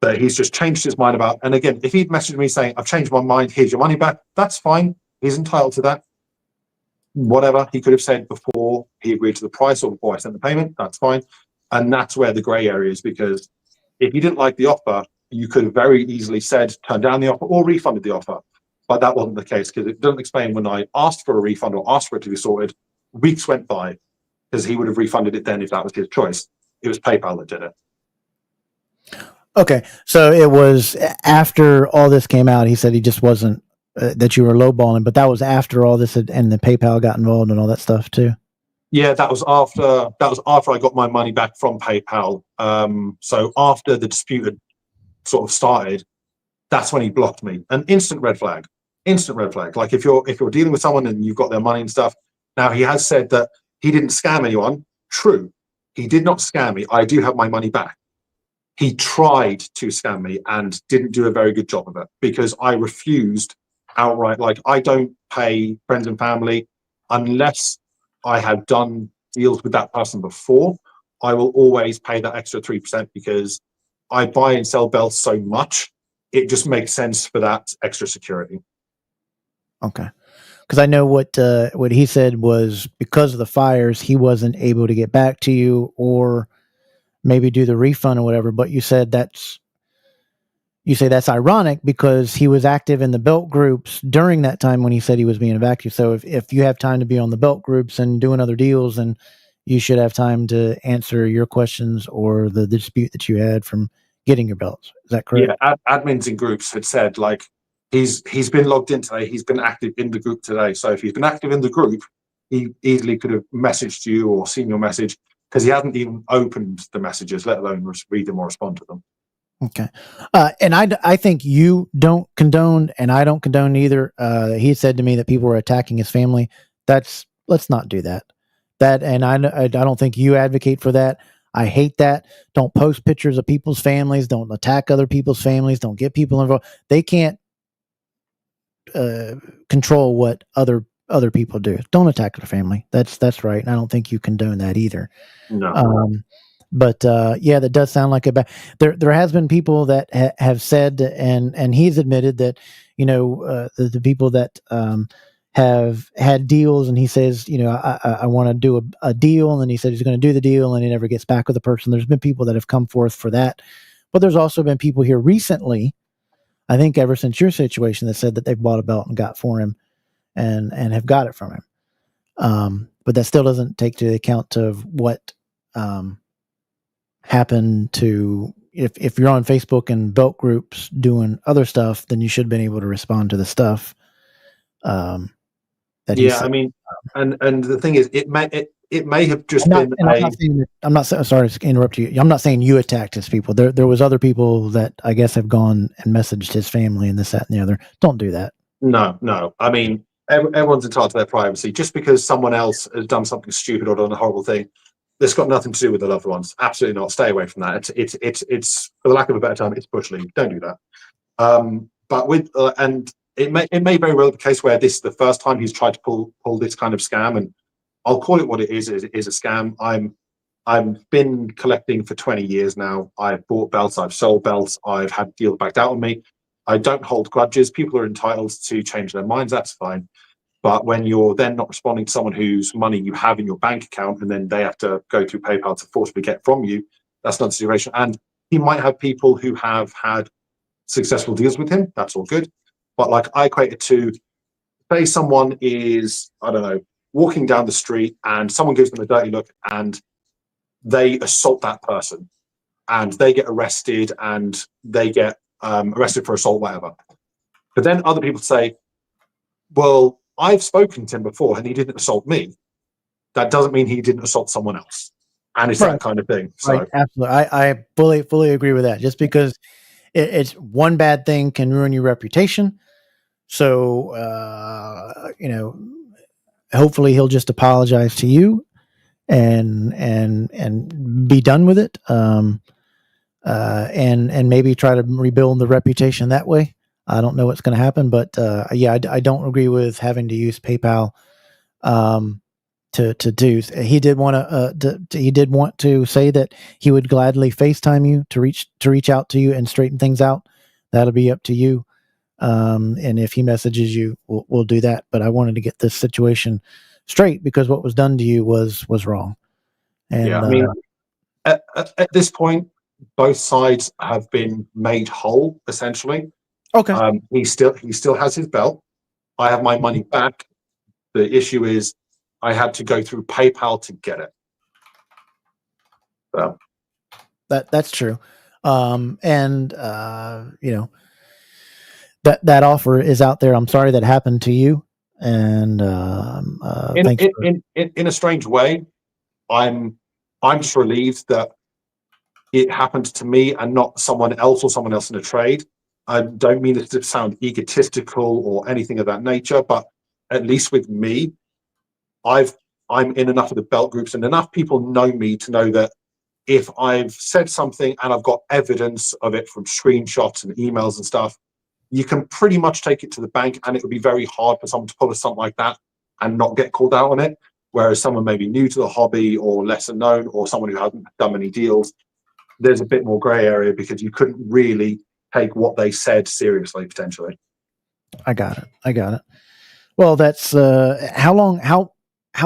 that he's just changed his mind about. And again, if he'd messaged me saying, I've changed my mind, here's your money back, that's fine. He's entitled to that. Whatever he could have said before he agreed to the price or before I sent the payment, that's fine. And that's where the gray area is, because if you didn't like the offer, you could have very easily said, turn down the offer or refunded the offer. But that wasn't the case, because it doesn't explain when I asked for a refund or asked for it to be sorted, weeks went by, because he would have refunded it then if that was his choice. It was PayPal that did it. Okay, so it was after all this came out. He said he just wasn't that you were lowballing, but that was after all this and the PayPal got involved and all that stuff too. Yeah, that was after I got my money back from PayPal. So after the dispute had sort of started, that's when he blocked me. An instant red flag. Instant red flag. Like if you're dealing with someone and you've got their money and stuff. Now he has said that he didn't scam anyone. True, he did not scam me. I do have my money back. He tried to scam me and didn't do a very good job of it, because I refused outright. Like, I don't pay friends and family unless I have done deals with that person before. I will always pay that extra 3%, because I buy and sell belts so much. It just makes sense for that extra security. Okay. Because I know what he said was because of the fires, he wasn't able to get back to you or maybe do the refund or whatever. But you say that's ironic, because he was active in the belt groups during that time when he said he was being evacuated. So if you have time to be on the belt groups and doing other deals, then you should have time to answer your questions or the dispute that you had from getting your belts. Is that correct? Yeah, admins in groups had said, like, he's been logged in today, he's been active in the group today. So if he's been active in the group, he easily could have messaged you or seen your message, because he hasn't even opened the messages, let alone read them or respond to them. Okay. And I think you don't condone, and I don't condone either. He said to me that people were attacking his family. Let's not do that. And I don't think you advocate for that. I hate that. Don't post pictures of people's families. Don't attack other people's families. Don't get people involved. They can't control what other people do. Don't attack their family. That's right. And I don't think you condone that either. No. But yeah, that does sound like a bad. There has been people that have said, and he's admitted that, the people that have had deals, and he says, I want to do a deal, and then he said he's going to do the deal, and he never gets back with the person. There's been people that have come forth for that, but there's also been people here recently, I think ever since your situation, that said that they've bought a belt and got for him, and have got it from him. But that still doesn't take to account of what happened to, if you're on Facebook and belt groups doing other stuff, then you should have been able to respond to the stuff. I mean, and the thing is, it may have just been. I'm not sorry to interrupt you. I'm not saying you attacked his people. There was other people that I guess have gone and messaged his family and this, that, and the other. Don't do that. No. I mean, everyone's entitled to their privacy. Just because someone else has done something stupid or done a horrible thing, that's got nothing to do with the loved ones. Absolutely not. Stay away from that. It's for the lack of a better term, it's bush league. Don't do that. But with and it may very well be the case where this is the first time he's tried to pull this kind of scam, and I'll call it what it is. It is a scam. I've been collecting for 20 years now. I've bought belts. I've sold belts. I've had deals backed out on me. I don't hold grudges. People are entitled to change their minds. That's fine. But when you're then not responding to someone whose money you have in your bank account, and then they have to go through PayPal to forcibly get from you, that's not the situation. And he might have people who have had successful deals with him. That's all good. But like, I equate it to, say someone is, I don't know, walking down the street and someone gives them a dirty look and they assault that person and they get arrested and they get arrested for assault, whatever. But then other people say, well, I've spoken to him before and he didn't assault me. That doesn't mean he didn't assault someone else. And it's that kind of thing. So. Right, absolutely. I fully agree with that. Just because it's one bad thing can ruin your reputation. So, hopefully he'll just apologize to you and be done with it. And maybe try to rebuild the reputation that way. I don't know what's going to happen, but I don't agree with having to use PayPal to do. He did want to say that he would gladly FaceTime you to reach out to you and straighten things out. That'll be up to you. And if he messages you, we'll do that. But I wanted to get this situation straight because what was done to you was wrong. And I mean, at this point, both sides have been made whole, essentially. Okay. He still has his belt. I have my money back. The issue is I had to go through PayPal to get it. So. That's true. That offer is out there. I'm sorry that happened to you. And in a strange way, I'm just relieved that it happened to me and not someone else or someone else in a trade. I don't mean it to sound egotistical or anything of that nature, but at least with me, I'm in enough of the belt groups and enough people know me to know that if I've said something and I've got evidence of it from screenshots and emails and stuff, you can pretty much take it to the bank, and it would be very hard for someone to pull something like that and not get called out on it. Whereas someone maybe new to the hobby or lesser known or someone who hasn't done many deals, there's a bit more gray area because you couldn't really take what they said seriously, potentially. I got it. Well, that's how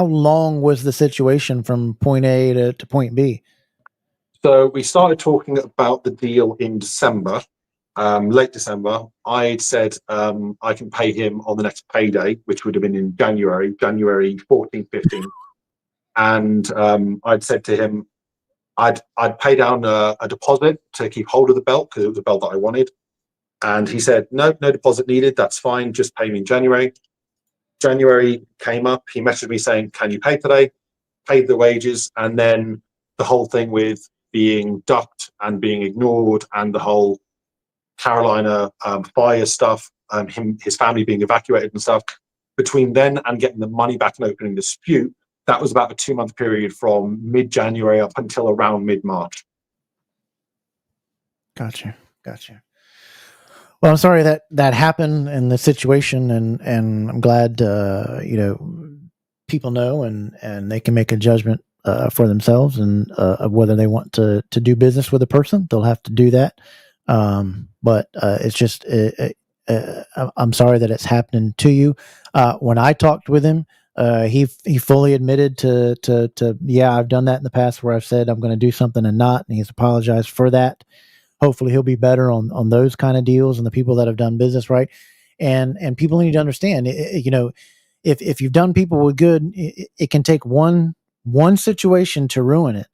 long was the situation from point A to point B? So we started talking about the deal in December, late December. I'd said I can pay him on the next payday, which would have been in January 14th, 15th. And I'd said to him, I'd pay down a deposit to keep hold of the belt because it was a belt that I wanted. And he said, no deposit needed. That's fine. Just pay me in January. January came up. He messaged me saying, can you pay today? Paid the wages. And then the whole thing with being ducked and being ignored and the whole Carolina fire stuff, his family being evacuated and stuff, between then and getting the money back and opening the dispute, that was about a 2-month period from mid-January up until around mid-March. Gotcha. Well, I'm sorry that happened in the situation, and I'm glad people know and they can make a judgment for themselves and of whether they want to do business with a person. They'll have to do that. But it's just I'm sorry that it's happening to you. When I talked with him, he fully admitted to yeah, I've done that in the past where I've said I'm going to do something and not, and he's apologized for that. Hopefully he'll be better on those kind of deals and the people that have done business right. And people need to understand, if you've done people with good, it can take one situation to ruin it.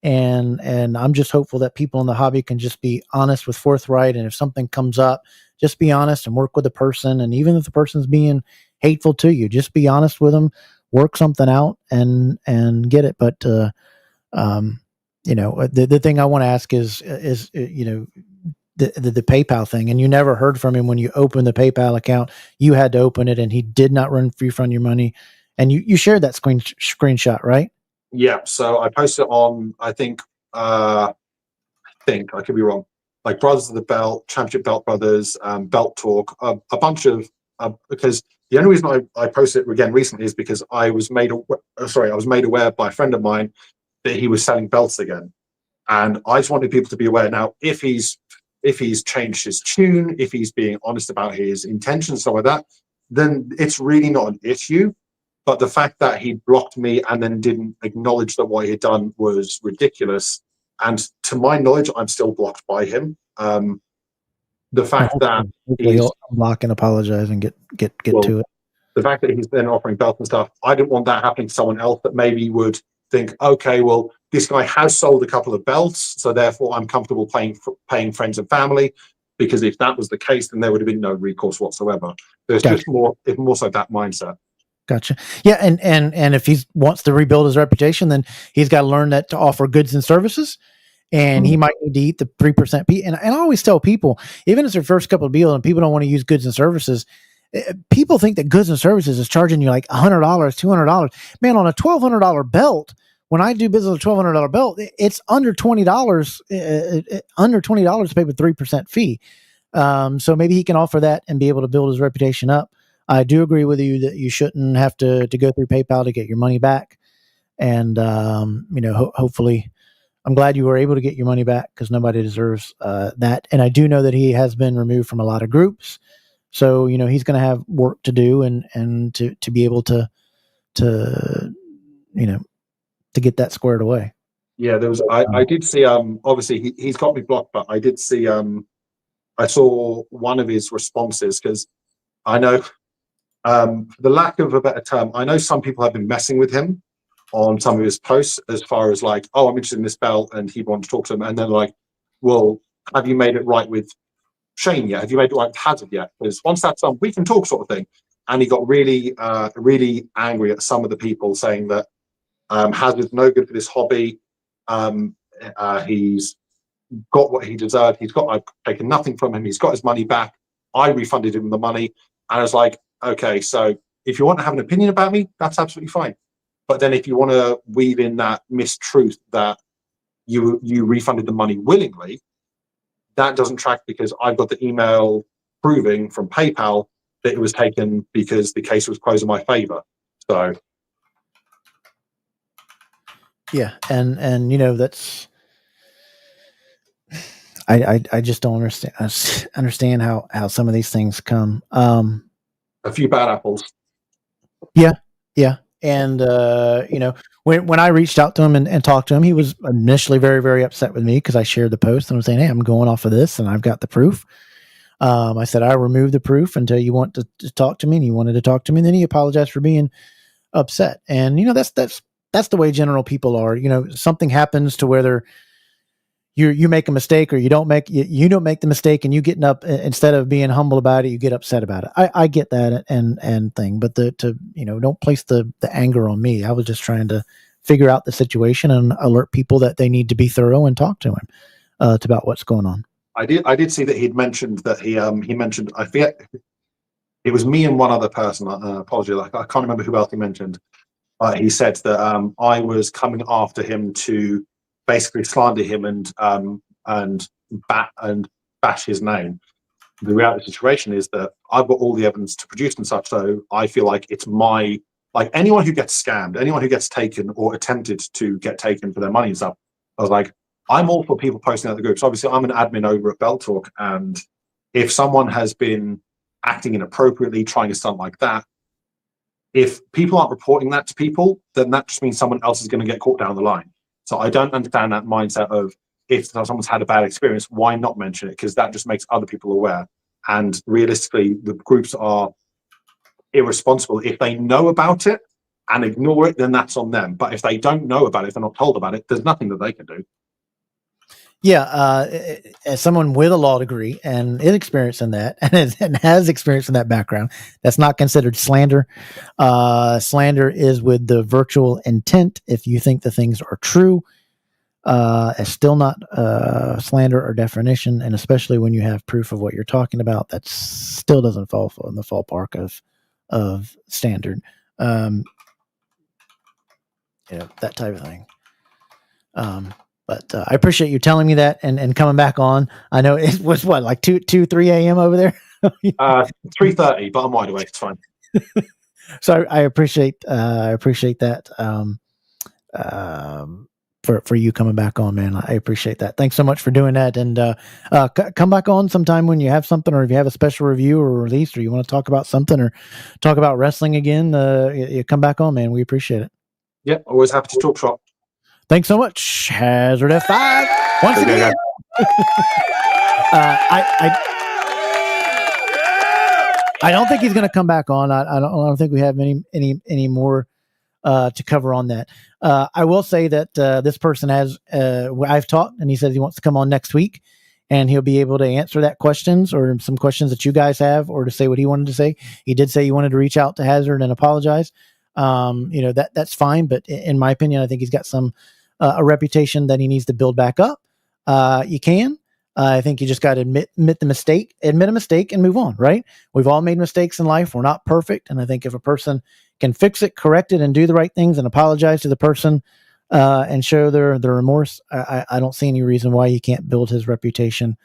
And I'm just hopeful that people in the hobby can just be honest with forthright. And if something comes up, just be honest and work with the person. And even if the person's being hateful to you, just be honest with them, work something out and get it. But, the thing I want to ask is the PayPal thing, and you never heard from him when you opened the PayPal account. You had to open it, and he did not refund your money. And you shared that screenshot, right? Yeah. So I posted on, I think I could be wrong, like Brothers of the Belt, Championship Belt Brothers, Belt Talk, a bunch of because the only reason I posted it again recently is because I was made aware by a friend of mine that he was selling belts again, and I just wanted people to be aware. Now, if he's changed his tune, if he's being honest about his intentions, stuff like that, then it's really not an issue. But the fact that he blocked me and then didn't acknowledge that what he had done was ridiculous, and to my knowledge, I'm still blocked by him. The fact that he'll unlock and apologize and get to it. The fact that he's then offering belts and stuff, I didn't want that happening to someone else that maybe would think, okay, well, this guy has sold a couple of belts, so therefore I'm comfortable paying friends and family. Because if that was the case, then there would have been no recourse whatsoever. There's just more so that mindset. Gotcha. Yeah, and if he wants to rebuild his reputation, then he's got to learn that to offer goods and services, and he might need to eat the 3% P. And I always tell people, even if it's their first couple of deals and people don't want to use goods and services, people think that goods and services is charging you like $100, $200. Man, on a $1,200 belt, when I do business with a $1,200 belt, it's under $20, to pay with 3% fee. So maybe he can offer that and be able to build his reputation up. I do agree with you that you shouldn't have to go through PayPal to get your money back. And, hopefully I'm glad you were able to get your money back because nobody deserves that. And I do know that he has been removed from a lot of groups. So, he's going to have work to do and to be able to get that squared away. Yeah, there was, I did see, obviously he's got me blocked, but I did see, I saw one of his responses, because I know, for the lack of a better term, I know some people have been messing with him on some of his posts as far as like, oh, I'm interested in this belt, and he'd want to talk to him, and then like, well, have you made it right with Shane yet? Have you made it right with Hazard yet? Because once that's done, we can talk, sort of thing. And he got really, really angry at some of the people saying that Hazard's no good for this hobby. He's got what he deserved. I've taken nothing from him. He's got his money back. I refunded him the money. And I was like, okay, so if you want to have an opinion about me, that's absolutely fine. But then if you want to weave in that mistruth that you refunded the money willingly, that doesn't track, because I've got the email proving from PayPal that it was taken because the case was closed in my favor. So yeah, and you know, that's I just don't understand how some of these things come. A few bad apples. Yeah. And, you know, when I reached out to him and talked to him, he was initially very, very upset with me because I shared the post and was saying, hey, I'm going off of this and I've got the proof. I said, I removed the proof until you want to talk to me, and he wanted to talk to me. And then he apologized for being upset. And, you know, that's the way general people are. You know, something happens to whether you make a mistake or you don't make the mistake, and you getting up, instead of being humble about it, you get upset about it. I get that and thing, but don't place the anger on me. I was just trying to figure out the situation and alert people that they need to be thorough and talk to him about what's going on. I did see that he'd mentioned that he mentioned, I forget, it was me and one other person. Apology, like I can't remember who else he mentioned. He said that I was coming after him to basically slander him and bash his name. The reality of the situation is that I've got all the evidence to produce and such, so I feel like it's anyone who gets scammed, anyone who gets taken or attempted to get taken for their money and stuff. I was like, I'm all for people posting out the groups. Obviously, I'm an admin over at Belt Talk, and if someone has been acting inappropriately, trying to stunt like that, if people aren't reporting that to people, then that just means someone else is going to get caught down the line. So I don't understand that mindset of, if someone's had a bad experience, why not mention it? Because that just makes other people aware. And realistically, the groups are irresponsible. If they know about it and ignore it, then that's on them. But if they don't know about it, if they're not told about it, there's nothing that they can do. Yeah, as someone with a law degree and is experienced in that, and has experience in that background, that's not considered slander. Slander is with the virtual intent. If you think the things are true, it's still not slander or defamation, and especially when you have proof of what you're talking about, that still doesn't fall in the ballpark of standard. That type of thing. But I appreciate you telling me that and coming back on. I know it was like 3 a.m. over there. 3:30, but I'm wide awake. It's fine. So I appreciate that for you coming back on, man. I appreciate that. Thanks so much for doing that. And come back on sometime when you have something, or if you have a special review or release, or you want to talk about something or talk about wrestling again. You come back on, man. We appreciate it. Yeah, always happy to talk shop. Thanks so much, HAZARDF5. Once again, I don't think he's going to come back on. I don't think we have any more to cover on that. I will say that this person has. I've talked, and he says he wants to come on next week, and he'll be able to answer that questions or some questions that you guys have, or to say what he wanted to say. He did say he wanted to reach out to Hazard and apologize. That's fine, but in my opinion, I think he's got a reputation that he needs to build back up. You can. I think you just got to admit a mistake, and move on, right? We've all made mistakes in life. We're not perfect. And I think if a person can fix it, correct it, and do the right things and apologize to the person and show their remorse, I don't see any reason why he can't build his reputation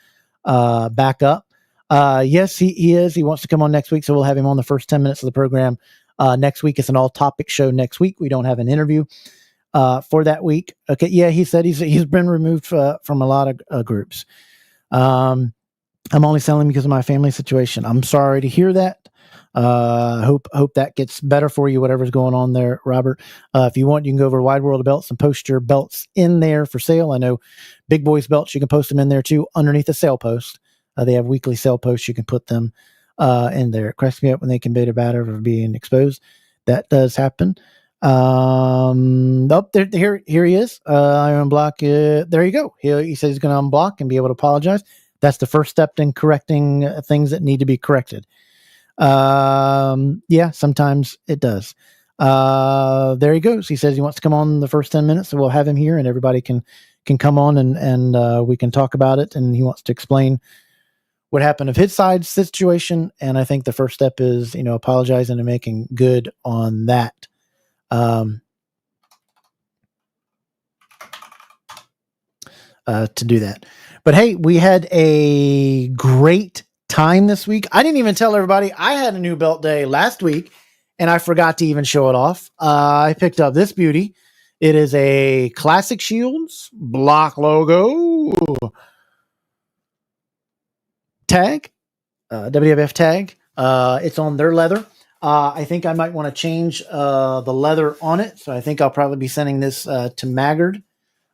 back up. Yes, he is. He wants to come on next week, so we'll have him on the first 10 minutes of the program. Next week, it's an all-topic show next week. We don't have an interview for that week. Okay, yeah, he said he's been removed from a lot of groups. I'm only selling because of my family situation. I'm sorry to hear that. Hope that gets better for you, whatever's going on there, Robert. If you want, you can go over to Wide World of Belts and post your belts in there for sale. I know Big Boys belts, you can post them in there too, underneath the sale post. They have weekly sale posts. You can put them in there. It cracks me up when they can beta batter for being exposed. That does happen. Here he is. I unblock it. There you go. He says he's going to unblock and be able to apologize. That's the first step in correcting things that need to be corrected. Yeah, sometimes it does. There he goes. He says he wants to come on the first 10 minutes, so we'll have him here and everybody can come on and we can talk about it. And he wants to explain what happened of his side situation. And I think the first step is, apologizing and making good on that. To do that. But hey, we had a great time this week. I didn't even tell everybody I had a new belt day last week and I forgot to even show it off. I picked up this beauty. It is a Classic Shields block logo tag, WWF tag. It's on their leather. I think I might want to change the leather on it. So I think I'll probably be sending this to Maggard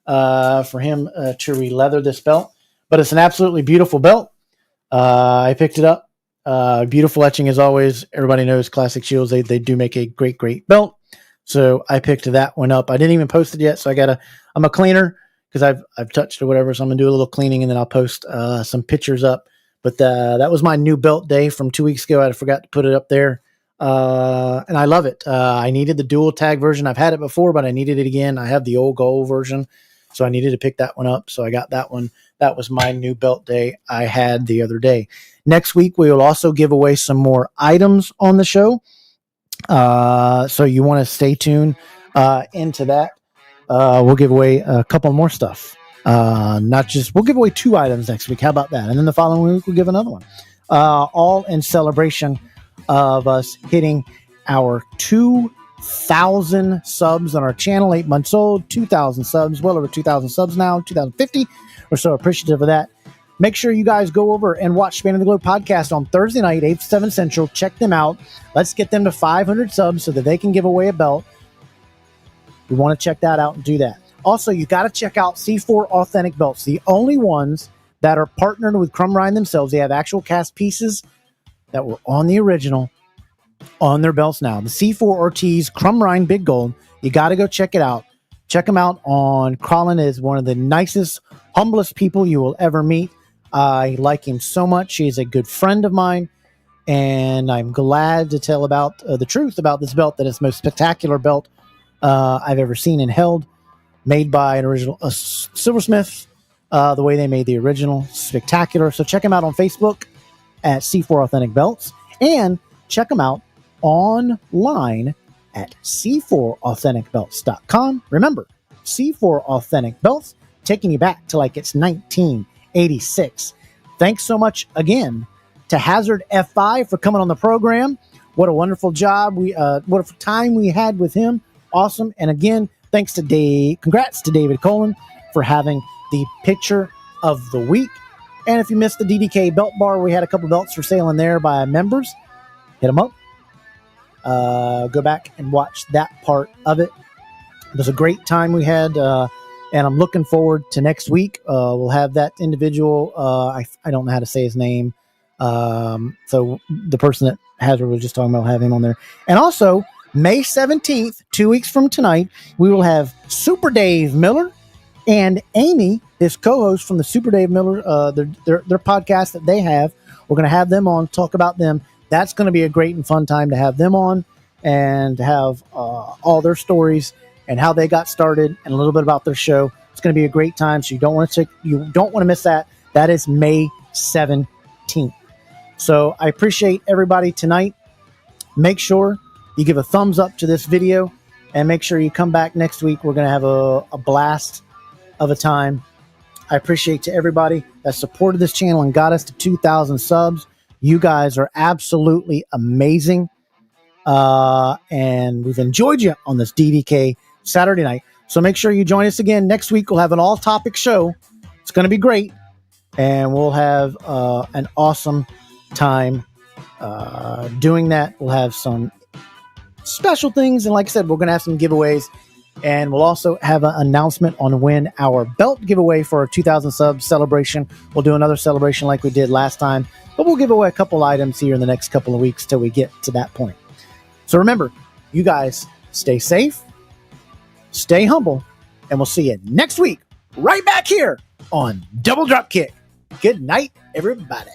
for him to re-leather this belt. But it's an absolutely beautiful belt. I picked it up. Beautiful etching as always. Everybody knows Classic Shields. They do make a great belt. So I picked that one up. I didn't even post it yet. So I'm a cleaner because I've touched or whatever. So I'm going to do a little cleaning and then I'll post some pictures up. But that was my new belt day from 2 weeks ago. I forgot to put it up there. And I love it. I needed the dual tag version. I've had it before, but I needed it again. I have the old gold version. So I needed to pick that one up. So I got that one. That was my new belt day I had the other day. Next week, we will also give away some more items on the show. So you want to stay tuned into that. We'll give away a couple more stuff. We'll give away 2 items next week. How about that? And then the following week, we'll give another one. All in celebration of us hitting our 2,000 subs on our channel, 8 months old, 2,000 subs, well over 2,000 subs now, 2,050. We're so appreciative of that. Make sure you guys go over and watch Span of the Globe podcast on Thursday night, 8 to 7 Central. Check them out. Let's get them to 500 subs so that they can give away a belt. We want to check that out and do that. Also, you got to check out C4 Authentic Belts, the only ones that are partnered with Crumb Rind themselves. They have actual cast pieces that were on the original on their belts now. The C4 Ortiz Crumb Rind Big Gold. You got to go check it out. Check him out on Colin. Is one of the nicest, humblest people you will ever meet. I like him so much. He's a good friend of mine, and I'm glad to tell about the truth about this belt, that it's the most spectacular belt I've ever seen and held, made by an original silversmith, the way they made the original. Spectacular. So check him out on Facebook at C4 Authentic Belts, and check him out online at c4authenticbelts.com. Remember, C4 Authentic Belts, taking you back to like it's 1986. Thanks so much again to HAZARDF5 for coming on the program. What a wonderful job. What a time we had with him. Awesome. And again, congrats to David Colin for having the picture of the week. And if you missed the DDK belt bar, we had a couple belts for sale in there by members. Hit them up. Go back and watch that part of it. It was a great time we had, and I'm looking forward to next week. We'll have that individual. I don't know how to say his name. So the person that Hazard was just talking about, will have him on there. And also, May 17th, 2 weeks from tonight, we will have Super Dave Miller and Amy, his co-host from the Super Dave Miller, their podcast that they have. We're going to have them on, talk about them. That's going to be a great and fun time to have them on and to have all their stories and how they got started and a little bit about their show. It's going to be a great time, so you don't want to miss that. That is May 17th. So I appreciate everybody tonight. Make sure you give a thumbs up to this video and make sure you come back next week. We're going to have a blast of a time. I appreciate to everybody that supported this channel and got us to 2,000 subs. You guys are absolutely amazing. And we've enjoyed you on this DDK Saturday night. So make sure you join us again. Next week, we'll have an all-topic show. It's going to be great. And we'll have an awesome time doing that. We'll have some special things. And like I said, we're going to have some giveaways. And we'll also have an announcement on when our belt giveaway for our 2,000 subs celebration. We'll do another celebration like we did last time, but we'll give away a couple items here in the next couple of weeks till we get to that point. So remember, you guys stay safe, stay humble, and we'll see you next week right back here on Double Dropkick. Good night, everybody.